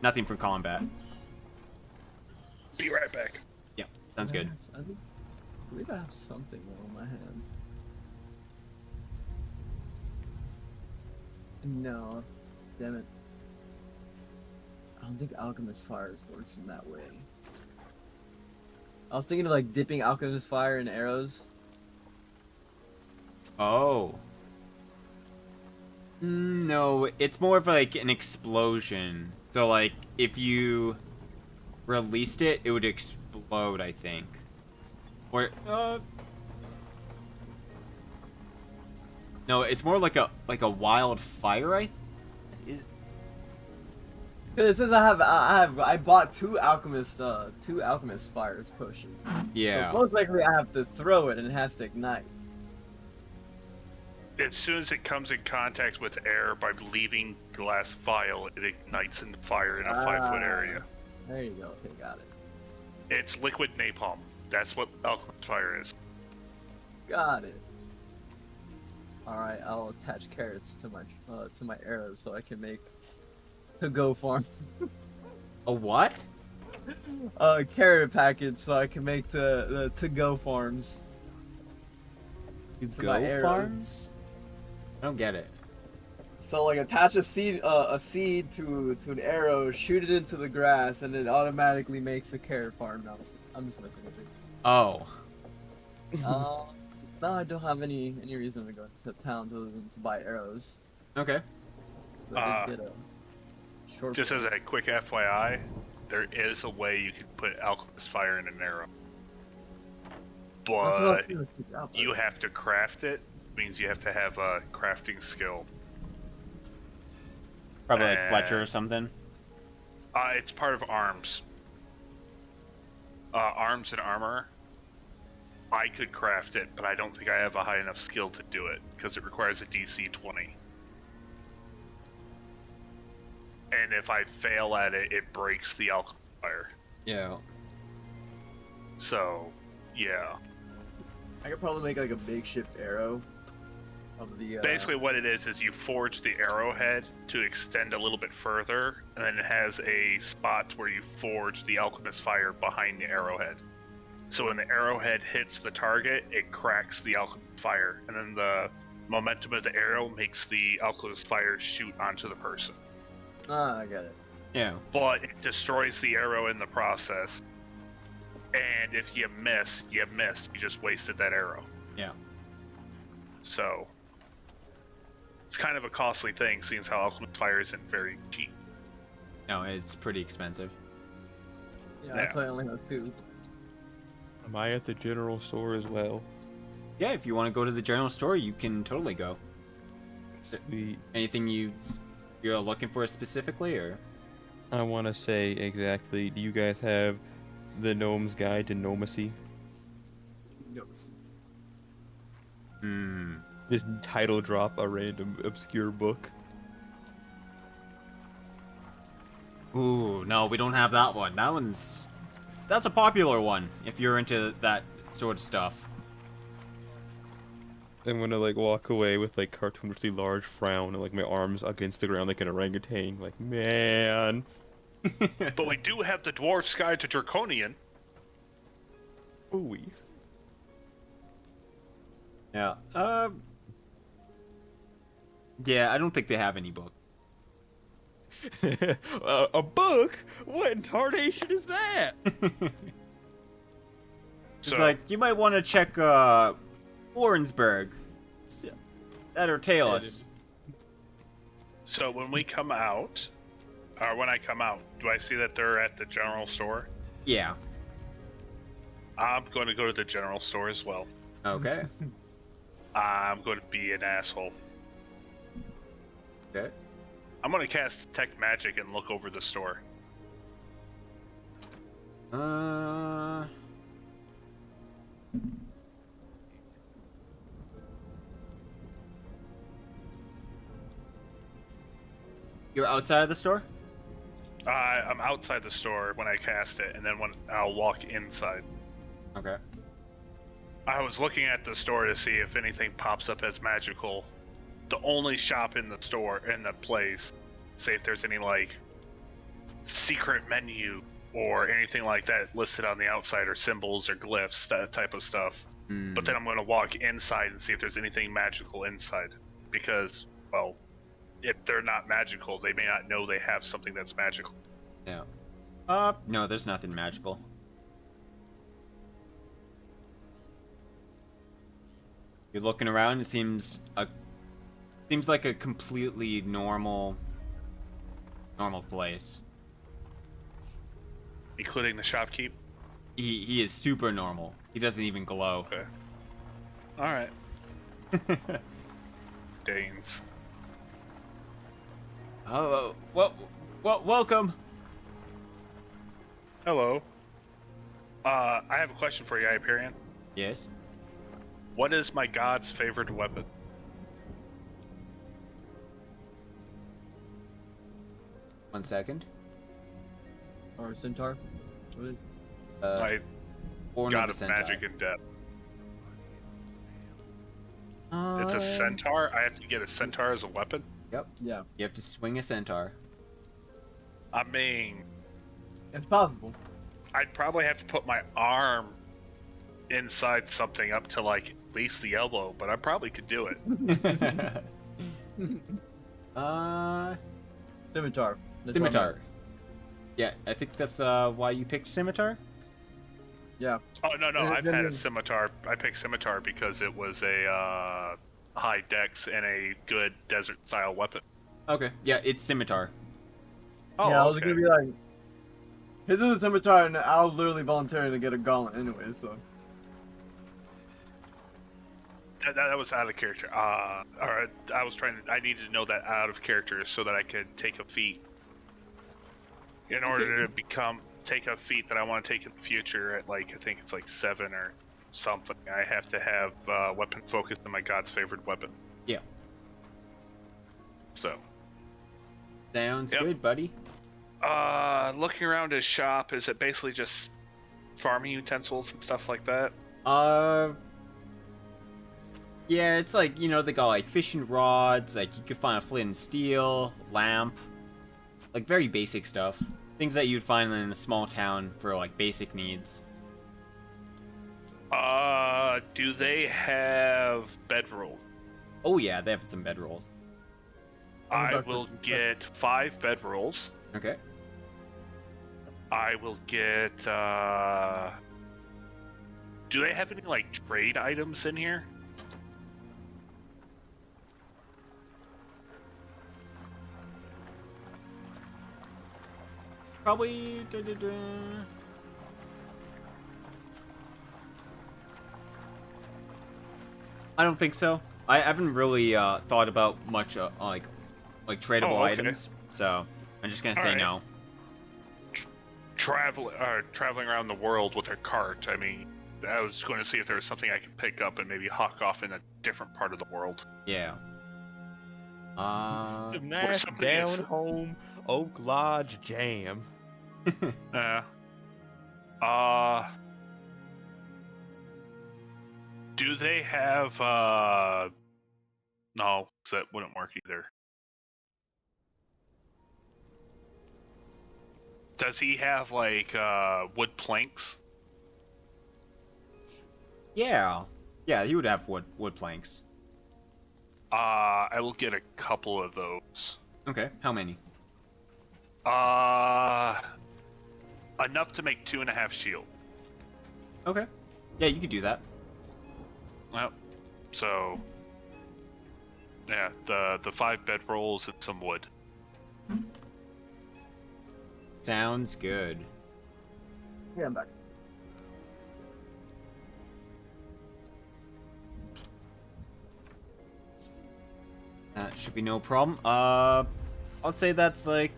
Nothing for combat. Be right back. Yeah, sounds good. I believe I have something though in my hands. No, damn it. I don't think alchemist fires works in that way. I was thinking of like dipping alchemist fire in arrows. Oh. No, it's more of like an explosion. So like if you released it, it would explode, I think. Or No, it's more like a wild fire. It says I bought two alchemist fires potions. Yeah. So most likely I have to throw it and it has to ignite. As soon as it comes in contact with air by leaving the last vial, it ignites into fire in a 5-foot area. There you go. Okay, got it. It's liquid napalm. That's what alchemist fire is. Got it. All right, I'll attach carrots to my arrows so I can make a go farm. A what? Carrot packets so I can make the to-go farms. To my Go arrows. farms? I don't get it. So like attach a seed to an arrow, shoot it into the grass, and it automatically makes a carrot farm. No, I'm just messing with you. Oh. No, I don't have any reason to go to towns other than to buy arrows. Okay. So I did get a short. Just as a quick FYI, there is a way you can put alchemist fire in an arrow. But you have to craft it. Means you have to have a crafting skill. Probably like Fletcher or something. It's part of arms. Arms and armor. I could craft it, but I don't think I have a high enough skill to do it because it requires a DC 20. And if I fail at it, it breaks the alchemist fire. Yeah. So, yeah. I could probably make like a makeshift arrow. Of the, Basically what it is you forge the arrowhead to extend a little bit further, and then it has a spot where you forge the alchemist fire behind the arrowhead. So when the arrowhead hits the target, it cracks the alchemist fire, and then the momentum of the arrow makes the alchemist fire shoot onto the person. I got it. Yeah. But it destroys the arrow in the process. And if you miss, you missed. You just wasted that arrow. Yeah. So it's kind of a costly thing, seeing as how alchemist fire isn't very cheap. No, it's pretty expensive. Yeah, that's why I only have two. Am I at the general store as well? Yeah, if you want to go to the general store, you can totally go. Sweet. Anything you're looking for specifically, or? I want to say exactly. Do you guys have the Gnome's Guide to Gnomacy? Hmm. Just title drop a random obscure book. Ooh, no, we don't have that one. That's a popular one if you're into that sort of stuff. I'm gonna like walk away with like cartoonishly large frown and like my arms against the ground like an orangutan. Like, man. But we do have the Dwarf's Guide to Draconian. Ooh. Yeah. Yeah, I don't think they have any book. A book? What in tarnation is that? It's like, you might want to check Warrensburg. That'll tail us. So when we come out, or when I come out, do I see that they're at the general store? Yeah. I'm going to go to the general store as well. Okay. I'm going to be an asshole. Okay. I'm going to cast Detect Magic and look over the store. You're outside of the store? I'm outside the store when I cast it, and then when I'll walk inside. Okay. I was looking at the store to see if anything pops up as magical. The only shop in the store, in the place, say if there's any, like, secret menu or anything like that listed on the outside, or symbols or glyphs, that type of stuff. But then I'm going to walk inside and see if there's anything magical inside. Because, well, if they're not magical, they may not know they have something that's magical. Yeah. No, there's nothing magical. You're looking around, it seems like a completely normal place. Including the shopkeep? He is super normal. He doesn't even glow. Okay. Alright. Danes. Oh, well, welcome. Hello. I have a question for you, Hyperion. Yes. What is my god's favorite weapon? One second. Or a centaur? What is- My Born god of of the magic and death. It's a centaur? I have to get a centaur as a weapon? Yep. Yeah, You have to swing a centaur. I mean, it's possible. I'd probably have to put my arm inside something up to, like, at least the elbow, but I probably could do it. Scimitar. That's what I Scimitar. meant. Yeah, I think that's why you picked scimitar. Yeah. Oh, no, Yeah, I've yeah, had yeah. a scimitar. I picked scimitar because it was a high dex and a good desert-style weapon. Okay. Yeah, it's scimitar. Oh, Yeah, I was okay. gonna be like, his is a scimitar, and I was literally volunteering to get a gauntlet anyway, so. That was out of character. Alright, I needed to know that out of character so that I could take a feat. In order to take a feat that I want to take in the future at, like, I think it's like 7 or something, I have to have weapon focus on my god's favorite weapon. Yeah. So. Sounds Yep. good, buddy. Looking around his shop, is it basically just farming utensils and stuff like that? Yeah, it's like, you know, they got like fishing rods, like you could find a flint and steel, lamp, like very basic stuff. Things that you'd find in a small town for like basic needs. Do they have bedroll? Oh yeah, they have some bedrolls. I will get 5 bedrolls. Okay. I will get, do they have any, like, trade items in here? Probably... I don't think so. I haven't really thought about much like tradable Oh, okay. items, so I'm just gonna say Alright. no. Traveling around the world with a cart, I mean, I was going to see if there was something I could pick up and maybe hawk off in a different part of the world. Yeah. Some nice something down is- home Oak Lodge jam. Do they have, no, that wouldn't work either. Does he have, like, wood planks? Yeah. Yeah, you would have wood planks. I will get a couple of those. Okay. How many? Enough to make 2.5 shield. Okay. Yeah, you could do that. Yep. So, yeah, the 5 bedrolls and some wood. Sounds good. Yeah, I'm back. That should be no problem. I'll say that's like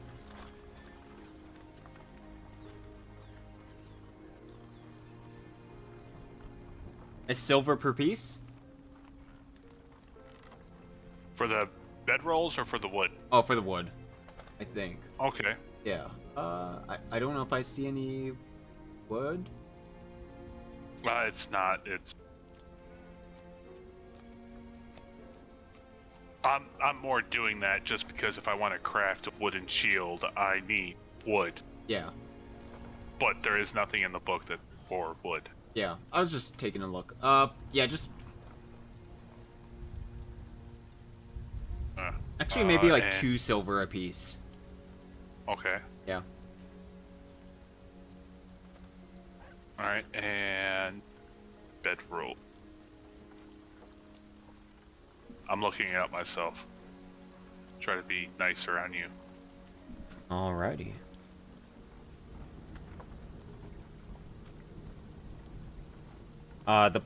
a silver per piece. For the bedrolls or for the wood? Oh, for the wood, I think. Okay. Yeah. I don't know if I see any wood. It's not. It's. I'm more doing that just because if I want to craft a wooden shield, I need wood. Yeah. But there is nothing in the book that for wood. Yeah. I was just taking a look. Yeah, just actually maybe like and- 2 silver a piece. Okay. Yeah. All right, and bedroll. I'm looking it up myself. Try to be nicer on you. Alrighty. The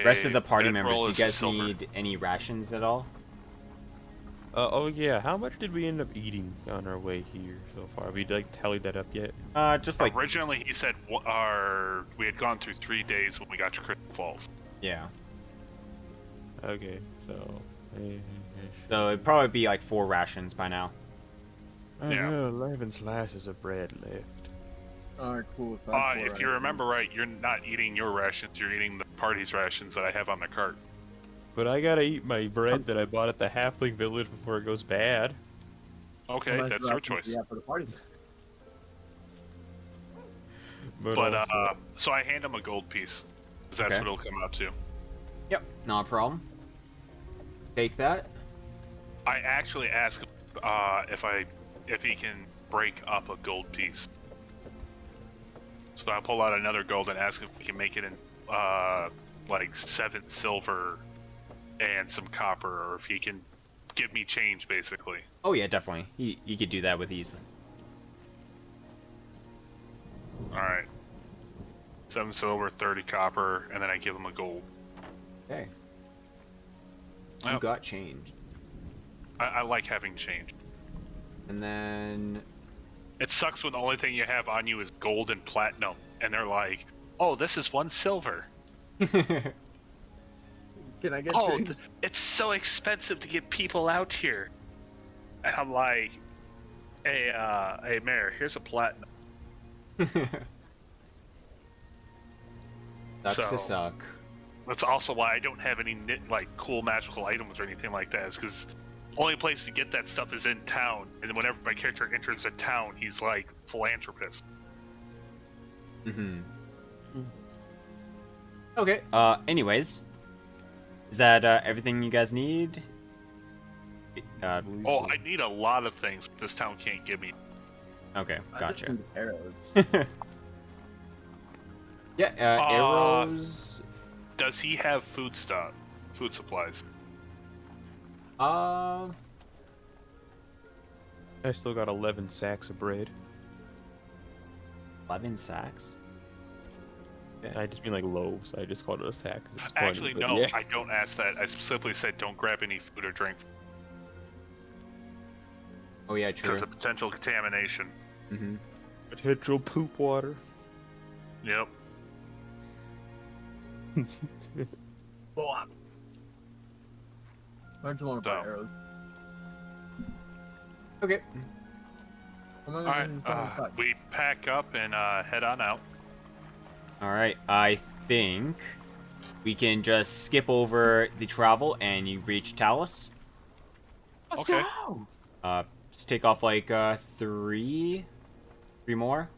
rest of the party members, do you guys need any rations at all? Oh yeah, how much did we end up eating on our way here so far? Have we like tallied that up yet? Just like Originally, he said we had gone through 3 days when we got to Crystal Falls. yeah. Okay, so. So it'd probably be like 4 rations by now. I Yeah. got 11 slices of bread left. Alright, cool. If you remember right, you're not eating your rations. You're eating the party's rations that I have on the cart. But I gotta eat my bread that I bought at the halfling village before it goes bad. Okay, that's your choice. Yeah, for the party. But also- so I hand him a gold piece, 'cause that's Okay. what it'll come out to. Yep, not a problem. Take that. I actually ask if he can break up a gold piece. So I pull out another gold and ask if we can make it in like 7 silver and some copper, or if he can give me change, basically. Oh yeah, definitely. He could do that with ease. All right. 7 silver, 30 copper, and then I give him a gold. Okay. You Yep. got change. I like having change. And then It sucks when the only thing you have on you is gold and platinum, and they're like, "Oh, this is 1 silver." Can I get Oh, change? it's so expensive to get people out here. And I'm like, hey, Mayor, here's a platinum. sucks to So- suck. That's also why I don't have any like cool magical items or anything like that. Is because only place to get that stuff is in town, and then whenever my character enters a town, he's like philanthropist. Mm-hmm. Okay. Anyways, is that everything you guys need? Oh, I need a lot of things this town can't give me. Okay, I just gotcha. need arrows. Yeah, arrows. Does he have food supplies? Uh, I still got 11 sacks of bread. 11 sacks. I just mean like loaves. I just called it a sack. 'cause it's funny, Actually, but no, yeah. I don't ask that. I specifically said don't grab any food or drink Oh yeah, true. because of potential contamination. Mm-hmm. Potential poop water. Yep. I just want to buy So. arrows. Okay. I'm gonna All right. We pack up and head on out. All right. I think we can just skip over the travel and you reach Talus. Let's Okay. go! Just take off like 3 more.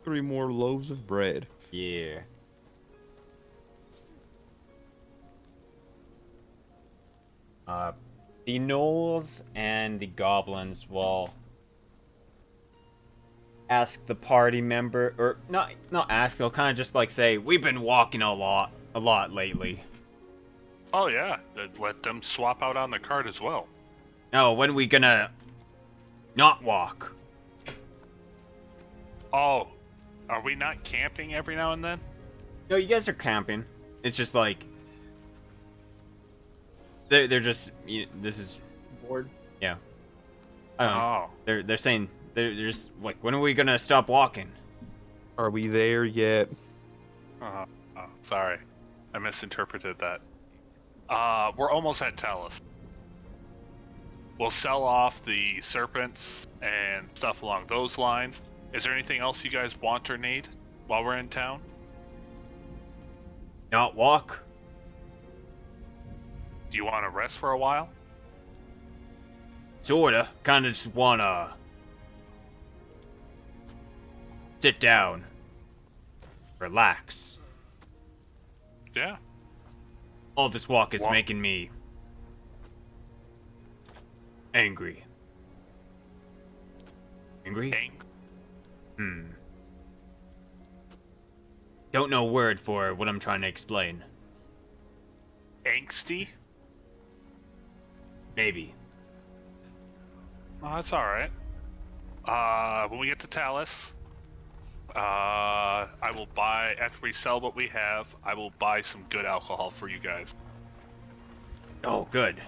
3 more loaves of bread. Yeah. The gnolls and the goblins will ask the party member, or not ask. They'll kind of just like say, "We've been walking a lot lately." Oh yeah, let them swap out on the cart as well. No, when are we gonna not walk? Oh, are we not camping every now and then? No, you guys are camping. It's just like they're just this is board. yeah. I don't know. Oh, They're saying they're just like, when are we gonna stop walking? Are we there yet? Sorry, I misinterpreted that. We're almost at Talus. We'll sell off the serpents and stuff along those lines. Is there anything else you guys want or need while we're in town? Not walk? Do you want to rest for a while? Sorta. Kinda just wanna sit down. Relax. Yeah. All this walk is Walk. making me angry. Angry? Don't know word for what I'm trying to explain. Angsty? Maybe. Oh, that's all right. When we get to Talus, I will buy, after we sell what we have, I will buy some good alcohol for you guys. Oh, good.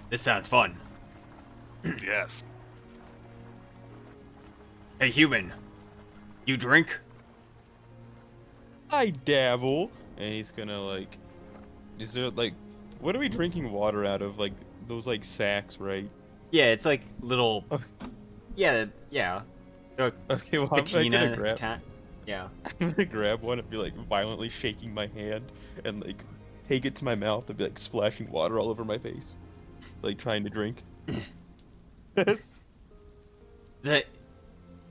This sounds fun. Yes. Hey, human. You drink? I dabble. And he's gonna, like... Is there, like... What are we drinking water out of? Like, those, like, sacks, right? Yeah, it's like little... yeah. Okay, well, I'm gonna grab... Yeah. I'm gonna grab one and be, like, violently shaking my hand and, like, take it to my mouth and be, like, splashing water all over my face. Like, trying to drink.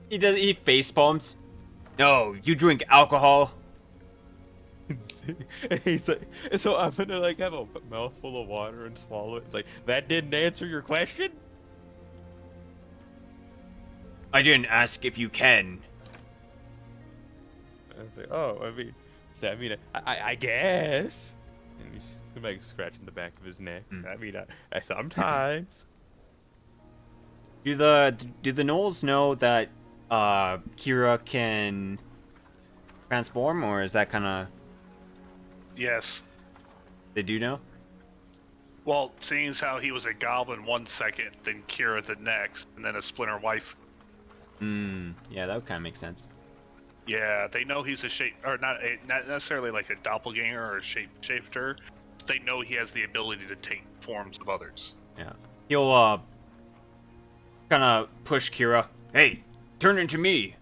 He face palms. No, you drink alcohol. He's like, so I'm gonna like have a mouthful of water and swallow it. It's like, that didn't answer your question? I didn't ask if you can. I was like, oh, I mean, does that mean I guess? And he's just gonna like scratching the back of his neck. I mean, I sometimes. Do the gnolls know that Kira can transform, or is that kind of... Yes. They do know? Well, seeing as how he was a goblin 1 second, then Kira the next, and then a splinter wife. Yeah, that would kind of make sense. Yeah, they know he's a or not necessarily like a doppelganger or a shapeshifter. But they know he has the ability to take forms of others. Yeah. He'll kind of push Kira. Hey, turn into me.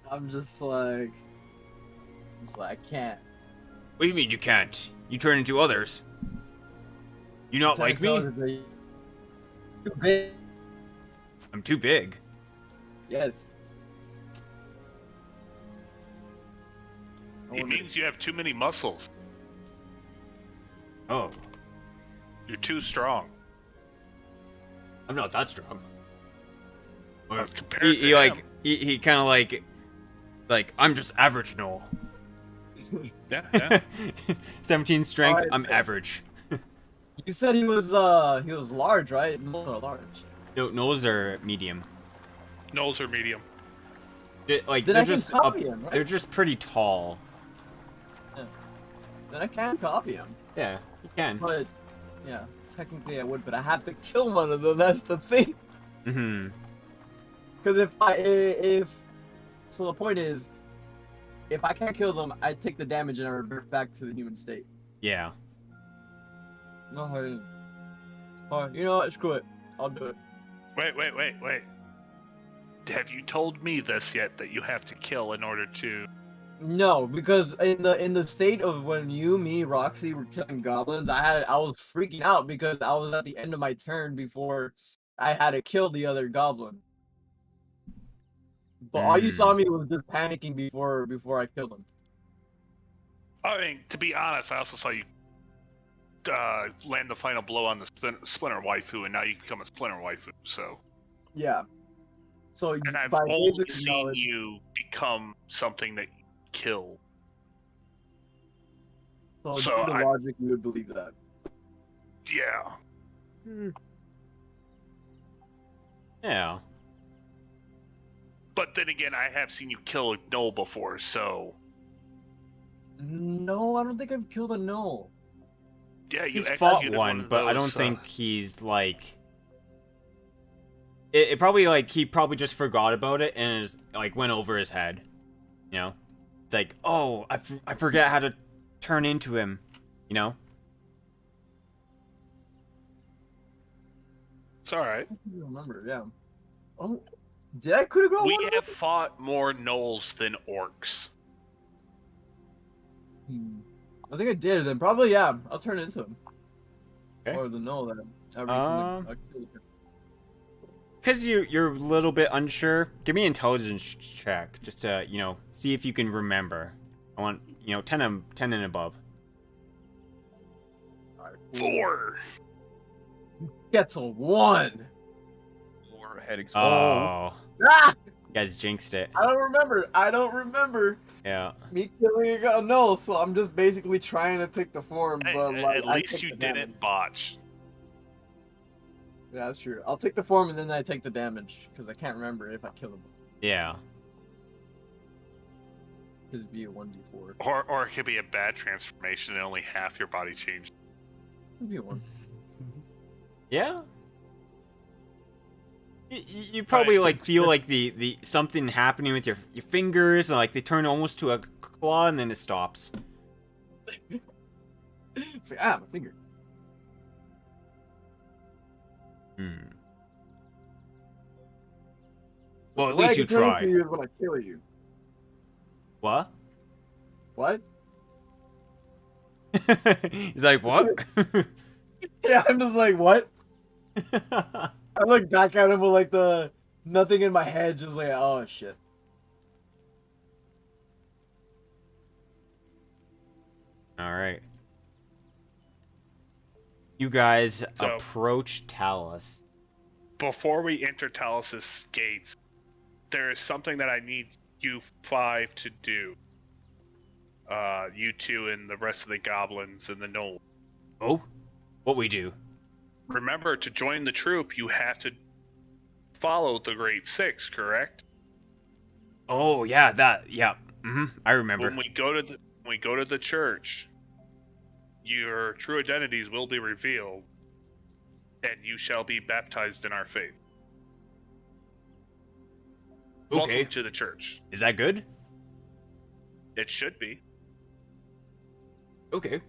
I'm just like I can't. What do you mean you can't? You turn into others. You not like me? Too big. I'm too big. Yes. It means you have too many muscles. Oh, You're too strong. I'm not that strong. Or Compared he to him. he kind of like I'm just average Noel. Yeah. 17 strength. Alright. I'm average. You said he was large, right? No, large. No, Noels are medium. Knolls are medium. Like Then they're I can just copy him, right? They're just pretty tall. Then I can copy him. Yeah, you can. But yeah, technically I would, but I have to kill one of them. That's the thing. Mm-hmm. Because so the point is, if I can't kill them, I take the damage and I revert back to the human state. Yeah. No, alright, you know what? Screw it. I'll do it. Wait. Have you told me this yet, that you have to kill in order to... No, because in the state of when you, me, Roxy were killing goblins, I was freaking out because I was at the end of my turn before I had to kill the other goblin. But all you saw me was just panicking before I killed him. I mean, to be honest, I also saw you land the final blow on the splinter waifu, and now you become a splinter waifu, so... Yeah. So And I've by only basic seen knowledge- you become something that you kill. So So the logic, you would believe that. Yeah. Yeah. But then again, I have seen you kill a gnoll before, so... No, I don't think I've killed a gnoll. Yeah, you He's fought executed one, of but I don't those, think he's like. It probably like he probably just forgot about it and is like went over his head. You know, it's like, oh, I forget how to turn into him. You know. It's alright. I don't remember, yeah. Oh, did I could have grown We one of have fought more gnolls than orcs. them? I think I did, then probably, yeah, I'll turn into him. Okay. Or the gnoll that I recently killed. Because you're a little bit unsure. Give me an intelligence check just to see if you can remember. I want 10 and above. Alright, 4! Gets a 1! Or head explode. Oh, Ah! you guys jinxed it. I don't remember Yeah. me killing a gnoll, so I'm just basically trying to take the form, but like, At I least took you the didn't damage. botch. Yeah, that's true. I'll take the form and then I take the damage, because I can't remember if I kill him. Yeah. It'd be a 1d4. Or it could be a bad transformation and only half your body changed. It'd be a 1. Yeah. You probably like feel like the something happening with your fingers, and like they turn almost to a claw, and then it stops. It's like, ah, my finger. Well, The at way I least you can turn into tried. you is when I kill you. What? What? He's like, what? Yeah, I'm just like, what? I look back at him with like the nothing in my head, just like, oh shit. All right. You guys So- approach Talus. Before we enter Talus's gates, there is something that I need you 5 to do. You 2 and the rest of the goblins and the gnome. Oh? What we do? Remember, to join the troop, you have to follow the Great Six, correct? Oh, yeah, I remember. When we go to the church, your true identities will be revealed, and you shall be baptized in our faith. Okay. Welcome to the church. Is that good? It should be. Okay.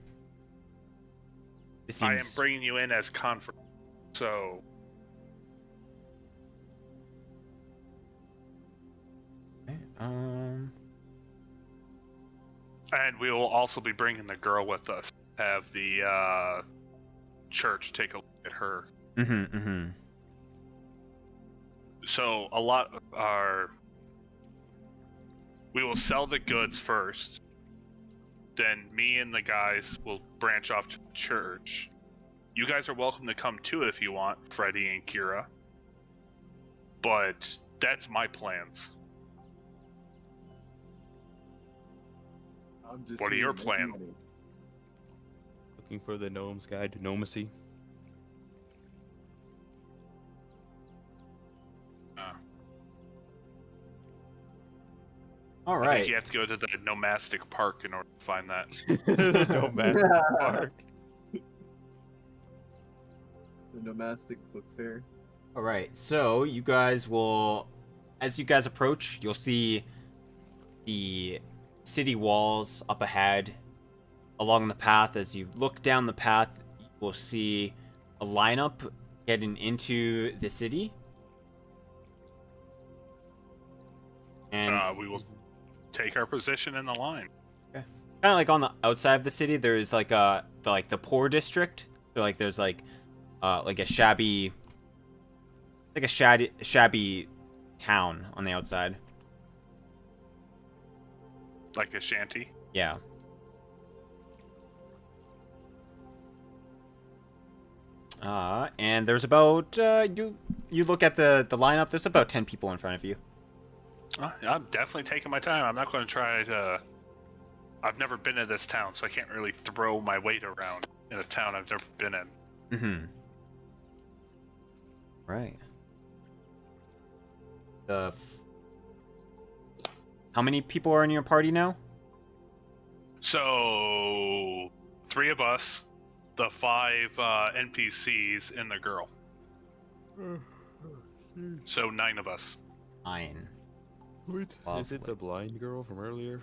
It I am seems... bringing you in as convert, so Okay, and we will also be bringing the girl with us. Have the church take a look at her. So a lot are. We will sell the goods first. Then me and the guys will branch off to the church. You guys are welcome to come too if you want, Freddy and Kira. But that's my plans. I'm just What are here your to make plans? money. Looking for the Gnome's Guide to Gnomacy. All I think right. you have to go to the Nomastic Park in order to find that. The Nomadic Park. The Nomastic Book Fair. All right. So you guys will, as you guys approach, you'll see the city walls up ahead. Along the path, as you look down the path, you will see a lineup getting into the city. And We will take our position in the line. kind of like on the outside of the city, there is like the poor district. So like there's like a shabby town on the outside. Like a shanty. Yeah. And there's about you look at the lineup. There's about 10 people in front of you. I'm definitely taking my time. I'm not going to try to. I've never been in this town, so I can't really throw my weight around in a town I've never been in. Right. How many people are in your party now? So, 3 of us, the 5 NPCs, and the girl. So 9 of us. 9. Wait, is it the blind girl from earlier?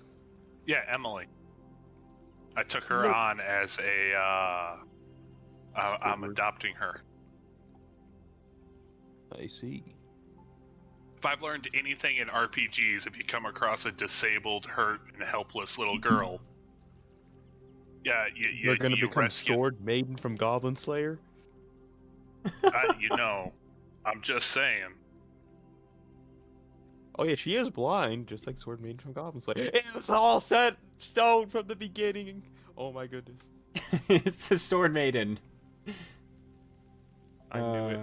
Yeah, Emily. I took her on as a. I'm adopting her. I see. If I've learned anything in RPGs, if you come across a disabled, hurt, and helpless little girl, yeah, You're gonna become rescue. Sword Maiden from Goblin Slayer? I'm just saying. Oh yeah, she is blind, just like Sword Maiden from Goblin Slayer. It's all set stone from the beginning. Oh my goodness. It's the Sword Maiden. I knew it.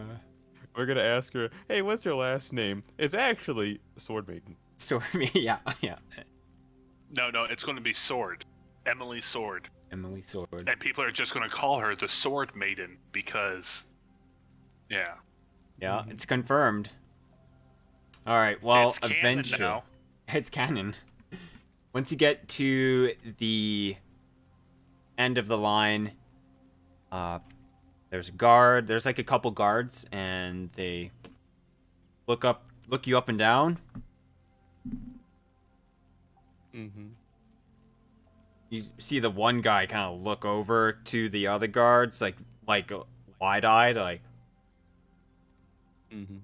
We're gonna ask her, hey, what's your last name? It's actually Sword Maiden. Sword Maiden. Yeah. No, it's going to be Sword. Emily Sword. Emily Sword. And people are just going to call her the Sword Maiden because, yeah. Yeah, it's confirmed. All right. Well, It's canon eventually, now. it's canon. Once you get to the end of the line, There's a guard. There's like a couple guards, and they look you up and down. Mm-hmm. You see the one guy kind of look over to the other guards, like wide-eyed, like, Mm-hmm.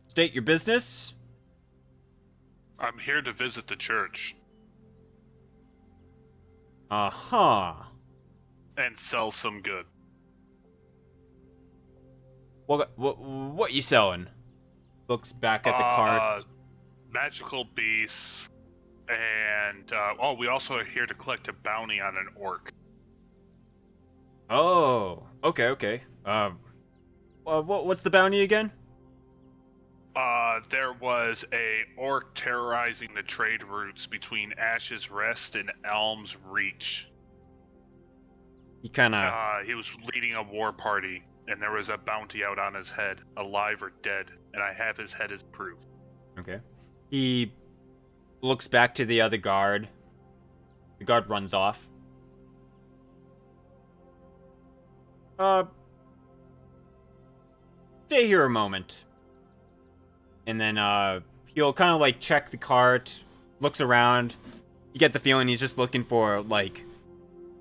State your business. I'm here to visit the church Uh-huh. and sell some good. What you selling? Looks back at the cart. Magical beasts, and we also are here to collect a bounty on an orc. Oh, okay. What's the bounty again? There was a orc terrorizing the trade routes between Ash's Rest and Elm's Reach. He kind of. He was leading a war party, and there was a bounty out on his head, alive or dead, and I have his head as proof. Okay. He looks back to the other guard. The guard runs off. Stay here a moment. And then, he'll kind of, like, check the cart, looks around. You get the feeling he's just looking for, like...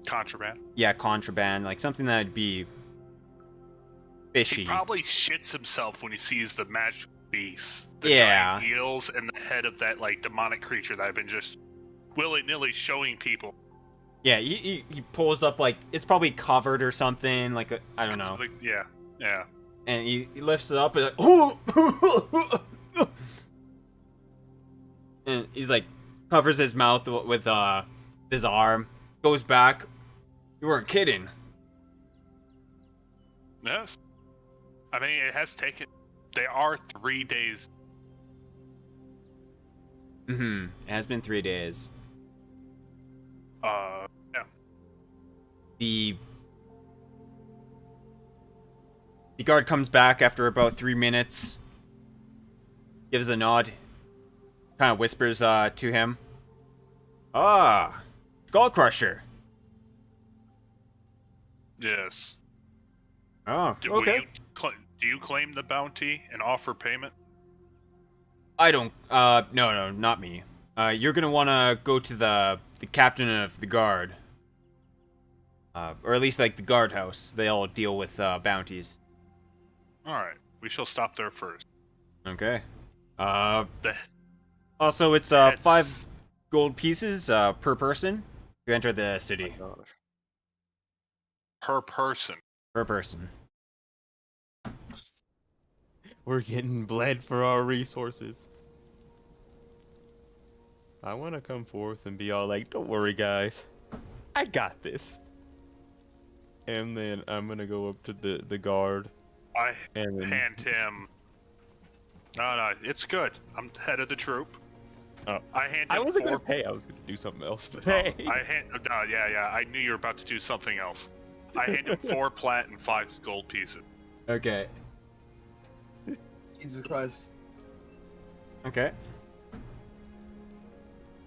Contraband? Yeah, contraband. Like, something that'd be fishy. He probably shits himself when he sees the magical beasts. The Yeah. giant eels and the head of that, like, demonic creature that I've been just willy-nilly showing people. Yeah, he pulls up, like, it's probably covered or something, like, I don't know. So, like, yeah. And he lifts it up and like, oh! And he's like, covers his mouth with his arm, goes back. You weren't kidding. Yes. I mean, it has taken... They are 3 days. Mm-hmm. It has been 3 days. Yeah. The guard comes back after about 3 minutes. Gives a nod. Kind of whispers to him. Ah, Skull Crusher. Yes. Oh, Do okay. do you claim the bounty and offer payment? I don't. No, not me. You're gonna want to go to the captain of the guard. Or at least like the guardhouse. They all deal with bounties. Alright, we shall stop there first. Okay. The- Also, it's That's- 5 gold pieces per person to enter the city. Per person. Per person. We're getting bled for our resources. I want to come forth and be all like, don't worry, guys. I got this. And then I'm going to go up to the guard. I And then, hand him... No, it's good. I'm head of the troop. Oh. I hand him I wasn't 4... going to pay. I was going to do something else. But Oh, hey. yeah. I knew you were about to do something else. I hand him 4 plat and 5 gold pieces. Okay. Jesus Christ. Okay.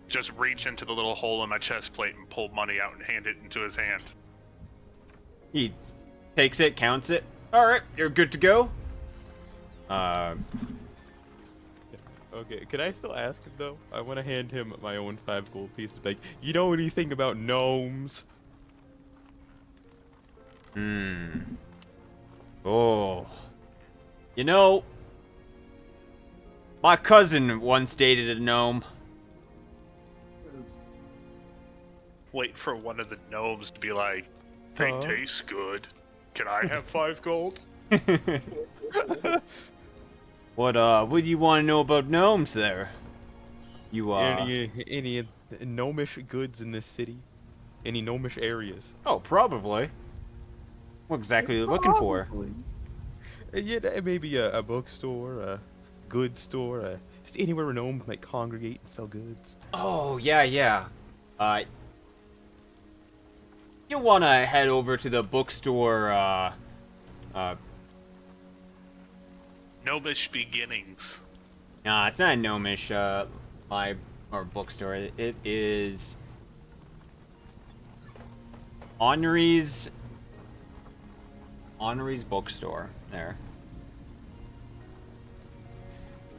Just reach into the little hole in my chest plate and pull money out and hand it into his hand. He takes it, counts it. All right, you're good to go. Okay, can I still ask him, though? I want to hand him my own 5 gold pieces. Like, you know anything about gnomes? Oh. You know, my cousin once dated a gnome. Wait for one of the gnomes to be like, they Huh? taste good. Can I have 5 gold? What do you want to know about gnomes there? You, Any gnomish goods in this city? Any gnomish areas? Oh, probably. What exactly are you looking for? Probably. Yeah, maybe a bookstore, a goods store, just anywhere where gnomes might congregate and sell goods. Oh, yeah. You want to head over to the bookstore, Gnomish beginnings. Nah, it's not a gnomish, or bookstore. It is... Honory's bookstore. There.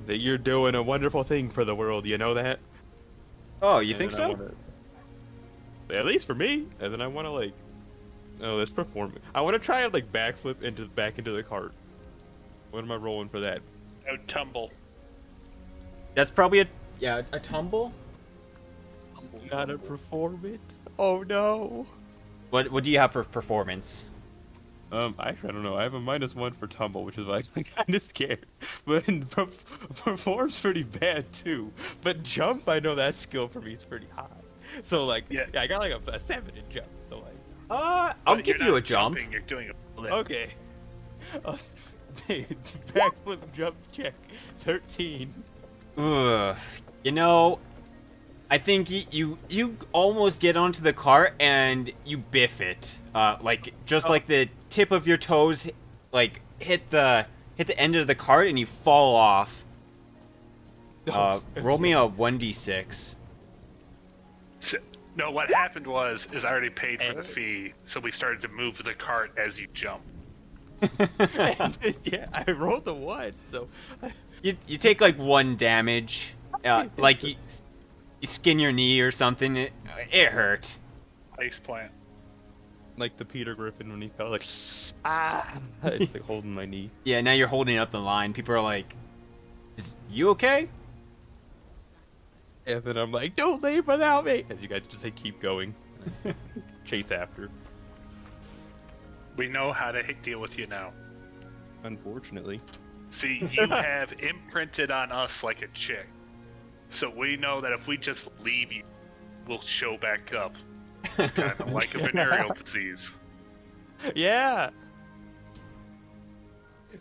That you're doing a wonderful thing for the world, you know that? Oh, you And think then I so? at least for me. And then I want to like, oh, let's perform. I want to try and like backflip back into the cart. What am I rolling for that? Oh, tumble. That's probably a tumble. Not a performance. Oh no. What do you have for performance? Actually, I don't know. I have a -1 for tumble, which is why I'm kind of scared. But perform's pretty bad too. But jump, I know that skill for me is pretty high. So like, yeah, I got like a 7 in jump. So like, I'll But give you're you not a jump. jumping, you're doing a flip. okay. Backflip jump check 13. Ugh. You know, I think you almost get onto the cart and you biff it. Like just like the tip of your toes, like hit the end of the cart and you fall off. Roll me a 1d6. No, what happened was I already paid for the fee, so we started to move the cart as you jump. Yeah, I rolled a 1, so You take like 1 damage. Like you skin your knee or something. It hurt. Ice plant. like the Peter Griffin when he fell, like it's like holding my knee. Yeah, now you're holding up the line. People are like, "Is you okay?" And then I'm like, don't leave without me! As you guys just say, keep going. Chase after. We know how to deal with you now. Unfortunately. See, you have imprinted on us like a chick. So we know that if we just leave you, we'll show back up. Kind of like a venereal disease. Yeah!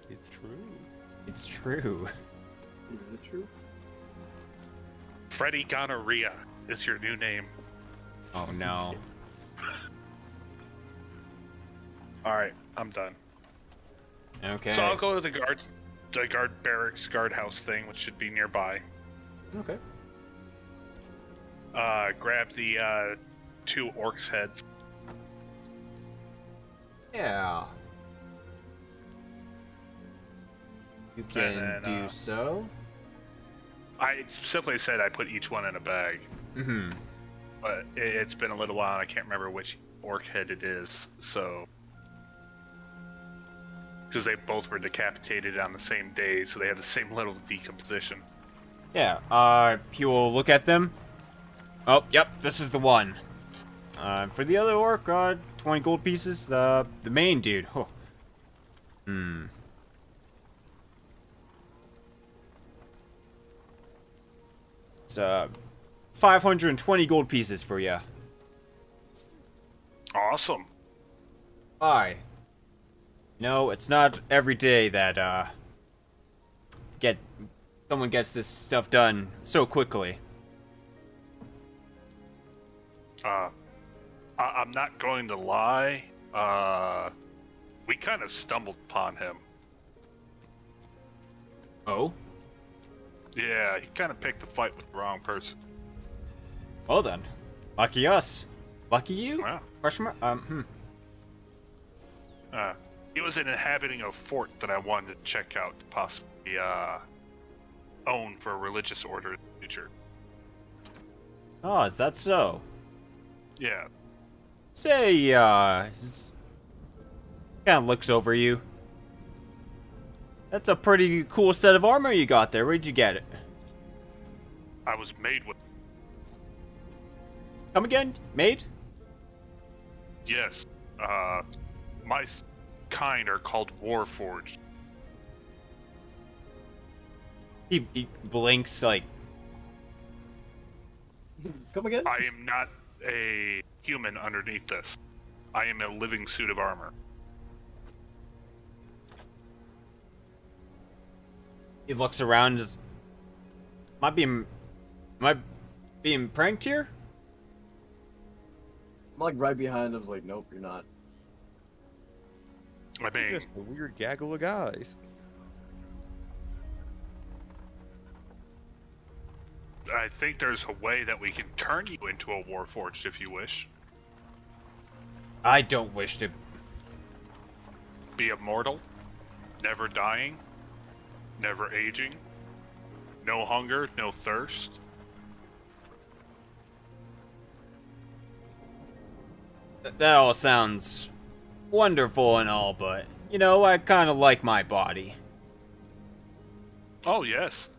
It's true. It's true. Is it true? Freddy Gonorrhea is your new name. Oh no. Alright, I'm done. Okay. So I'll go to the guard barracks, guardhouse thing, which should be nearby. Okay. Grab the 2 orcs' heads. Yeah. You can then, do so. I simply said I put each one in a bag, Mm-hmm. but it's been a little while and I can't remember which orc head it is, so... Because they both were decapitated on the same day, so they have the same level of decomposition. Yeah, he will look at them. Oh, yep, this is the one. For the other orc, 20 gold pieces. The main dude. Oh. Hmm. It's, 520 gold pieces for you. Awesome. Aye. No, it's not every day that, someone gets this stuff done so quickly. I'm not going to lie. We kind of stumbled upon him. Oh? Yeah, he kind of picked the fight with the wrong person. Well then. Lucky us. Lucky you? Wow. Question mark? He was an inhabiting a fort that I wanted to check out to possibly own for a religious order in the future. Oh, is that so? Yeah. Say, kind of looks over you. That's a pretty cool set of armor you got there. Where'd you get it? I was made with... Come again? Made? Yes. My kind are called warforged. He blinks like... Come again? I am not a human underneath this. I am a living suit of armor. He looks around. Am I being pranked here? I'm like right behind him. Like, nope, you're not. I mean, Just a weird gaggle of guys. I think there's a way that we can turn you into a warforged if you wish. I don't wish to. Be immortal, never dying, never aging, no hunger, no thirst. That all sounds wonderful and all, but you know, I kind of like my body. Oh, yes.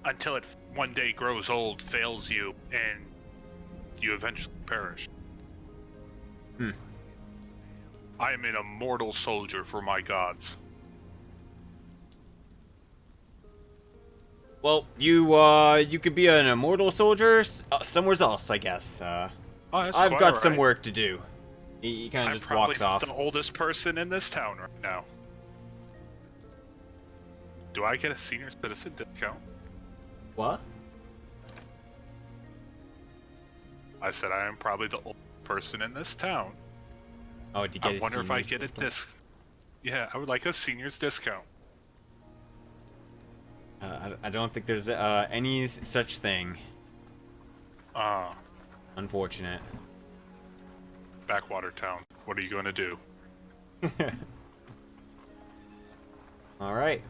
Until it one day grows old, fails you, and you eventually perish. Hmm. I am an immortal soldier for my gods. Well, you could be an immortal soldier somewhere else, I guess. Oh, that's I've quite got all some right. work to do. He kind I'm of just probably walks off. the oldest person in this town right now. Do I get a senior citizen discount? What? I said I am probably the oldest person in this town. Oh, to get I a wonder if I senior's get a discount? disc. Yeah, I would like a senior's discount. I don't think there's any such thing. Unfortunate. Backwater town. What are you going to do? All right.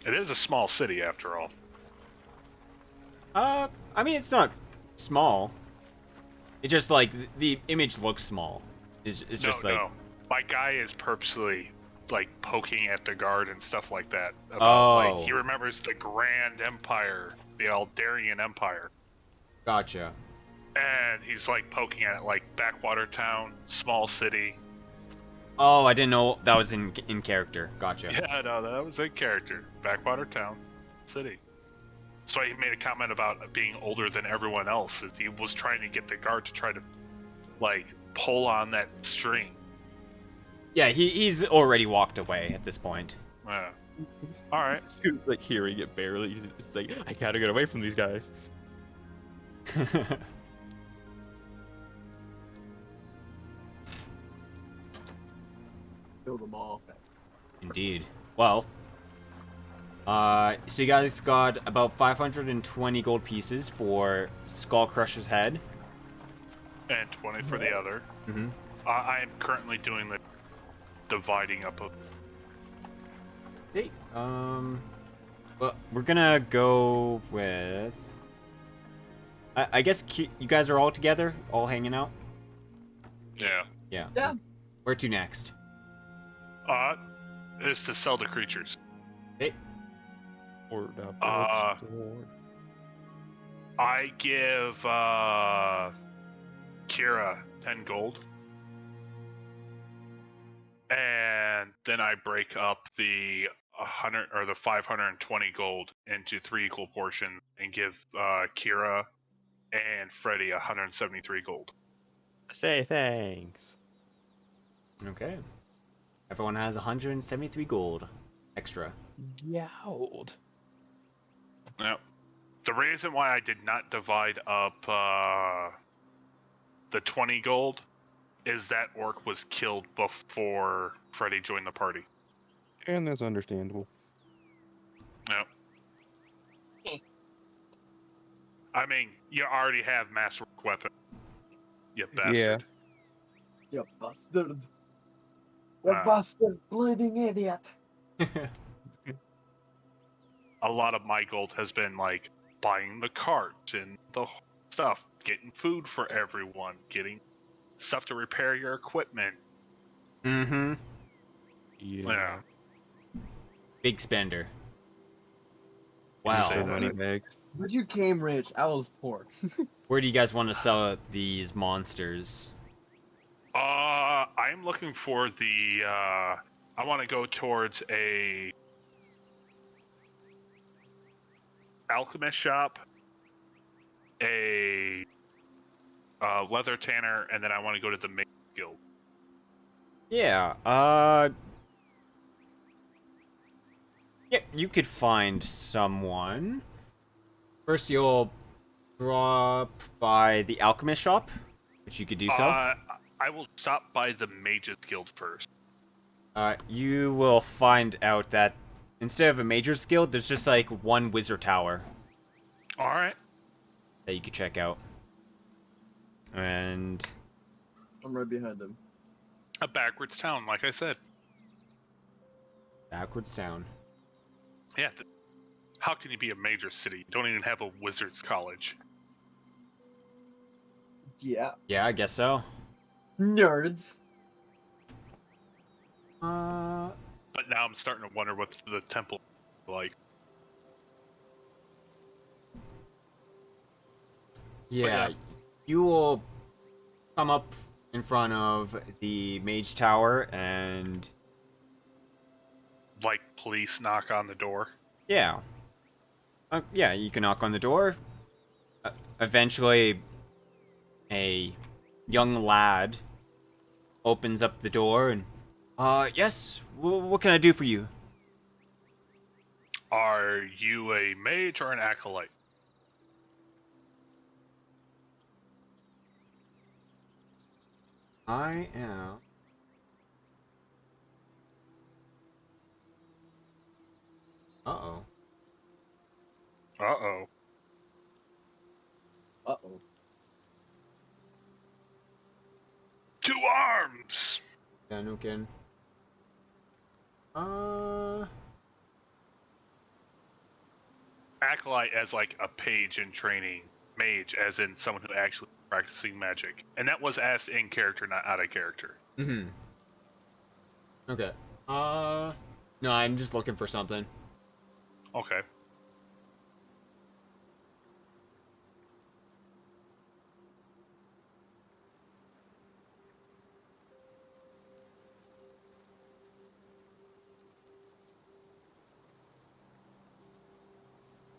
It is a small city after all. I mean, it's not small. It's just like the image looks small. It's just like. No. My guy is purposely like poking at the guard and stuff like that. About, Oh. Like he remembers the Grand Empire, the Aldarian Empire, Gotcha. and he's like poking at it like backwater town, small city. Oh, I didn't know that was in character. Gotcha. Yeah, no, that was in character. Backwater town, city. That's why he made a comment about being older than everyone else. Is he was trying to get the guard to try to like pull on that string. Yeah, he's already walked away at this point. Yeah. All right. Like hearing it barely. It's like, I gotta get away from these guys. Kill them all. Indeed. Well, so you guys got about 520 gold pieces for Skull Crusher's head. And 20 for the other. Mm-hmm. I am currently doing the dividing up of. Okay. Well, we're gonna go with. I guess you guys are all together, all hanging out. Yeah. Yeah. Yeah. Where to next? Is to sell the creatures. Okay. Or down I give Kira 10 gold. And then I break up the 100 or the 520 gold into 3 equal portions and give Kira and Freddy 173 gold. Say thanks. Okay. Everyone has 173 gold extra. Yowled. Yep. The reason why I did not divide up the 20 gold is that orc was killed before Freddy joined the party. And that's understandable. Yep. I mean, you already have masterwork weapon. You bastard. Yeah. You bastard. You bastard, bleeding idiot. A lot of my gold has been like buying the cart and the stuff, getting food for everyone, getting stuff to repair your equipment. Mm-hmm. Yeah. Big spender. Wow. Say So that. many bags. But you came rich. I was poor. Where do you guys want to sell these monsters? I'm looking for the I want to go towards a alchemist shop, a leather tanner, and then I want to go to the mage guild. Yeah, yeah, you could find someone. First, you'll drop by the alchemist shop, which you could do so. I will stop by the mages guild first. You will find out that instead of a mage's guild, there's just like one wizard tower All right. that you could check out. And I'm right behind him. A backwards town, like I said. Backwards town. Yeah. How can you be a major city? You don't even have a wizard's college. Yeah. Yeah, I guess so. Nerds. But now I'm starting to wonder what's the temple like. Yeah, yeah. you will come up in front of the mage tower and Like police knock on the door. yeah. Yeah, you can knock on the door. Eventually, a young lad opens up the door and, yes, what can I do for you? Are you a mage or an acolyte? I am. Uh-oh. Uh-oh. Uh-oh. To arms! Danukin. Acolyte as like a page in training. Mage as in someone who actually practicing magic. And that was asked in character, not out of character. Mm-hmm. Okay. No, I'm just looking for something. Okay.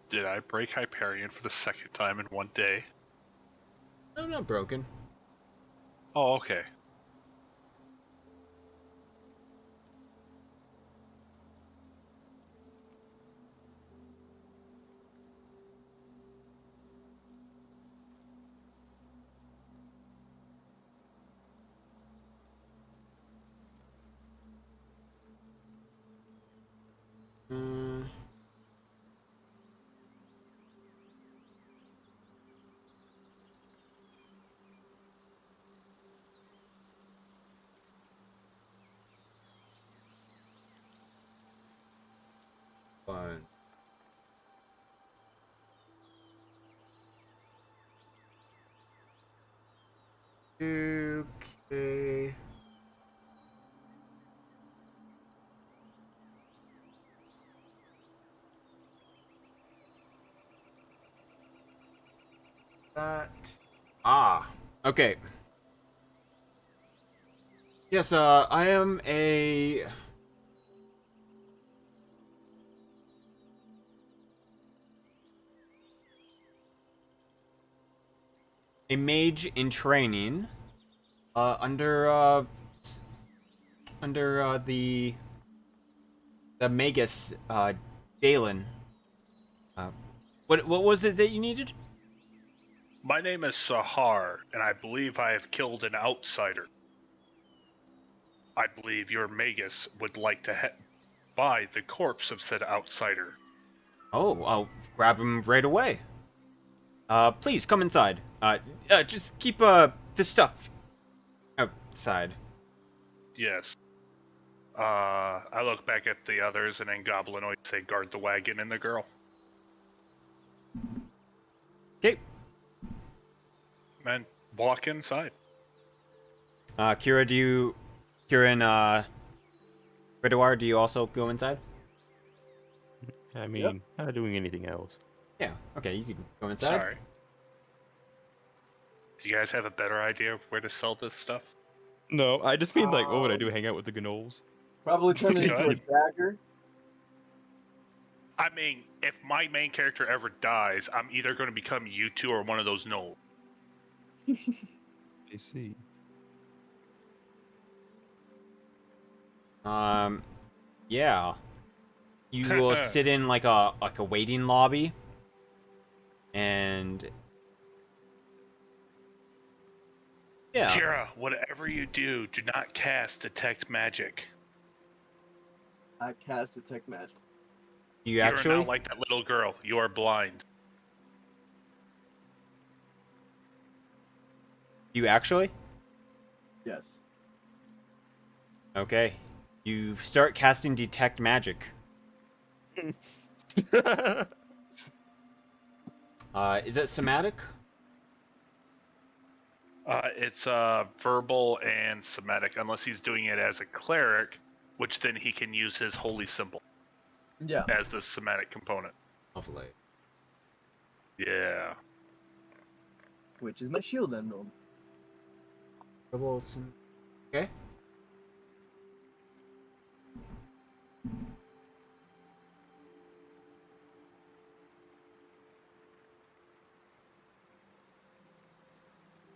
Did I break Hyperion for the second time in one day? I'm not broken. Oh, okay. Mm. Fine. Okay. That. Ah. Okay. Yes, I am a mage in training, under the Magus, Dalen. Uh, what was it that you needed? My name is Sahar, and I believe I have killed an outsider. I believe your Magus would like to buy the corpse of said outsider. Oh, I'll grab him right away. Please come inside. Just keep this stuff outside. Yes. I look back at the others, and then Goblinoid say, guard the wagon and the girl. Okay. And walk inside. Kira, and Ridwar, do you also go inside? I mean, not doing anything else. Yeah. Okay, you can go inside. Sorry. Do you guys have a better idea of where to sell this stuff? No, I just mean like, what would I do? Hang out with the gnolls? Probably turn it into a Good. dagger. I mean, if my main character ever dies, I'm either going to become you two or one of those gnolls. I see. Yeah. You will sit in like a waiting lobby, and yeah. Kira, whatever you do, do not cast Detect Magic. I cast Detect Magic. You You are actually? not like that little girl. You are blind. You actually? Yes. Okay. You start casting Detect Magic. Is it somatic? It's verbal and somatic, unless he's doing it as a cleric, which then he can use his holy symbol Yeah. as the somatic component. Lovely. Yeah. Which is my shield emblem. Okay.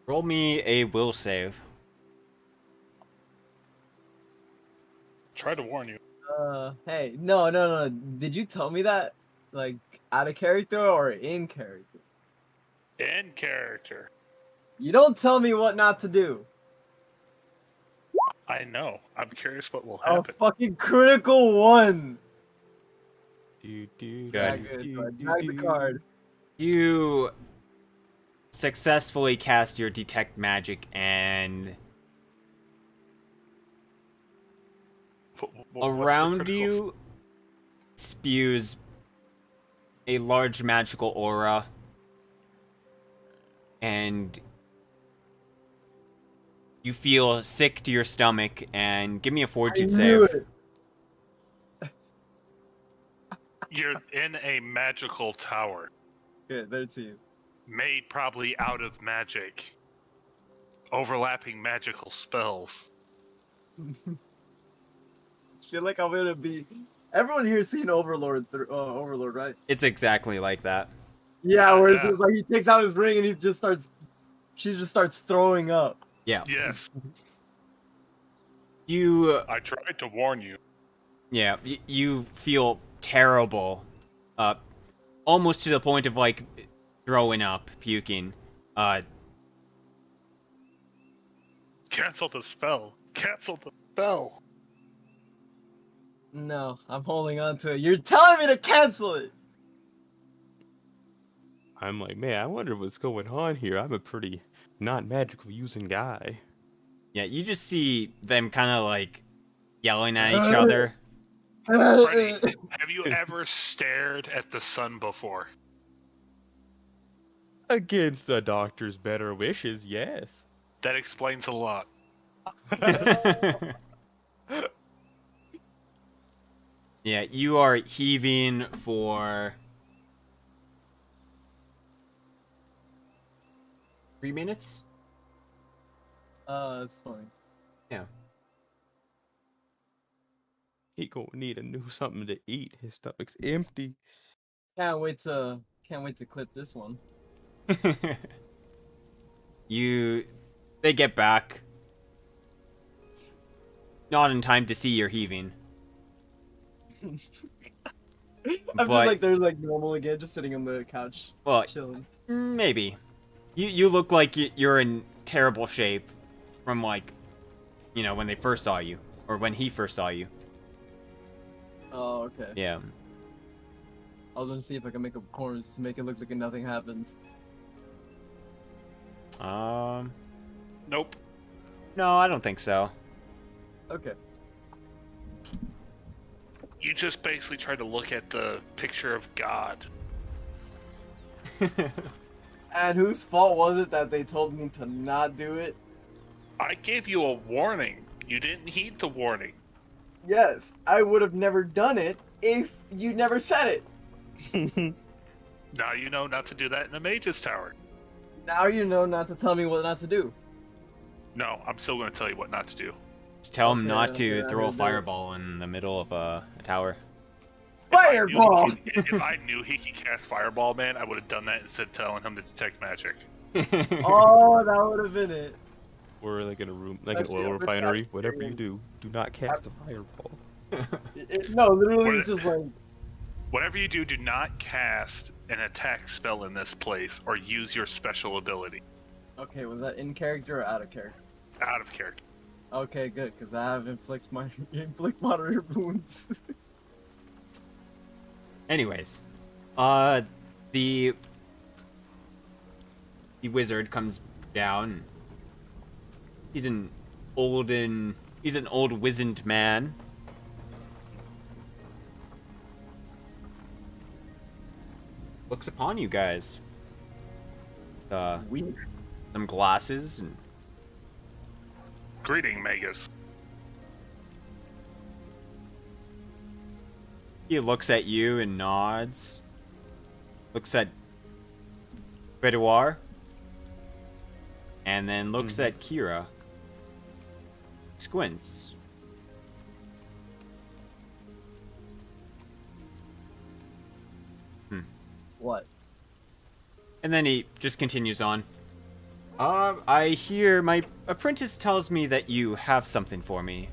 Roll me a will save. Try to warn you. Hey, no. Did you tell me that? Like, out of character or in character? In character. You don't tell me what not to do. I know. I'm curious what will A happen. fucking critical one! Good. Yeah, good. So I drag the card. You successfully cast your Detect Magic, and What's the around critical- you spews a large magical aura, and you feel sick to your stomach. And give me a I fortitude knew save. it. You're in a magical tower, Good, 13. made probably out of magic, overlapping magical spells. Feel like I'm gonna be. Everyone here's seen Overlord, right? It's exactly like that. Yeah, where it's Yeah. just like he takes out his ring and she just starts throwing up. Yeah. Yes, You I tried to warn you. Yeah, you feel terrible, almost to the point of like throwing up, puking. Cancel the spell. Cancel the spell. No, I'm holding on to it. You're telling me to cancel it. I'm like, man, I wonder what's going on here. I'm a pretty not magical using guy. Yeah, you just see them kind of like yelling at each other. Freddy, have you ever stared at the sun before? Against the doctor's better wishes, yes. That explains a lot. Yeah, you are heaving for 3 minutes. It's fine. Yeah. He gonna need a new something to eat. His stomach's empty. Can't wait to clip this one. They get back. Not in time to see you're heaving. I'm But- just like they're like normal again, just sitting on the couch, Well, chilling. maybe. You look like you're in terrible shape from like, when they first saw you, or when he first saw you. Oh, okay. Yeah. I was gonna see if I can make up corners to make it look like nothing happened. Nope. No, I don't think so. Okay. You just basically tried to look at the picture of God. And whose fault was it that they told me to not do it? I gave you a warning. You didn't heed the warning. Yes, I would have never done it if you never said it. Now you know not to do that in a mage's tower. Now you know not to tell me what not to do. No, I'm still going to tell you what not to do. Just tell him Okay, not okay, to I throw a will do it. fireball in the middle of a tower. Fireball! If I knew he could cast fireball, man, I would have done that instead of telling him to detect magic. Oh, that would have been it. Or like in a room, like Actually, an oil I'm refinery. not Whatever you serious. do not cast a fireball. No, literally, What it's is- just like. Whatever you do, do not cast an attack spell in this place or use your special ability. Okay, was that in character or out of character? Out of character. Okay, good, because I have inflict moderate wounds. Anyways, the wizard comes down. He's in he's an old wizened man. Looks upon you guys. Weird. Some glasses and Greeting, Magus. he looks at you and nods. Looks at Bedouar. And then looks at Kira. Squints. What? And then he just continues on. I hear my apprentice tells me that you have something for me.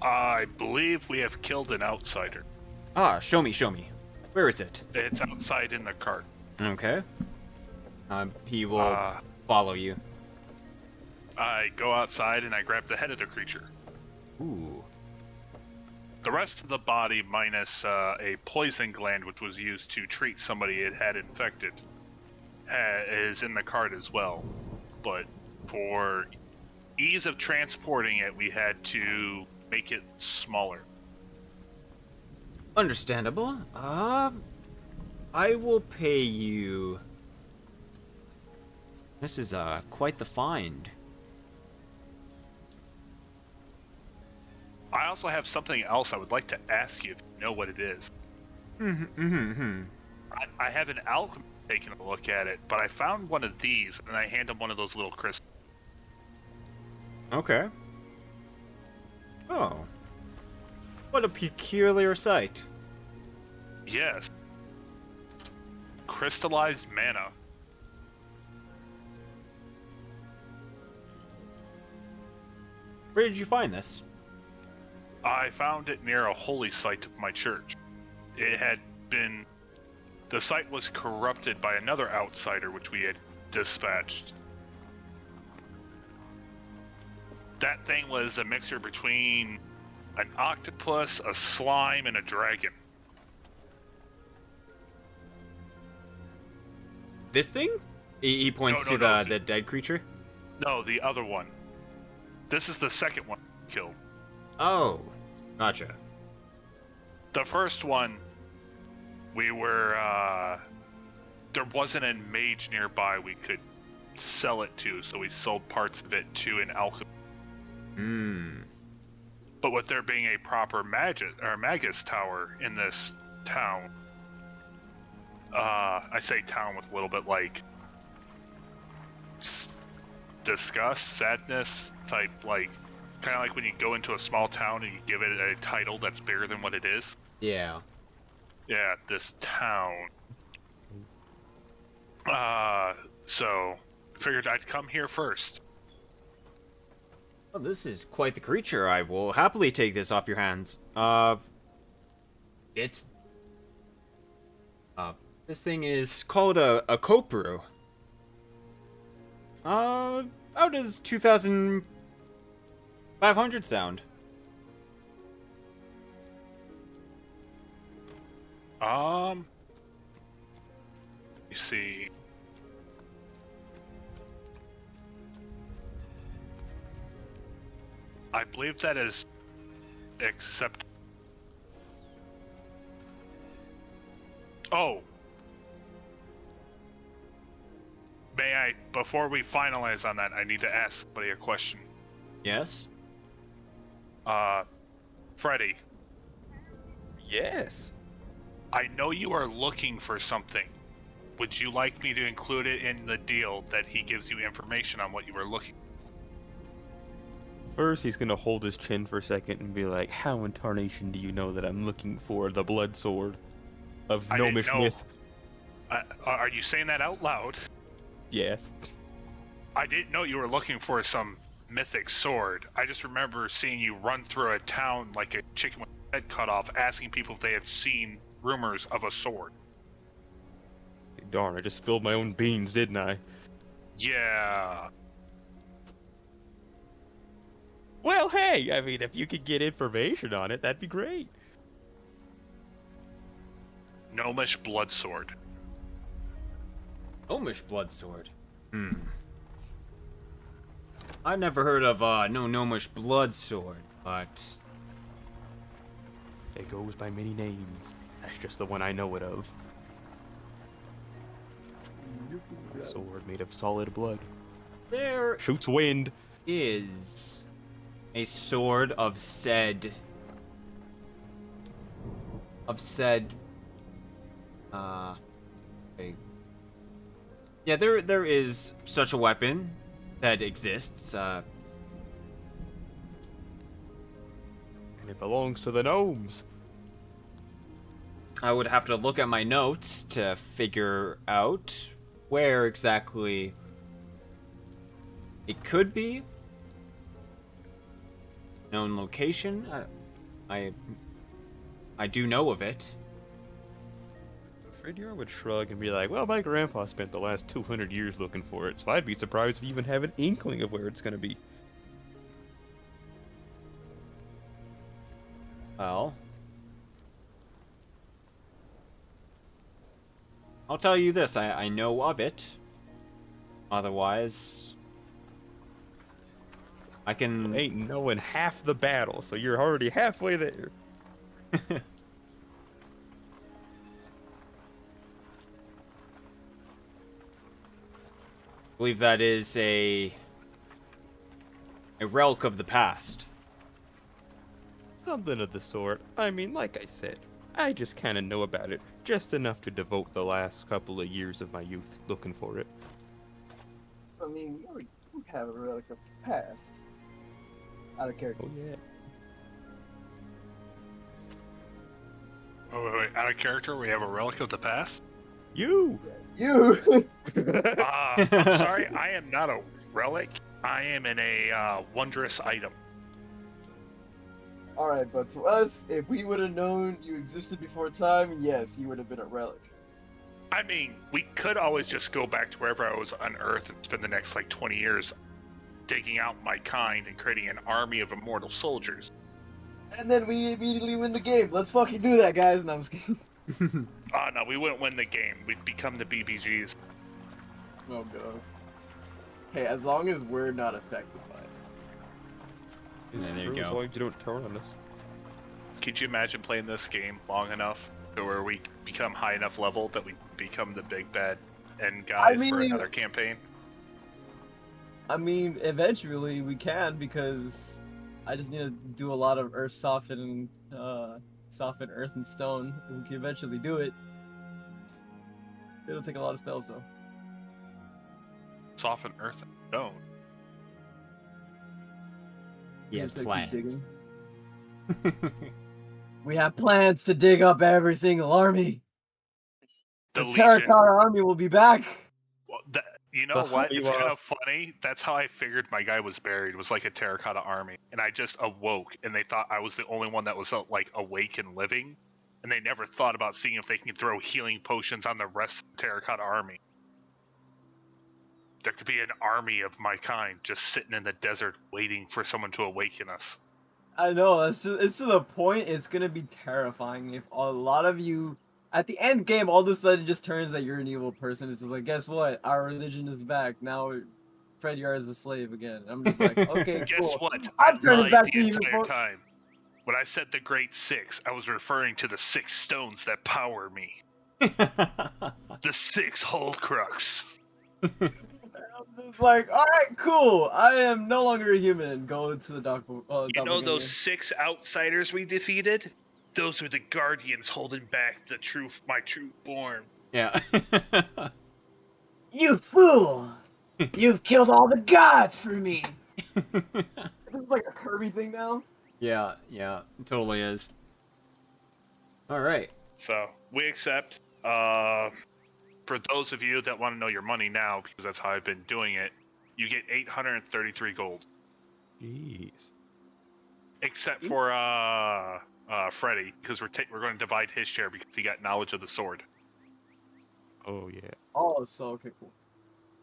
I believe we have killed an outsider. Ah, show me. Where is it? It's outside in the cart. Okay. He will follow you. I go outside and I grab the head of the creature. Ooh. The rest of the body, minus a poison gland which was used to treat somebody it had infected, is in the cart as well. But for ease of transporting it, we had to make it smaller. Understandable. I will pay you. This is quite the find. I also have something else I would like to ask you if you know what it is. I have an alchemist taking a look at it, but I found one of these, and I hand him one of those little crystals. Okay. Oh. What a peculiar sight. Yes. Crystallized Mana. Where did you find this? I found it near a holy site of my church. It had been... The site was corrupted by another outsider which we had dispatched. That thing was a mixture between an octopus, a slime, and a dragon. This thing? He points No, to no, the dead creature? No, the other one. This is the second one killed. Oh. Gotcha. The first one, we were, there wasn't a mage nearby we could sell it to, so we sold parts of it to an alchemist. But with there being a proper magus tower in this town, I say town with a little bit like disgust, sadness type, like kind of like when you go into a small town and you give it a title that's bigger than what it is. Yeah. Yeah, this town. So figured I'd come here first. Well, this is quite the creature. I will happily take this off your hands. This thing is called a kopru. How does 2,500 sound? You see. I believe that is accept. Oh. May I, before we finalize on that, I need to ask somebody a question. Yes? Freddy, Yes. I know you are looking for something. Would you like me to include it in the deal that he gives you information on what you were looking for? First, he's gonna hold his chin for a second and be like, "How in tarnation do you know that I'm looking for the blood sword of I didn't gnomish know. myth?" Are you saying that out loud? Yes. I didn't know you were looking for some mythic sword. I just remember seeing you run through a town like a chicken with its head cut off, asking people if they had seen rumors of a sword. Darn, I just spilled my own beans, didn't I? Yeah. Well, hey, I mean, if you could get information on it, that'd be great. Gnomish blood sword. Gnomish blood sword. I never heard of no gnomish blood sword, but It goes by many names. That's just the one I know it of. A sword made of solid blood. there Shoots wind. is a sword of said okay. Yeah, there is such a weapon that exists. And it belongs to the gnomes. I would have to look at my notes to figure out where exactly it could be. Known location. I do know of it. Fridyar would shrug and be like, well, my grandpa spent the last 200 years looking for it, so I'd be surprised if you even have an inkling of where it's gonna be. Well, I'll tell you this, I know of it. Otherwise, I can... Ain't knowing half the battle, so you're already halfway there. I believe that is a relic of the past. Something of the sort. I mean, like I said, I just kind of know about it, just enough to devote the last couple of years of my youth looking for it. I mean, we have a relic of the past. Out of character. Oh yeah. Oh, wait, out of character, we have a relic of the past? You! You! I'm sorry, I am not a relic. I am in a wondrous item. Alright, but to us, if we would have known you existed before time, yes, you would have been a relic. I mean, we could always just go back to wherever I was on Earth and spend the next, 20 years digging out my kind and creating an army of immortal soldiers. And then we immediately win the game. Let's fucking do that, guys. No, I'm just kidding. Oh, no, we wouldn't win the game. We'd become the BBGs. Oh, God. Hey, as long as we're not affected by it. It's there you true, as go. long as you don't turn on us. Could you imagine playing this game long enough to where we become high enough level that we become the big bad end guys for mean- another campaign? I mean, eventually we can, because I just need to do a lot of earth soften earth and stone. And we can eventually do it. It'll take a lot of spells, though. Soften earth and stone. He has Just keep plans. digging. We have plans to dig up every single army. The The Legion. Terracotta army will be back. Well, you know The what? It's Honeywell. kind of funny. That's how I figured my guy was buried. Was like a terracotta army, and I just awoke, and they thought I was the only one that was awake and living, and they never thought about seeing if they can throw healing potions on the rest of the terracotta army. There could be an army of my kind just sitting in the desert waiting for someone to awaken us. I know, it's to the point it's gonna be terrifying if a lot of you at the end game all of a sudden just turns that you're an evil person. It's just like, guess what? Our religion is back. Now Fredyar is a slave again. I'm just like, okay, Guess cool. what? I'm I turning lied back the to evil entire for- time. When I said the Great Six, I was referring to the 6 stones that power me. The 6 Hullcrux. I'm just like, alright, cool. I am no longer a human. Go to the You know those 6 outsiders we defeated? Those are the guardians holding back my true born. Yeah. You fool! You've killed all the gods for me! This is like a Kirby thing now? Yeah, it totally is. Alright. So, we accept. For those of you that want to know your money now, because that's how I've been doing it, you get 833 gold. Jeez. Except for Freddy, because we're going to divide his share because he got knowledge of the sword. Oh yeah. Oh, so okay, cool.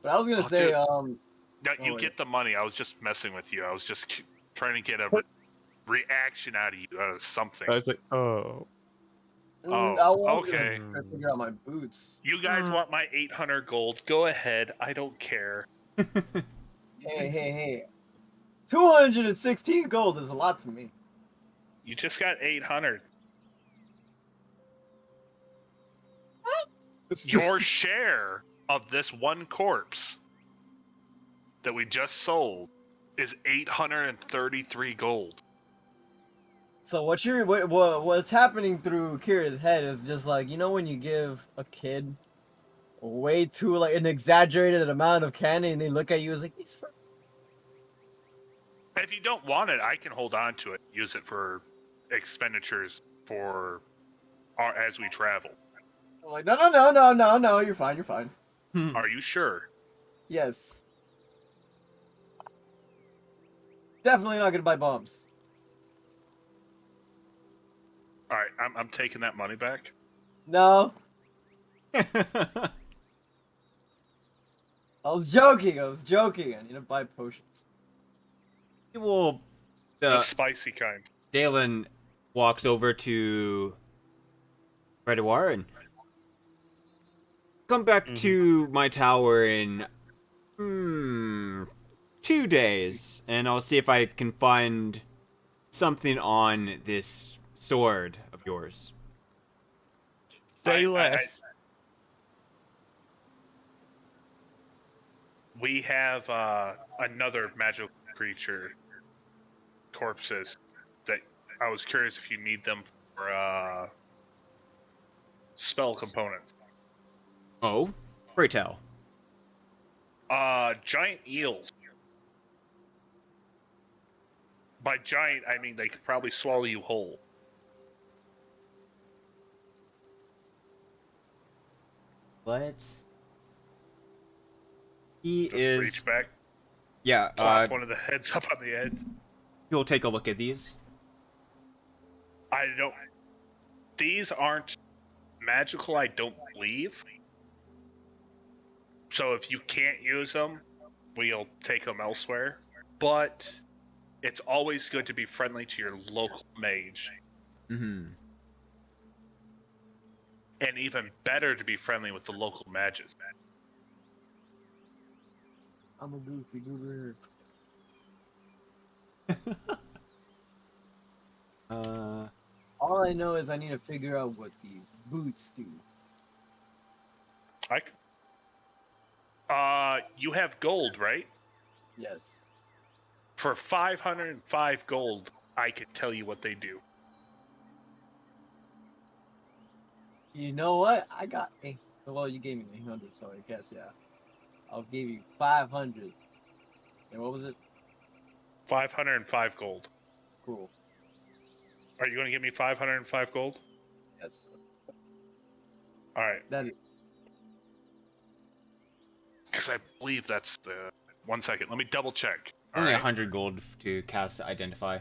But I was gonna Oh, say, dude. Oh, Now, you wait. get the money. I was just messing with you. I was just trying to get a reaction out of you, out of something. I was like, oh. Oh, I was okay. just trying to figure out my boots. You guys want my 800 gold? Go ahead. I don't care. Hey, 216 gold is a lot to me. You just got 800. Your share of this one corpse that we just sold is 833 gold. So what's happening through Kira's head is just like, you know when you give a kid way too like an exaggerated amount of candy and they look at you as like these. If you don't want it, I can hold on to it. Use it for expenditures for as we travel. I'm like no, you're fine, you're fine. Are you sure? Yes. Definitely not gonna buy bombs. All right, I'm taking that money back. No, I was joking. I need to buy potions. Well, The spicy kind. Dalen walks over to Redouar and come back to my tower in 2 days, and I'll see if I can find something on this sword of yours. Say less. We have another magical creature corpses that I was curious if you need them for spell components. Oh, pray tell. Giant eels. By giant, I mean they could probably swallow you whole. What? He Just is. reach back, Yeah. plop one of the heads up on the edge. You'll take a look at these. I don't. These aren't magical, I don't believe. So if you can't use them, we'll take them elsewhere. But it's always good to be friendly to your local mage. Mm-hmm. And even better to be friendly with the local mages. I'm a goofy goober. All I know is I need to figure out what these boots do. You have gold, right? Yes. For 505 gold, I could tell you what they do. You know what? I got well, you gave me 800, so I guess yeah. I'll give you 500. And what was it? 505 gold. Cool. Are you going to give me 505 gold? Yes. All right. That is. Because I believe that's the... 1 second. Let me double check. Only All right. 100 gold to cast Identify.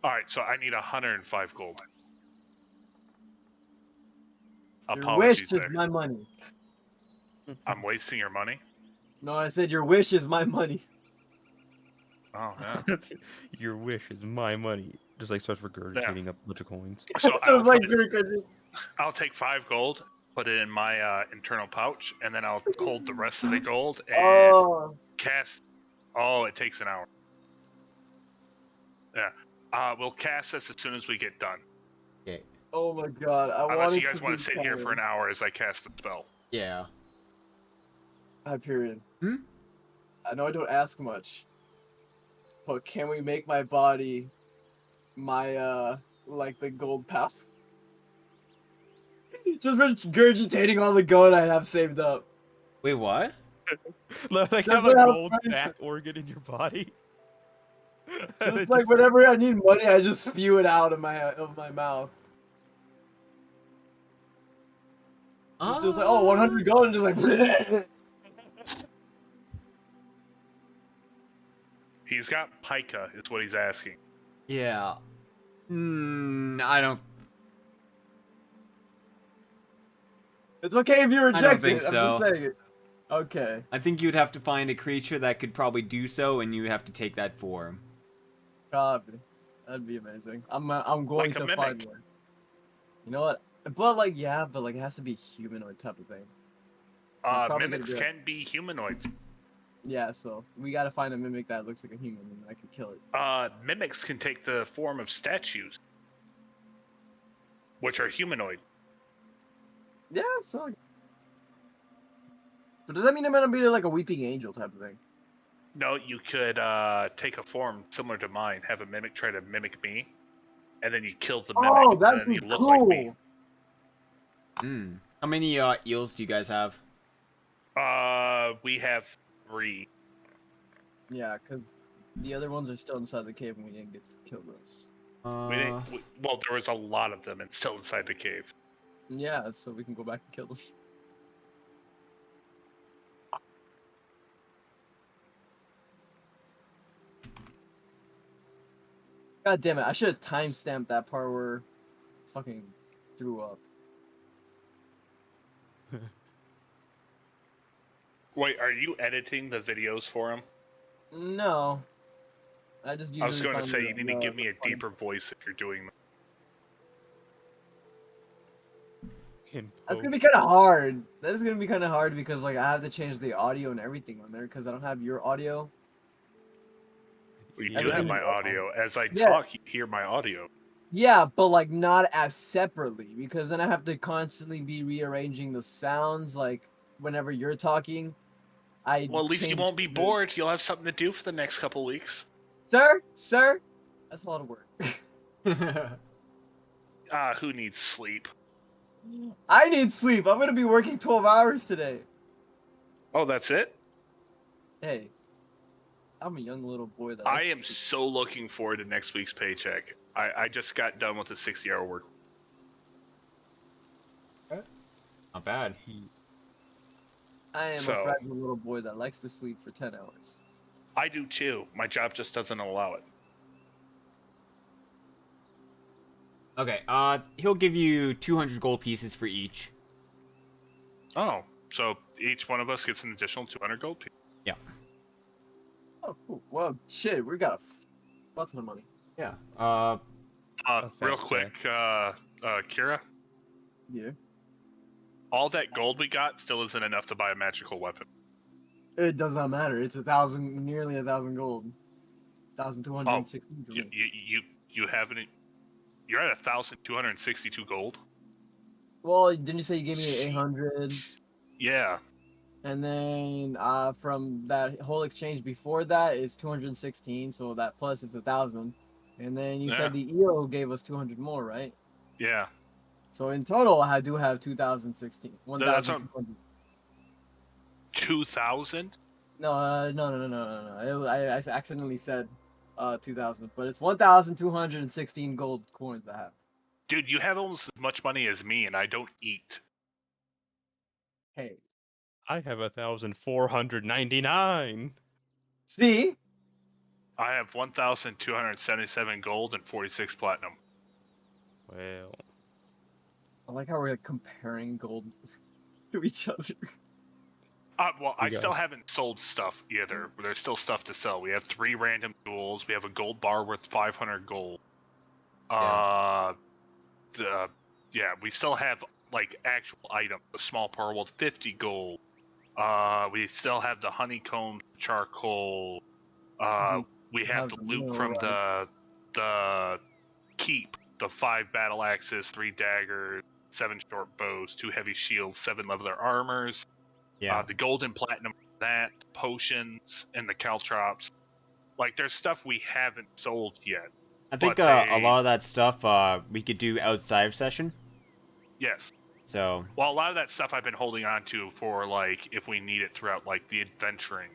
All right, so I need 105 gold. Your wish Apologies is there. my money. I'm wasting your money? No, I said your wish is my money. Oh, yeah. Your wish is my money. Just like starts regurgitating up a bunch of coins. So Sounds like I'll take 5 gold, put it in my internal pouch, and then I'll hold the rest of the gold and cast... Oh, it takes an hour. Yeah. We'll cast this as soon as we get done. Okay. Oh my god, Unless you guys want to sit here for an hour as I cast the spell. Yeah. Hyperion. Hmm? I know I don't ask much, but can we make my body my like the gold path? Just regurgitating all the gold I have saved up. Wait, what? Like That's have a what I was gold trying to- back organ in your body. Just like whenever I need money, I just spew it out of my mouth. It's just like, oh, 100 gold, and just like. He's got pica, is what he's asking. Yeah. I don't. It's okay if you reject think it. so. I'm just saying it. Okay. I think you'd have to find a creature that could probably do so, and you have to take that form. Copy. That'd be amazing. I'm going Like a to mimic. find one. You know what? But like, yeah, but like, it has to be humanoid type of thing. So it's probably Mimics gonna be can be humanoids. Yeah, so we gotta find a mimic that looks like a human and I can kill it. Mimics can take the form of statues, which are humanoid. Yeah, so. But does that mean I'm gonna be like a weeping angel type of thing? No, you could take a form similar to mine, have a mimic try to mimic me, and then you kill the mimic, Oh, and that'd then be you look like me. cool. How many eels do you guys have? We have 3. Yeah, because the other ones are still inside the cave and we didn't get to kill those. Well, there was a lot of them and still inside the cave. Yeah, so we can go back and kill them. God damn it, I should have timestamped that part where fucking threw up. Wait, are you editing the videos for him? No. I just usually I was going to find say the- you need to the- give me the a funny- deeper voice if you're doing that. That's gonna be kind of hard. That is gonna be kind of hard because like I have to change the audio and everything on there because I don't have your audio. Well, you do Everything have my is- audio. As I Yeah. talk, you hear my audio. Yeah, but like not as separately because then I have to constantly be rearranging the sounds. Like whenever you're talking, I Well, at least you change won't be the- bored. You'll have something to do for the next couple weeks. Sir, that's a lot of work. Who needs sleep? I need sleep. I'm gonna be working 12 hours today. Oh, that's it? Hey, I'm a young little boy that. I likes am to sleep. so looking forward to next week's paycheck. I just got done with a 60-hour work. Not bad. I am So- a fragile little boy that likes to sleep for 10 hours. I do too. My job just doesn't allow it. Okay, he'll give you 200 gold pieces for each. Oh, so each one of us gets an additional 200 gold. Yeah. Oh, cool. Well, shit, we got a ton of money. Yeah. Real quick, Kira, Yeah. all that gold we got still isn't enough to buy a magical weapon. It does not matter. It's nearly 1,000 gold. 1,216 for You me. you haven't. You're at 1,262 gold. Well, didn't you say you gave me 800? Yeah. And then from that whole exchange before that is 216, so that plus is 1,000. And then you said the EO gave us 200 more, right? Yeah. So in total, I do have 2,016. That's what- 1,200. 2,000. No. I accidentally said 2,000, but it's 1,216 gold coins I have. Dude, you have almost as much money as me, and I don't eat. Hey, I have 1,499. see? I have 1,277 gold and 46 platinum. Well, I like how we're like, comparing gold to each other. Well, I You still got- haven't sold stuff either. There's still stuff to sell. We have 3 random jewels. We have a gold bar worth 500 gold. Yeah, we still have like actual items. A small pearl worth 50 gold. We still have the honeycomb charcoal. We have the loot from the keep. The 5 battle axes, 3 daggers, 7 short bows, 2 heavy shields, 7 leather armors. Yeah. The gold and platinum for that, potions, and the caltrops. Like, there's stuff we haven't sold yet. I think but a lot of that stuff we could do outside of session. Yes. So Well, a lot of that stuff I've been holding on to for, like, if we need it throughout, like, the adventuring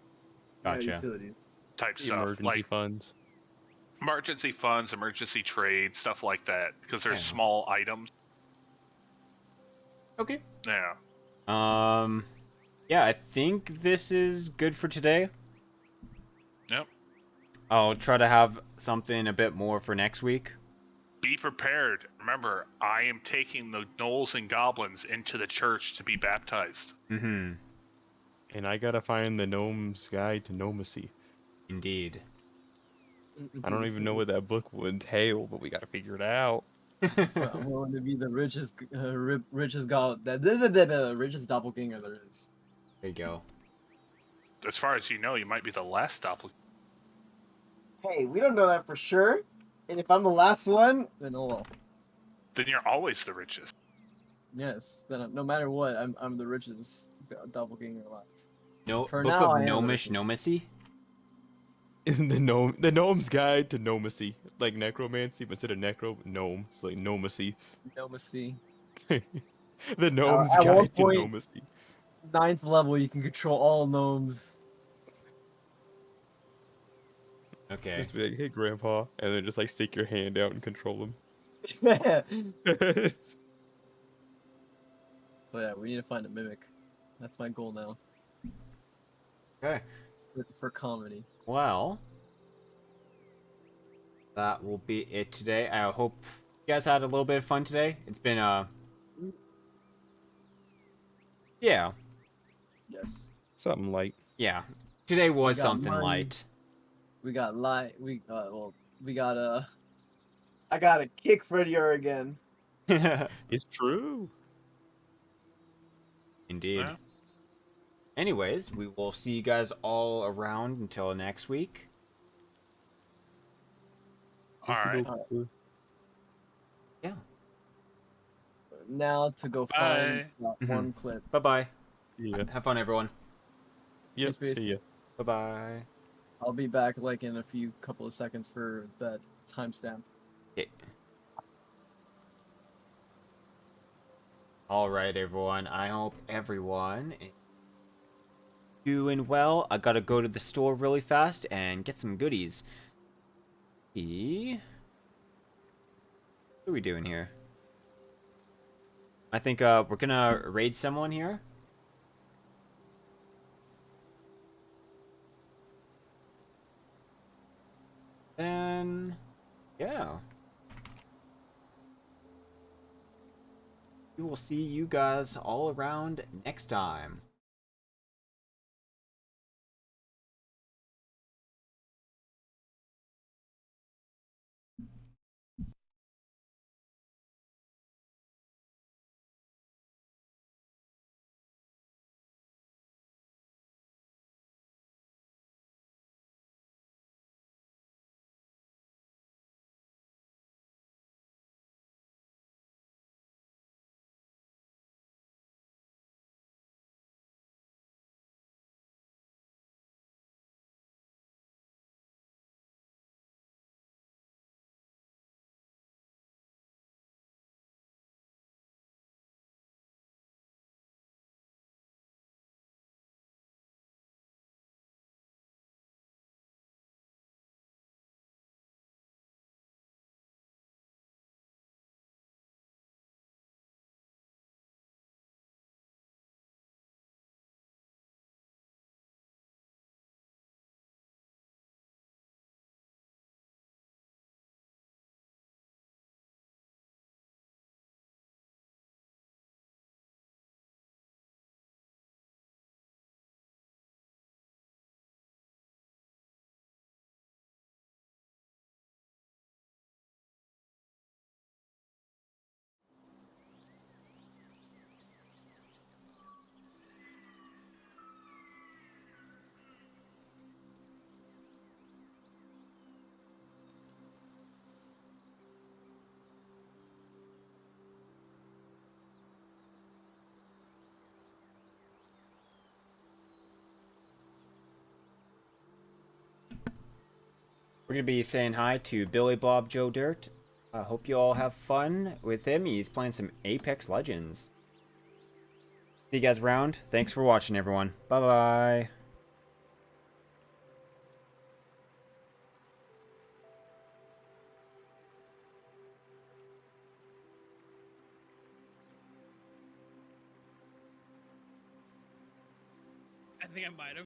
gotcha. Utilities. type stuff. emergency Like, funds. emergency funds, emergency trades, stuff like that. Because they're Yeah. small items. Okay. Yeah. Yeah, I think this is good for today. Yep. I'll try to have something a bit more for next week. Be prepared. Remember, I am taking the gnolls and goblins into the church to be baptized. Mm-hmm. And I gotta find the Gnome's Guide to Gnomacy. Indeed. I don't even know what that book would entail, but we gotta figure it out. So I'm going to be the richest richest doppelganger there is. There you go. as far as you know, you might be the last doppelganger. Hey, we don't know that for sure. And if I'm the last one, then oh well. Then you're always the richest. Yes, then no matter what, I'm the richest doppelganger alive. No For book now, of I am the Gnomish richest. Nomacy. The gnome's guide to nomacy, like necromancy, but instead of necro, gnome. It's like nomacy. Diplomacy. The gnome's At one guide to point, nomacy. 9th level, you can control all gnomes. Okay. Just be like, hey, grandpa, and then just like stick your hand out and control him. But yeah, we need to find a mimic. That's my goal now Okay. for comedy. Well, that will be it today. I hope you guys had a little bit of fun today. It's been yeah, Yes. Something like. yeah. Today was got something money. light. We got I got to kick Freddy again. It's true. Indeed. Yeah. Anyways, we will see you guys all around until next week. All right. Yeah. Now to go find that one clip. Bye bye. Yeah. Have fun, everyone. Yep. Peace. See ya. Bye bye. I'll be back like in a couple of seconds for that timestamp. Okay. All right, everyone. I hope everyone is doing well. I gotta go to the store really fast and get some goodies. What are we doing here? I think we're gonna raid someone here. Then, yeah. We will see you guys all around next time. We're going to be saying hi to Billy Bob Joe Dirt. I hope you all have fun with him. He's playing some Apex Legends. See you guys around. Thanks for watching, everyone. Bye-bye. I think I might have.